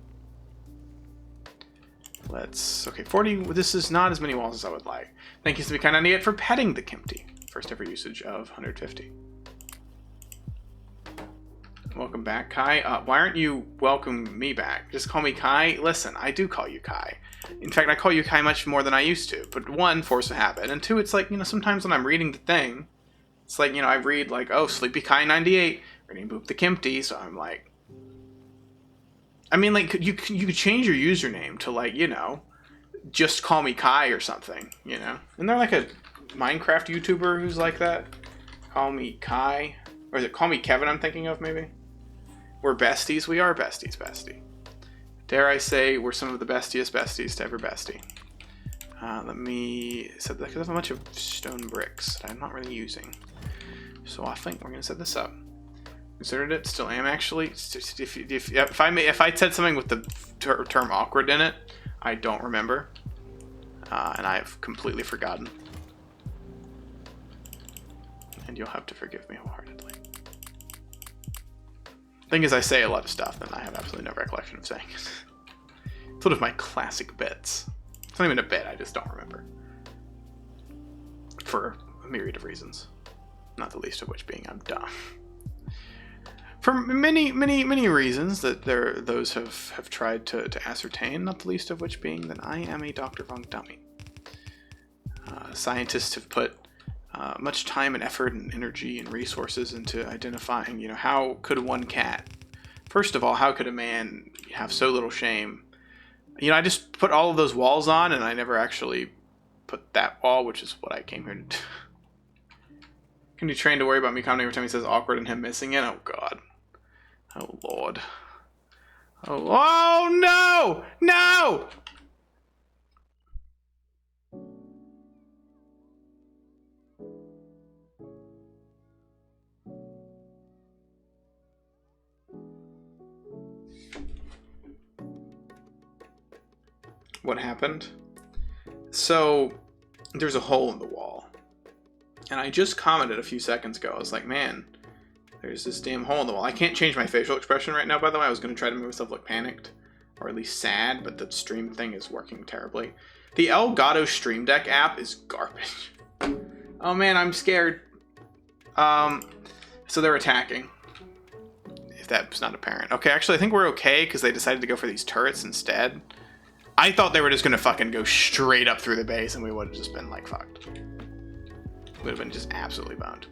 Okay, 40. This is not as many walls as I would like. Thank you, SleepyKai98, for petting the Kimpty. First ever usage of 150. Welcome back, Kai. Why aren't you welcoming me back? Just call me Kai. Listen, I do call you Kai. In fact, I call you Kai much more than I used to. But one, force of habit. And two, it's like, you know, sometimes when I'm reading the thing, it's like, you know, I read like, oh, Sleepy Kai98, reading Boop the Kimpty. So I'm like, I mean, like, you could change your username to, like, you know, just call me Kai or something, you know? Isn't there like a Minecraft YouTuber who's like that? Call me Kai. Or is it Call Me Kevin I'm thinking of, maybe? We're besties. We are besties, bestie. Dare I say we're some of the bestiest besties to ever bestie. Let me set that, because I have a bunch of stone bricks that I'm not really using. So I think we're going to set this up. Considered it, still am actually. If I said something with the term awkward in it, I don't remember. And I've completely forgotten. And you'll have to forgive me wholeheartedly. Thing is, I say a lot of stuff, and I have absolutely no recollection of saying it. It's one of my classic bits. It's not even a bit, I just don't remember. For a myriad of reasons. Not the least of which being I'm dumb. For many reasons that those have tried to ascertain, not the least of which being that I am a Dr. Funk dummy. Scientists have put much time and effort and energy and resources into identifying, you know, how could one cat, first of all, how could a man have so little shame? You know, I just put all of those walls on and I never actually put that wall, which is what I came here to do. Can you train to worry about me commenting every time he says awkward and him missing it? Oh, God. Oh, Lord. Oh no! No! What happened? So, there's a hole in the wall. And I just commented a few seconds ago. I was like, man, there's this damn hole in the wall. I can't change my facial expression right now, by the way. I was going to try to make myself look panicked. Or at least sad, but the stream thing is working terribly. The Elgato Stream Deck app is garbage. Oh man, I'm scared. So they're attacking. If that's not apparent. Okay, actually I think we're okay, because they decided to go for these turrets instead. I thought they were just going to fucking go straight up through the base, and we would have just been, like, fucked. Would have been just absolutely boned.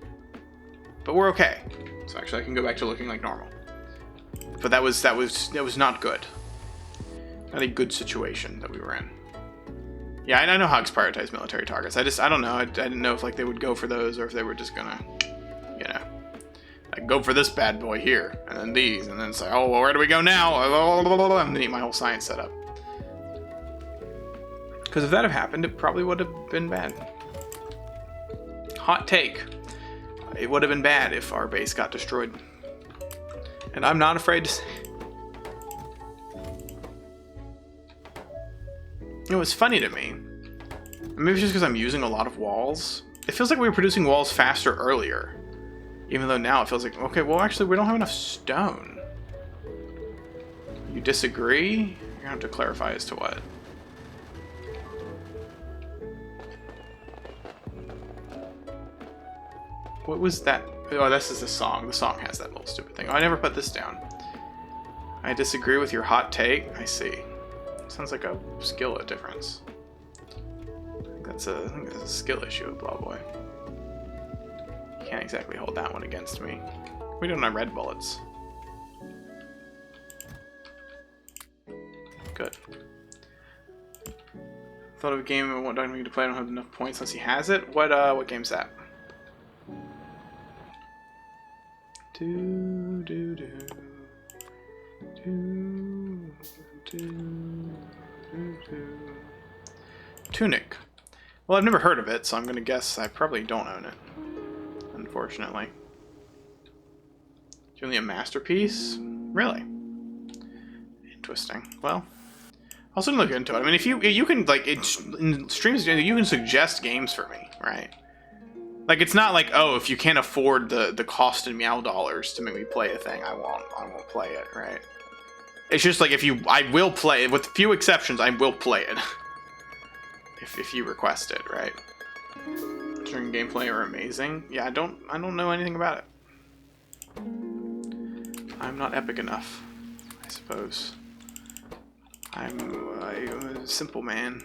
But we're okay. So actually I can go back to looking like normal. But that was not good. Not a good situation that we were in. Yeah, I know Hogs prioritize military targets. I don't know. I didn't know if like they would go for those or if they were just gonna, you know, like go for this bad boy here and then these and then say, oh, well, where do we go now? And then eat my whole science setup. Because if that had happened, it probably would have been bad. Hot take. It would have been bad if our base got destroyed. And I'm not afraid to say. It was funny to me. Maybe it's just because I'm using a lot of walls. It feels like we were producing walls faster earlier. Even though now it feels like, okay, well actually we don't have enough stone. You disagree? You're gonna have to clarify as to what. What was that? Oh, this is the song. The song has that little stupid thing. Oh, I never put this down. I disagree with your hot take. I see. Sounds like a skill difference. I think that's a skill issue with Blah Boy. You can't exactly hold that one against me. We don't have red bullets. Good. Thought of a game I want Dr. to play. I don't have enough points unless he has it. What game's that? Tunic. Well, I've never heard of it, so I'm gonna guess I probably don't own it. Unfortunately. It's only a masterpiece? Really? Interesting. Well, I'll certainly look into it. I mean, if you can, like, in streams, you can suggest games for me, right? Like, it's not like, oh, if you can't afford the cost in Meow dollars to make me play a thing, I won't play it, right? It's just like, I will play it, with few exceptions, I will play it. if you request it, right? During gameplay are amazing. Yeah, I don't know anything about it. I'm not epic enough, I suppose. I'm a simple man,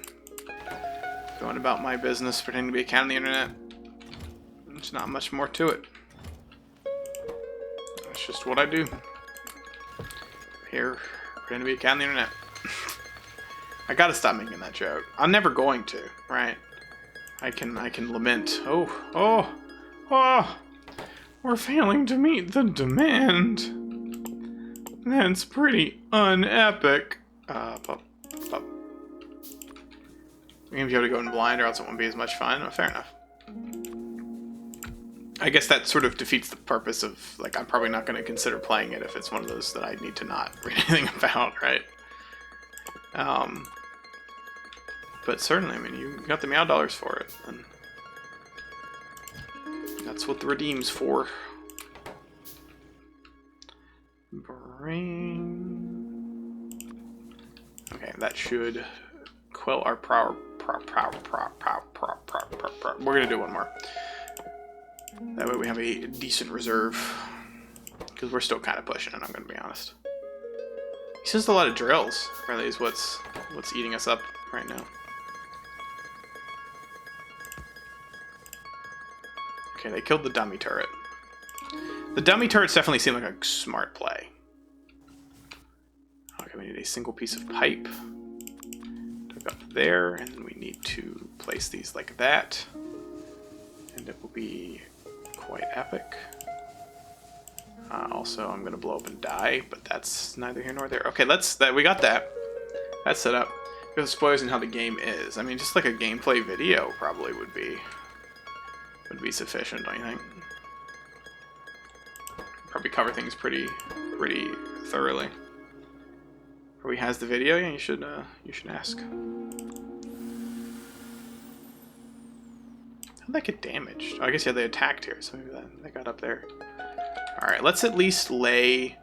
going about my business, pretending to be a cat on the internet. There's not much more to it. That's just what I do. Here, pretend to be a cat on the internet. I gotta stop making that joke. I'm never going to, right? I can lament. Oh, we're failing to meet the demand. That's pretty unepic. We're gonna be able to go in blind, or else it won't be as much fun. Oh, fair enough. I guess that sort of defeats the purpose of, like, I'm probably not going to consider playing it if it's one of those that I need to not read anything about, right? But certainly, I mean, you got the Meow dollars for it, and that's what the redeem's for. Okay, that should quell our power. We're gonna do one more. That way we have a decent reserve, because we're still kind of pushing it, I'm gonna be honest. He says a lot of drills, really, is what's eating us up right now. Okay, they killed the dummy turret. The dummy turrets definitely seem like a smart play. Okay, we need a single piece of pipe. Up there, and then we need to place these like that. And it will be quite epic. Also, I'm gonna blow up and die, but that's neither here nor there. Okay, we got that. That's set up. Because spoilers in how the game is. I mean, just like a gameplay video probably would be sufficient, don't you think? Probably cover things pretty thoroughly. Probably has the video. Yeah, you should ask. How'd that get damaged? Oh, I guess yeah, they attacked here, so maybe they got up there. All right, let's at least lay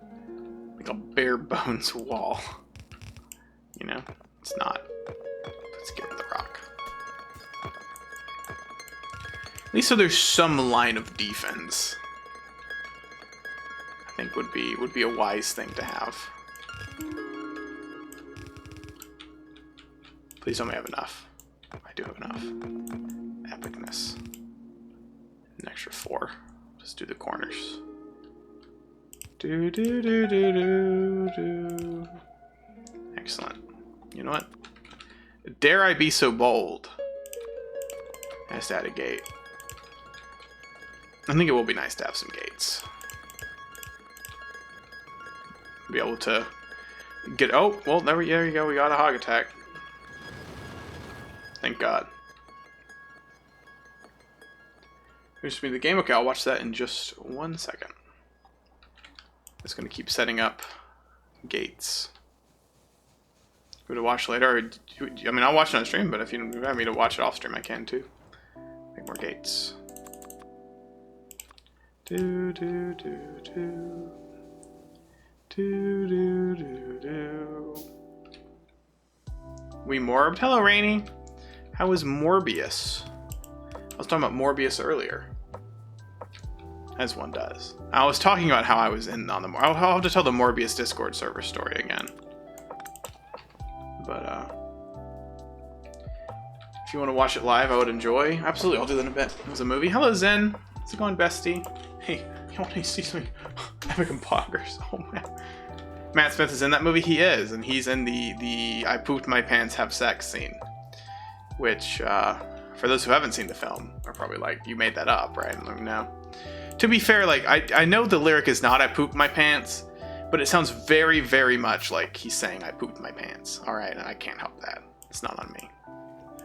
like a bare bones wall. You know, it's not. Let's get rid of the rock. At least so there's some line of defense. I think would be a wise thing to have. Please tell me I have enough. I do have enough. Epicness. An extra 4. Just do the corners. Do. Excellent. You know what? Dare I be so bold as to add a gate? I think it will be nice to have some gates. Be able to get. Oh, well, there you go. We got a hog attack. Thank God. Here's me the game. Okay, I'll watch that in just 1 second. It's going to keep setting up gates. Go to watch later. Or, I mean, I'll watch it on stream, but if you have me to watch it off stream, I can too. Make more gates. Do. We morbed? Hello, Rainy. How is Morbius? I was talking about Morbius earlier. as one does. I was talking about how I was in on the... I'll have to tell the Morbius Discord server story again. But, if you want to watch it live, I would enjoy. Absolutely, I'll do that in a bit. It was a movie. Hello, Zen. How's it going, bestie? Hey, you want to see some epic and poggers? Oh, man. Matt Smith is in that movie? He is, and he's in the I pooped my pants, have sex scene. Which, for those who haven't seen the film, are probably like, you made that up, right? I'm like, no. To be fair, like, I know the lyric is not I pooped my pants, but it sounds very, very much like he's saying I pooped my pants. Alright, and I can't help that. It's not on me.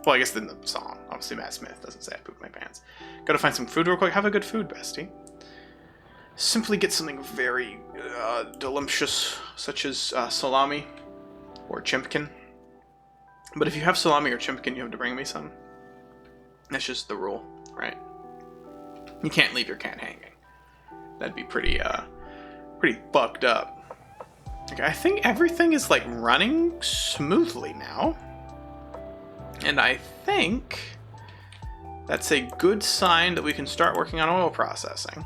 Well, I guess in the song, obviously Matt Smith doesn't say I pooped my pants. Gotta find some food real quick. Have a good food, bestie. Simply get something very delicious, such as salami or chimpkin. But if you have salami or chimpkin, you have to bring me some. That's just the rule, right? You can't leave your cat hanging. That'd be pretty fucked up. Okay, I think everything is like running smoothly now. And I think that's a good sign that we can start working on oil processing.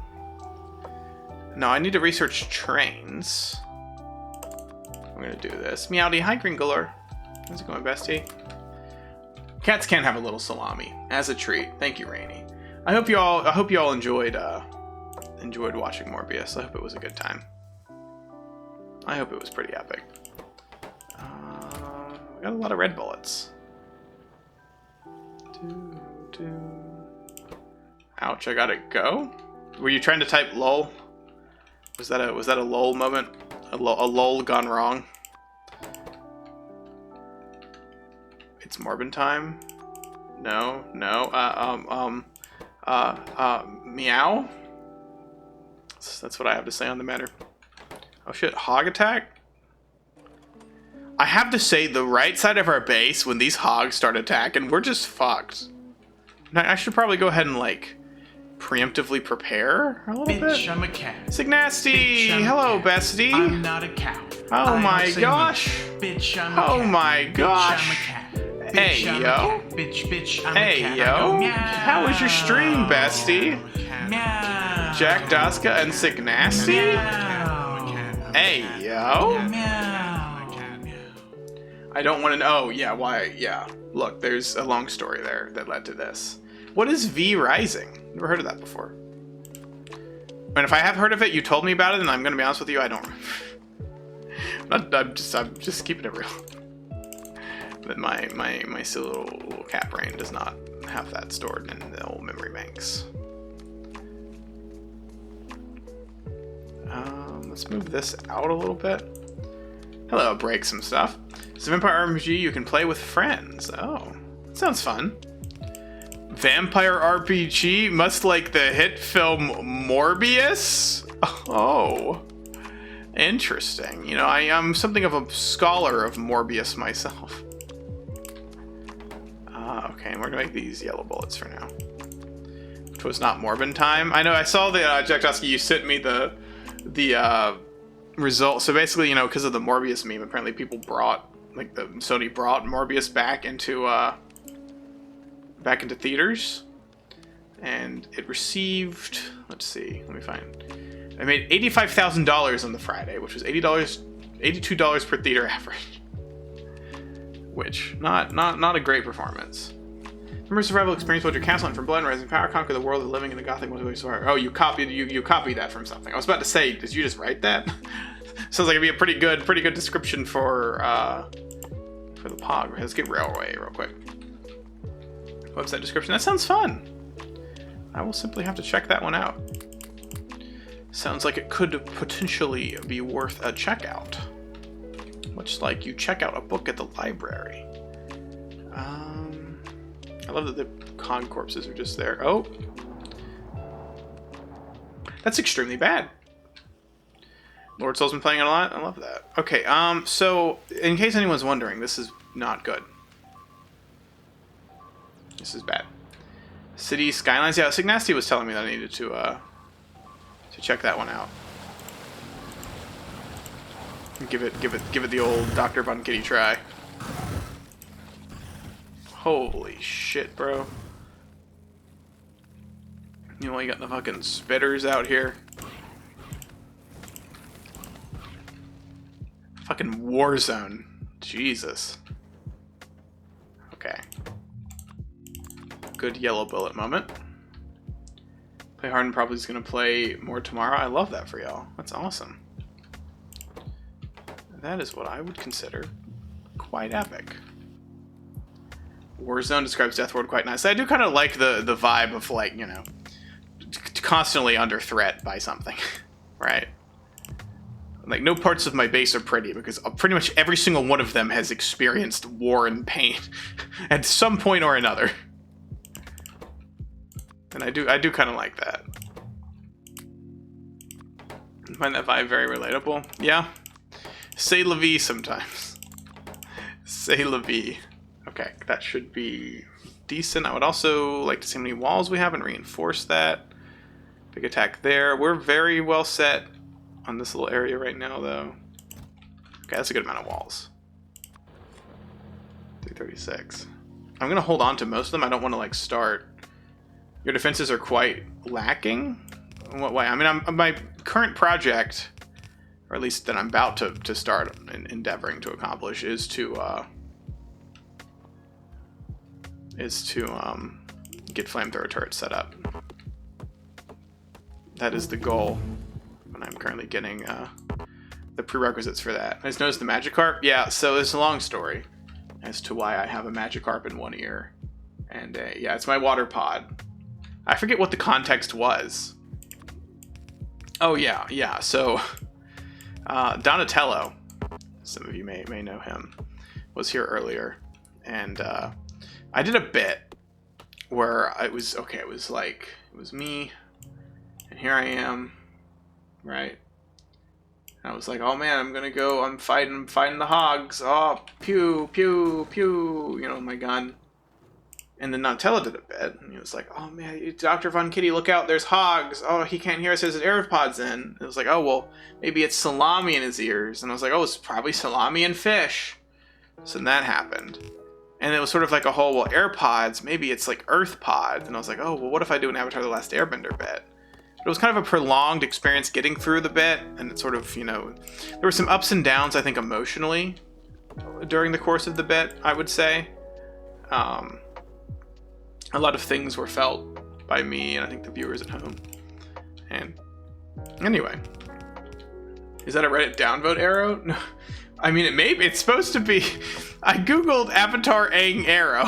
Now, I need to research trains. I'm gonna do this. Meowdy, hi Green Galore. How's it going, bestie? Cats can have a little salami as a treat. Thank you, Rainy. I hope you all enjoyed watching Morbius. I hope it was a good time. I hope it was pretty epic. We got a lot of red bullets. Ouch! I gotta go. Were you trying to type lol? Was that a lol moment? A lol gone wrong? It's Morbin time. No. Meow. That's what I have to say on the matter. Oh shit! Hog attack. I have to say, the right side of our base, when these hogs start attacking, we're just fucked. Now, I should probably go ahead and, like, preemptively prepare a little bit. Bitch, I'm a cat. Signasty! Hello, bestie! I'm not a cow. Oh my gosh! Bitch, I'm a cat. Oh my gosh! Bitch, I'm a cat. Hey, Bitch, yo! Bitch, I'm Hey, a cat. yo! Meow. How was your stream, bestie? Meow. Jack Daska and Signasty? Meow. Hey, yo! Meow. I don't want to know. Oh, yeah, why? Yeah. Look, there's a long story there that led to this. What is V Rising? Never heard of that before. And if I have heard of it, you told me about it, and I'm going to be honest with you, I don't remember. I'm just keeping it real. But my silly little cat brain does not have that stored in the old memory banks. Let's move this out a little bit. Hello, break some stuff. It's a vampire RPG you can play with friends. Oh, that sounds fun. Vampire RPG, much like the hit film Morbius? Oh, interesting. You know, I am something of a scholar of Morbius myself. Okay, and we're gonna make these yellow bullets for now. Which was not Morbin time. I know, I saw the, Jack Dusky, you sent me the result. So basically, you know, because of the Morbius meme, apparently people brought, like, Sony brought Morbius back into theaters, and it received, let's see, let me find. I made $85,000 on the Friday, which was $82 per theater average, which not a great performance. Remember survival experience, build your castle and from blood and rising power, conquer the world of living in the gothic multiplayer survivor. Oh, you copied that from something. I was about to say, did you just write that? Sounds like it'd be a pretty good description for the Pog. Let's get Railway real quick. Website description. That sounds fun. I will simply have to check that one out. Sounds like it could potentially be worth a checkout. Much like you check out a book at the library. I love that the con corpses are just there. Oh. That's extremely bad. Lord Soul's been playing it a lot. I love that. Okay, so in case anyone's wondering, this is not good. This is bad. City Skylines. Yeah, Signasty was telling me that I needed to check that one out. Give it the old Dr. Von Kitty try. Holy shit, bro. You know, you got the fucking spitters out here. Fucking war zone. Jesus. Okay. Good yellow bullet moment. Play hard and probably is going to play more tomorrow. I love that for y'all. That's awesome. That is what I would consider quite epic. Warzone describes Deathworld quite nicely. I do kind of like the vibe of, like, you know, constantly under threat by something, right? Like, no parts of my base are pretty because pretty much every single one of them has experienced war and pain at some point or another. And I do kind of like that. I find that vibe very relatable. Yeah. C'est la vie sometimes. C'est la vie. Okay, that should be decent. I would also like to see how many walls we have and reinforce that. Big attack there. We're very well set on this little area right now, though. Okay, that's a good amount of walls. 336. I'm going to hold on to most of them. I don't want to, like, start. Your defenses are quite lacking? In what way? I mean, my current project, or at least that I'm about to start endeavoring to accomplish, is to get flamethrower turrets set up. That is the goal. And I'm currently getting the prerequisites for that. I just noticed the Magikarp. Yeah, so it's a long story as to why I have a Magikarp in one ear. And yeah, it's my water pod. I forget what the context was. Oh yeah. So Donatello, some of you may know him, was here earlier, and I did a bit where it was me, and here I am, right? And I was like, oh man, I'm fighting the hogs. Oh, pew, pew, pew, you know, my gun. And then Donatello did a bit, and he was like, oh man, Dr. Von Kitty, look out, there's hogs. Oh, he can't hear us, his AirPods in. And it was like, oh, well, maybe it's salami in his ears. And I was like, oh, it's probably salami and fish. So then that happened. And it was sort of like a whole, well, AirPods, maybe it's like Earth Pods. And I was like, oh, well, what if I do an Avatar The Last Airbender bit? But it was kind of a prolonged experience getting through the bit, and it sort of, you know, there were some ups and downs, I think, emotionally during the course of the bit, I would say. A lot of things were felt by me and I think the viewers at home. And anyway, is that a Reddit downvote arrow? No, I mean, it's supposed to be. I googled Avatar Aang arrow,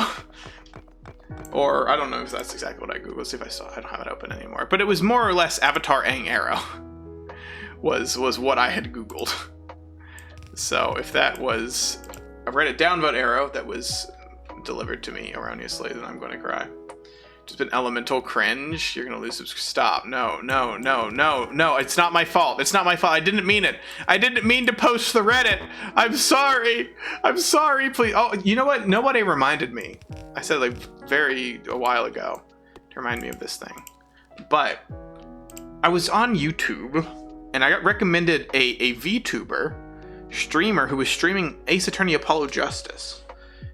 or I don't know if that's exactly what I googled. Let's see if I saw. I don't have it open anymore, but it was more or less Avatar Aang arrow was what I had googled. So if that was a Reddit downvote arrow that was delivered to me erroneously, then I'm going to cry. Just been elemental cringe. You're going to lose. Stop. No. It's not my fault. I didn't mean it. I didn't mean to post the Reddit. I'm sorry. Please. Oh, you know what? Nobody reminded me. I said like a while ago to remind me of this thing. But I was on YouTube and I got recommended a VTuber streamer who was streaming Ace Attorney Apollo Justice.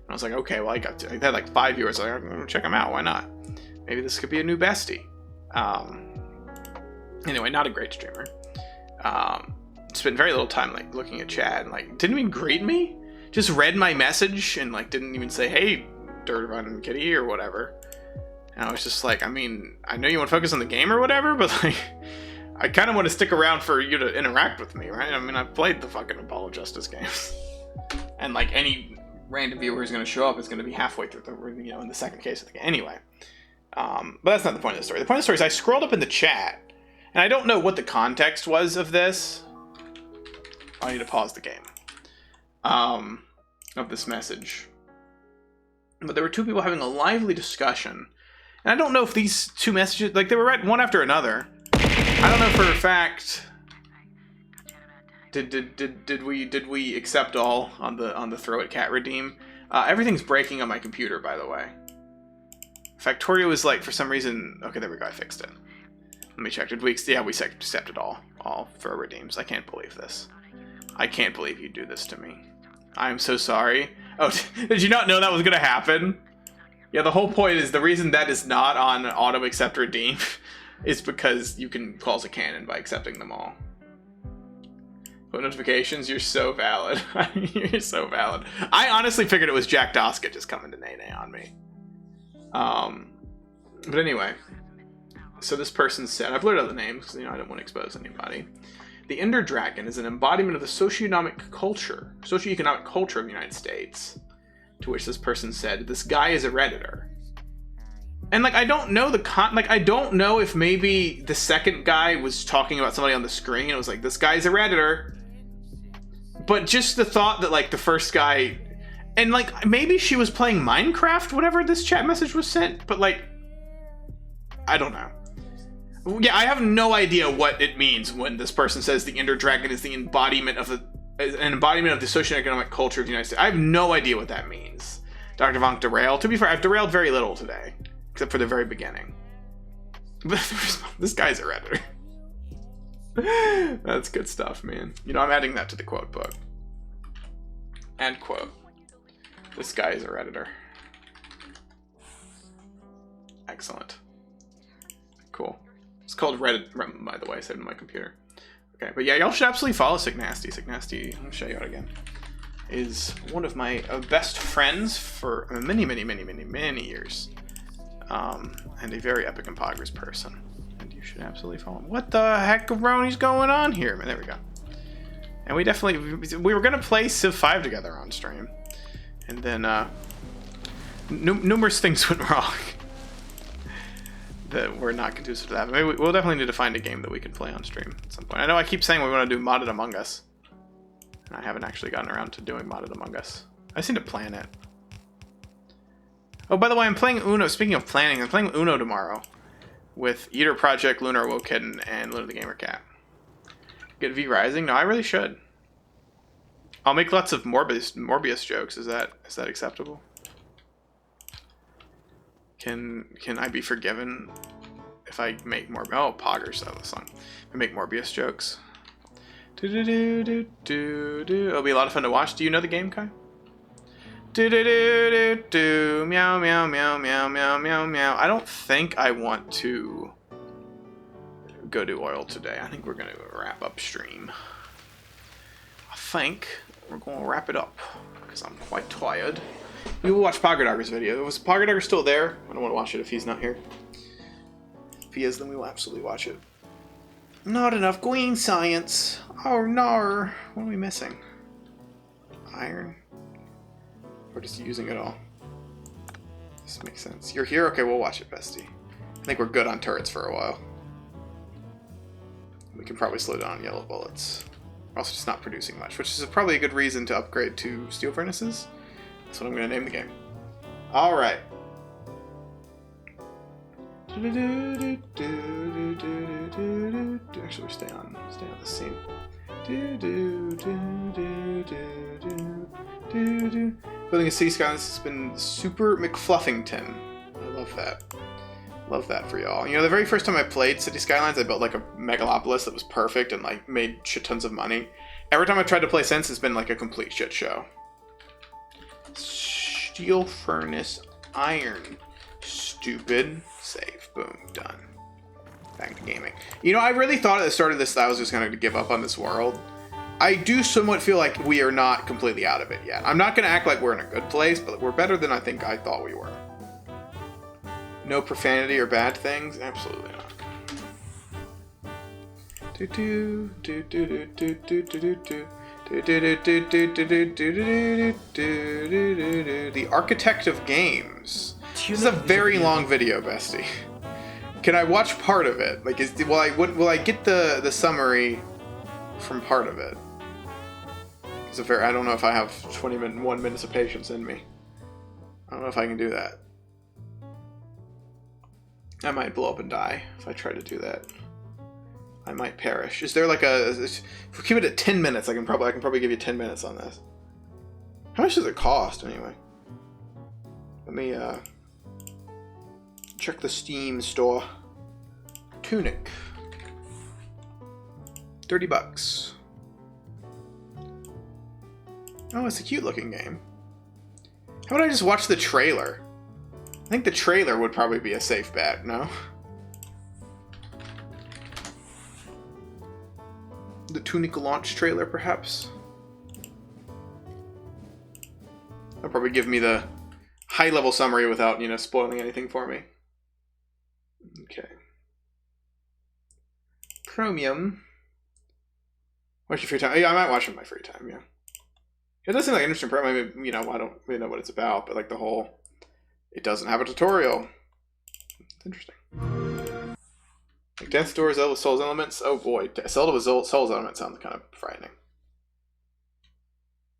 I was like, okay, well, I had like 5 viewers. I was like, I'm gonna check him out. Why not? Maybe this could be a new bestie. Anyway, not a great streamer. Spent very little time like looking at chat and like didn't even greet me. Just read my message and like didn't even say, hey, Dirt Run Kitty or whatever. And I was just like, I mean, I know you want to focus on the game or whatever, but like, I kind of want to stick around for you to interact with me, right? I mean, I've played the fucking Apollo Justice games, and like any random viewer who's going to show up is going to be halfway through the, you know, in the second case of the game. Anyway, but that's not the point of the story. The point of the story is I scrolled up in the chat, and I don't know what the context was of this. I need to pause the game. Of this message. But there were two people having a lively discussion. And I don't know if these two messages, like they were read one after another. I don't know for a fact. Did we accept all on the throw it cat redeem? Everything's breaking on my computer, by the way. Factorio is like, for some reason, okay, there we go, I fixed it. Let me check. We accepted all throw redeems. I can't believe this. I can't believe you do this to me. I'm so sorry. Oh, did you not know that was going to happen? Yeah, the whole point is the reason that is not on auto accept redeem is because you can close a cannon by accepting them all. Put notifications, you're so valid. You're so valid. I honestly figured it was Jack Doskett just coming to nay-nay on me. But anyway, so this person said, I've blurred out the names because, you know, I don't want to expose anybody. The Ender Dragon is an embodiment of the socioeconomic culture of the United States. To which this person said, this guy is a Redditor. And, like, I don't know I don't know if maybe the second guy was talking about somebody on the screen. It was like, this guy's a Redditor. But just the thought that, like, the first guy... And, like, maybe she was playing Minecraft, whenever this chat message was sent. But, like, I don't know. Yeah, I have no idea what it means when this person says the Ender Dragon is the embodiment of an embodiment of the socioeconomic culture of the United States. I have no idea what that means. Dr. Vonk derailed. To be fair, I've derailed very little today, except for the very beginning. But this guy's a Redditor. That's good stuff, man. You know, I'm adding that to the quote book. End quote. This guy is a Redditor. Excellent. Cool. It's called Reddit, by the way, saved in my computer. Okay, but yeah, y'all should absolutely follow Signasty. Signasty, let me show you out again, is one of my best friends for many, many, many, many, many years. And a very epic and poggers person. And you should absolutely follow him. What the heck is going on here? There we go. And we were going to play Civ 5 together on stream. And then, numerous things went wrong. That we're not conducive to that. Maybe we'll definitely need to find a game that we can play on stream at some point. I know I keep saying we want to do Modded Among Us. And I haven't actually gotten around to doing Modded Among Us. I just need to plan it. Oh, by the way, I'm playing Uno. Speaking of planning, I'm playing Uno tomorrow. With Eater Project, Lunar Wokidden, and Luna the Gamer Cat. Get V Rising? No, I really should. I'll make lots of Morbius jokes. Is that acceptable? Can I be forgiven if I make more? Oh, Poggers, that was song. I make Morbius jokes. It'll be a lot of fun to watch. Do you know the game, Kai? Meow meow meow meow meow meow meow. I don't think I want to go do oil today. I think we're gonna wrap up stream. I think we're gonna wrap it up because I'm quite tired. We will watch Poggerdogger's video. Was Poggerdogger still there? I don't want to watch it if he's not here. If he is, then we will absolutely watch it. Not enough green science. Oh no. What are we missing? Iron? We're just using it all. This makes sense. You're here? Okay, we'll watch it, bestie. I think we're good on turrets for a while. We can probably slow down yellow bullets. We're also just not producing much, which is probably a good reason to upgrade to steel furnaces. That's what I'm going to name the game. Alright. Actually, stay on the scene. Building a city skyline has been super McFluffington. I love that. Love that for y'all. You know, the very first time I played City Skylines, I built like a megalopolis that was perfect and like made shit tons of money. Every time I've tried to play since, it's been like a complete shit show. Steel furnace iron. Stupid. Save. Boom. Done. Back to gaming. You know, I really thought at the start of this that I was just going to give up on this world. I do somewhat feel like we are not completely out of it yet. I'm not going to act like we're in a good place, but we're better than I think I thought we were. No profanity or bad things? Absolutely not. The Architect of Games. This is a very long video, bestie. Can I watch part of it? Like, will I get the summary from part of it? I don't know if I have 1 minutes of patience in me. I don't know if I can do that. I might blow up and die if I try to do that. I might perish. Is there like if we keep it at 10 minutes, I can probably give you 10 minutes on this. How much does it cost anyway? Let me check the Steam store. Tunic. $30. Oh, it's a cute looking game. How about I just watch the trailer? I think the trailer would probably be a safe bet, no? The Tunica launch trailer, perhaps. That'll probably give me the high-level summary without, you know, spoiling anything for me. Okay. Chromium. Watch your free time. Yeah, I might watch it in my free time, yeah. It does seem like an interesting program. I mean, you know, I don't really know what it's about, but like the whole... It doesn't have a tutorial. It's interesting. Like Death's Door, Zelda with Souls Elements. Oh boy, Zelda with Souls Elements sounds kind of frightening.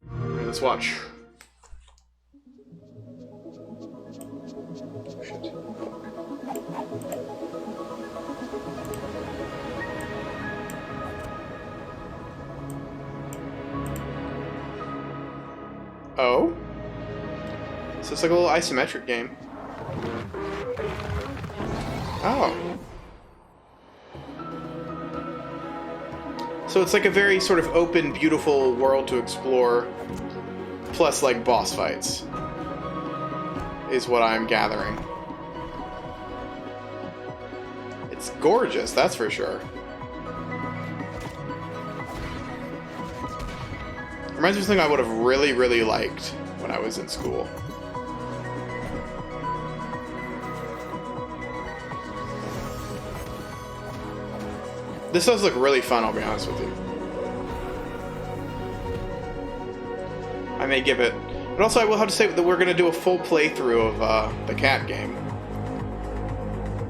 Okay, let's watch. Shit. Oh? So it's like a little isometric game. Oh. So it's like a very sort of open, beautiful world to explore, plus like boss fights, is what I'm gathering. It's gorgeous, that's for sure. Reminds me of something I would have really, really liked when I was in school. This does look really fun, I'll be honest with you. I may give it... But also I will have to say that we're going to do a full playthrough of the cat game.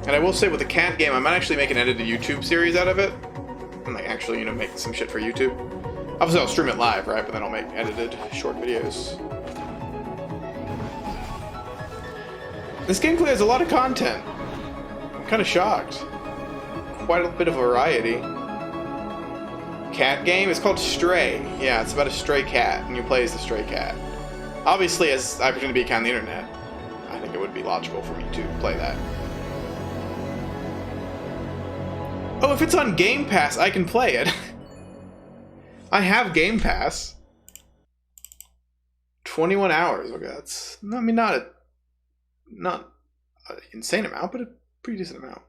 And I will say with the cat game, I might actually make an edited YouTube series out of it. And like actually, you know, make some shit for YouTube. Obviously I'll stream it live, right? But then I'll make edited short videos. This gameplay has a lot of content. I'm kind of shocked. Quite a bit of variety. Cat game? It's called Stray. Yeah, it's about a stray cat, and you play as the stray cat. Obviously, as I pretend to be a cat on the internet, I think it would be logical for me to play that. Oh, if it's on Game Pass, I can play it. I have Game Pass. 21 hours. Okay, that's... I mean, not an insane amount, but a pretty decent amount.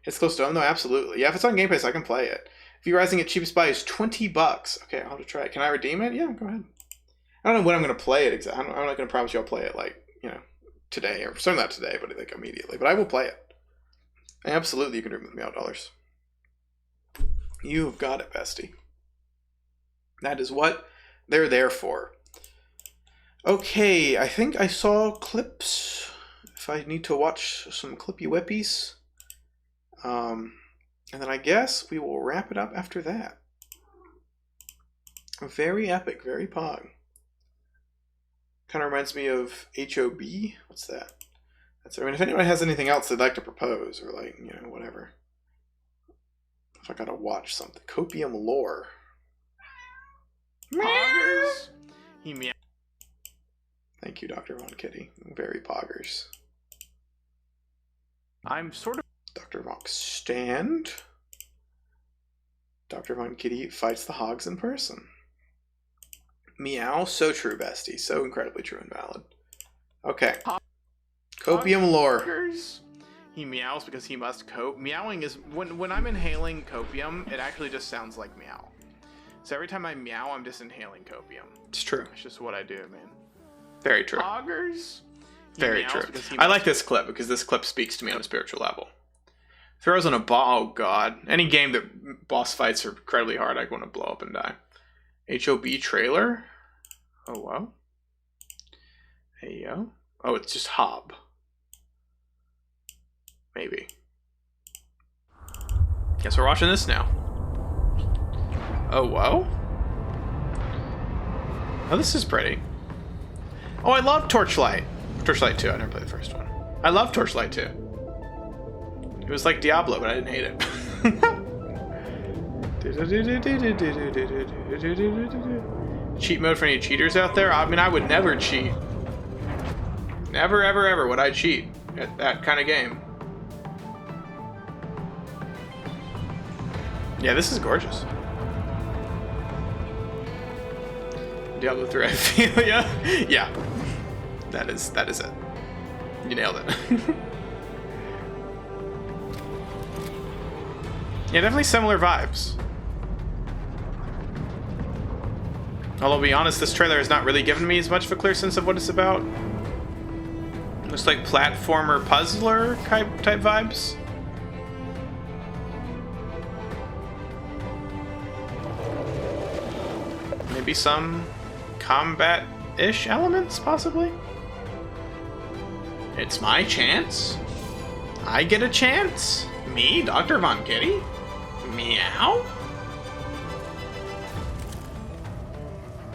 It's close to home, though, absolutely. Yeah, if it's on Game Pass, I can play it. View Rising at cheapest buy is $20. Okay, I'll have to try it. Can I redeem it? Yeah, go ahead. I don't know when I'm going to play it exactly. I'm not going to promise you I'll play it, like, you know, today. Or certainly not today, but like immediately. But I will play it. Absolutely, you can remove me out dollars. You've got it, bestie. That is what they're there for. Okay, I think I saw clips. If I need to watch some clippy whippies. And then I guess we will wrap it up after that. Very epic, very pog. Kind of reminds me of HOB. What's that? That's, I mean, if anyone has anything else they'd like to propose, or like, you know, whatever. If I gotta watch something. Copium lore. Poggers. He meow. Thank you, Dr. Von Kitty. Very poggers. I'm sort of... Dr. Von Stand. Dr. Von Kitty fights the hogs in person. Meow. So true, bestie. So incredibly true and valid. Okay. Copium lore. Poggers. He meows because he must cope. Meowing is... When I'm inhaling copium, it actually just sounds like meow. So every time I meow, I'm just inhaling copium. It's true. It's just what I do, man. Very true. Poggers. Very true. I like this clip because this clip speaks to me on a spiritual level. Throws on a ball. Oh god. Any game that boss fights are incredibly hard, I want to blow up and die. HOB trailer? Oh wow. Hey yo. Oh, it's just Hob. Maybe. Guess we're watching this now. Oh whoa. Oh, this is pretty. Oh, I love Torchlight. Torchlight 2, I never played the first one. I love Torchlight 2. It was like Diablo, but I didn't hate it. Cheat mode for any cheaters out there? I mean, I would never cheat. Never, ever, ever would I cheat at that kind of game. Yeah, this is gorgeous. Diablo 3, I feel, yeah. Yeah. That is it. You nailed it. Yeah, definitely similar vibes. Although, to be honest, this trailer has not really given me as much of a clear sense of what it's about. Looks like platformer puzzler type vibes. Maybe some combat-ish elements, possibly? It's my chance? I get a chance? Me, Dr. Von Kitty? Meow?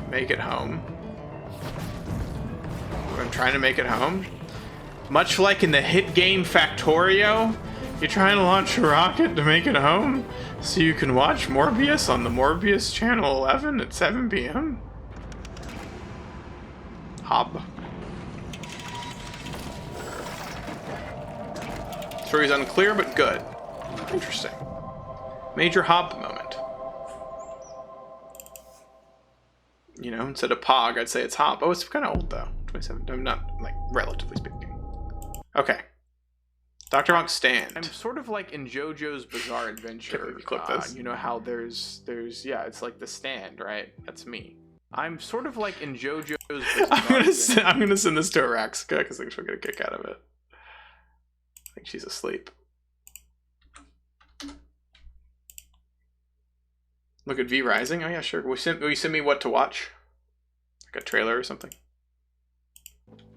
Make it home. I'm trying to make it home. Much like in the hit game Factorio, you're trying to launch a rocket to make it home so you can watch Morbius on the Morbius Channel 11 at 7 p.m. Hob. Story's unclear, but good. Interesting. Major Hob moment. You know, instead of Pog, I'd say it's Hob. Oh, it's kind of old, though. 27. I'm not, like, relatively speaking. Okay. Dr. Monk's stand. I'm sort of like in JoJo's Bizarre Adventure. Clip this. You know how there's yeah, it's like the stand, right? That's me. I'm sort of like in JoJo's Bizarre I'm gonna send this to Araxica because I think she'll get a kick out of it. I think she's asleep. Look at V Rising. Oh yeah, sure. Will you send me what to watch? Like a trailer or something?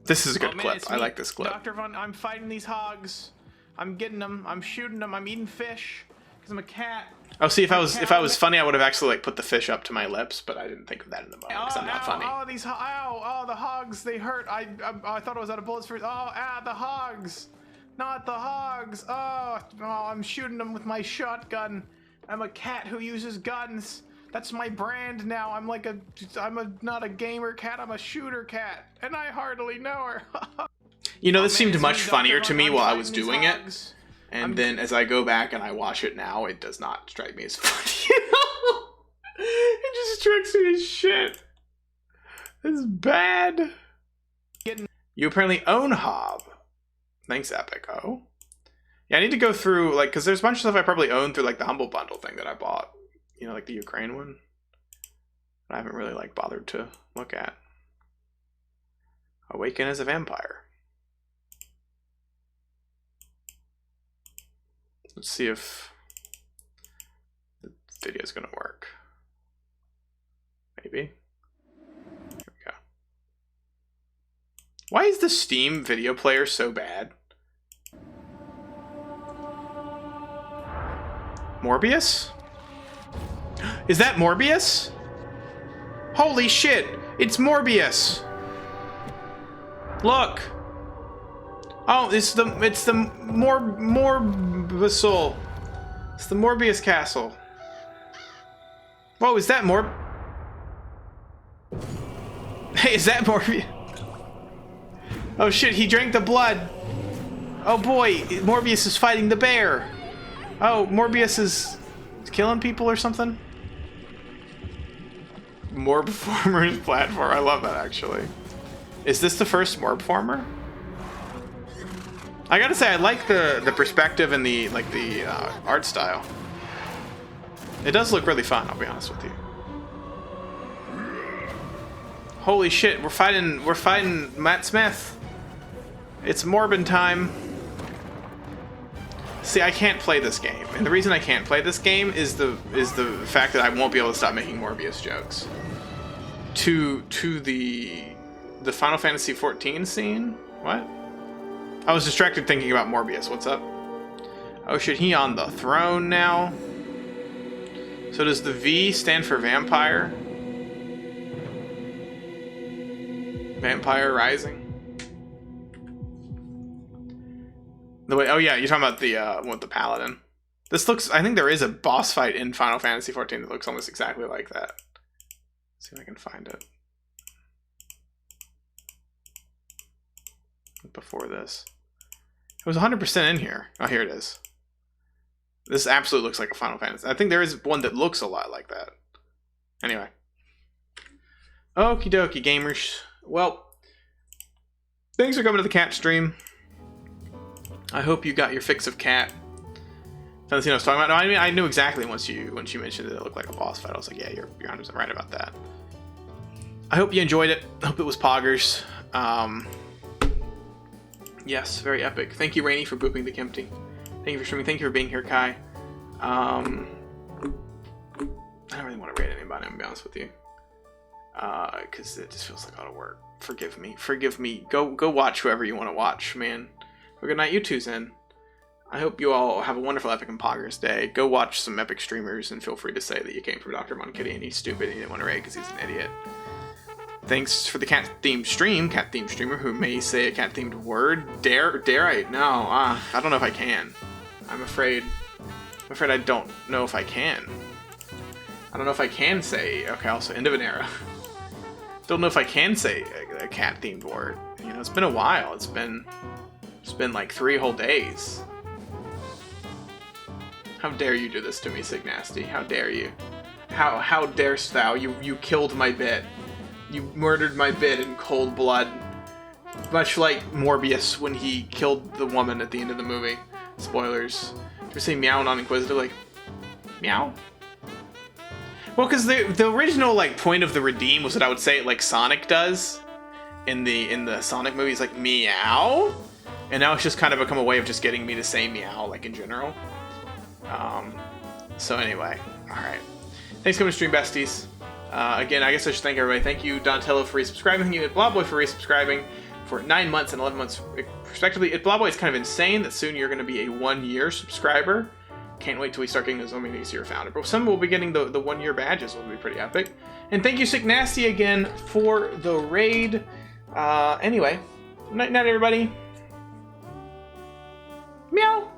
This is a good clip. I like this clip. Dr. Von, I'm fighting these hogs. I'm getting them. I'm shooting them. I'm eating fish because I'm a cat. Oh, see, if I was funny, I would have actually like put the fish up to my lips, but I didn't think of that in the moment because I'm not funny. Oh, the hogs, they hurt. I thought I was out of bullets for. The hogs, not the hogs. I'm shooting them with my shotgun. I'm a cat who uses guns. That's my brand now. I'm not a gamer cat. I'm a shooter cat, and I hardly know her. You know, this seemed much funnier to me while I was doing it, and then as I go back and I watch it now, it does not strike me as funny. It just strikes me as shit. This is bad. You apparently own Hob. Thanks, Epic. Oh. Yeah, I need to go through, like, because there's a bunch of stuff I probably own through, like, the Humble Bundle thing that I bought. You know, like the Ukraine one. I haven't really, like, bothered to look at. Awaken as a vampire. Let's see if the video's gonna work. Maybe. Here we go. Why is the Steam video player so bad? Morbius? Is that Morbius? Holy shit! It's Morbius! Look! Oh, it's the Morbisol. It's the Morbius Castle. Whoa, is that Hey, is that Morbius? Oh shit, he drank the blood. Oh boy, Morbius is fighting the bear. Oh, Morbius is killing people or something? Morb Performers platform. I love that, actually. Is this the first Morb Performer? I gotta say, I like the perspective and the art style. It does look really fun, I'll be honest with you. Holy shit, we're fighting Matt Smith. It's Morbin time. See, I can't play this game, and the reason I can't play this game is the fact that I won't be able to stop making Morbius jokes. To the Final Fantasy XIV scene? What? I was distracted thinking about Morbius. What's up? Oh shit, he on the throne now? So does the V stand for vampire? Vampire Rising? The way, oh yeah, you're talking about the one with the paladin. This looks, I think there is a boss fight in Final Fantasy XIV that looks almost exactly like that. Let's see if I can find it. Before this. It was 100% in here. Oh, here it is. This absolutely looks like a Final Fantasy. I think there is one that looks a lot like that. Anyway. Okie dokie, gamers. Well, thanks for coming to the cat stream. I hope you got your fix of cat. That's what I was talking about. No, I mean, I knew exactly once you mentioned that it looked like a boss fight. I was like, yeah, you're 100% right about that. I hope you enjoyed it. I hope it was poggers. Yes, very epic. Thank you, Rainy, for booping the Kempty. Thank you for streaming. Thank you for being here, Kai. I don't really want to rate anybody, I'm gonna be honest with you. Because it just feels like a lot of work. Forgive me. Forgive me. Go watch whoever you want to watch, man. Have a good night. You two's in. I hope you all have a wonderful Epic and Poggers day. Go watch some epic streamers and feel free to say that you came from Dr. Mon Kitty and he's stupid and you didn't want to raid because he's an idiot. Thanks for the cat-themed stream, cat-themed streamer who may say a cat-themed word. Dare I? No, I don't know if I can. I'm afraid I don't know if I can. I don't know if I can say, okay, also end of an era. Don't know if I can say a cat-themed word. You know, it's been a while. It's been like 3 whole days. How dare you do this to me, Signasty? How dare you? How darest thou? You killed my bit. You murdered my bit in cold blood. Much like Morbius when he killed the woman at the end of the movie. Spoilers. Did we say meow non-inquisitive? Like, meow? Well, because the original like point of the redeem was that I would say it like Sonic does in the Sonic movies, like meow, and now it's just kind of become a way of just getting me to say meow like in general. So anyway, all right. Thanks for coming to stream, besties. Again, I guess I should thank everybody. Thank you, Donatello, for resubscribing. Thank you, Blobboy, for resubscribing for 9 months and 11 months, respectively. Blobboy, it's kind of insane that soon you're going to be a 1-year subscriber. Can't wait till we start getting those Omega Year founder. But some will be getting the 1-year badges, will be pretty epic. And thank you, Sick Nasty, again for the raid. Anyway, night, everybody. Meow.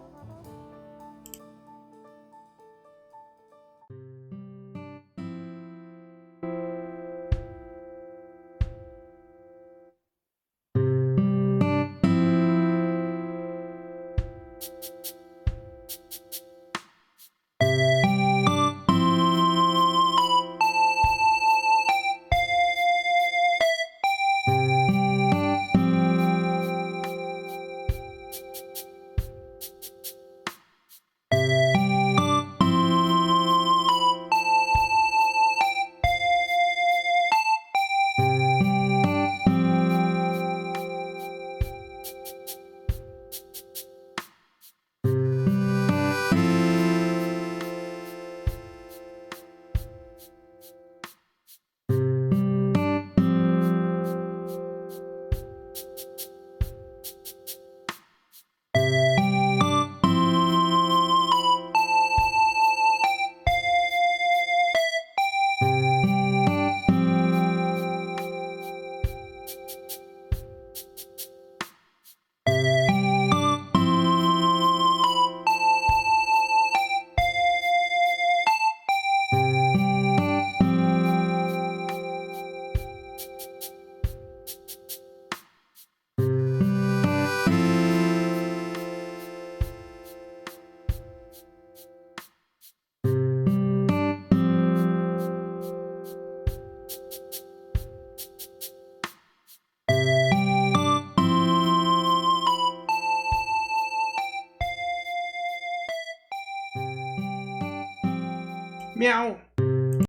Meow.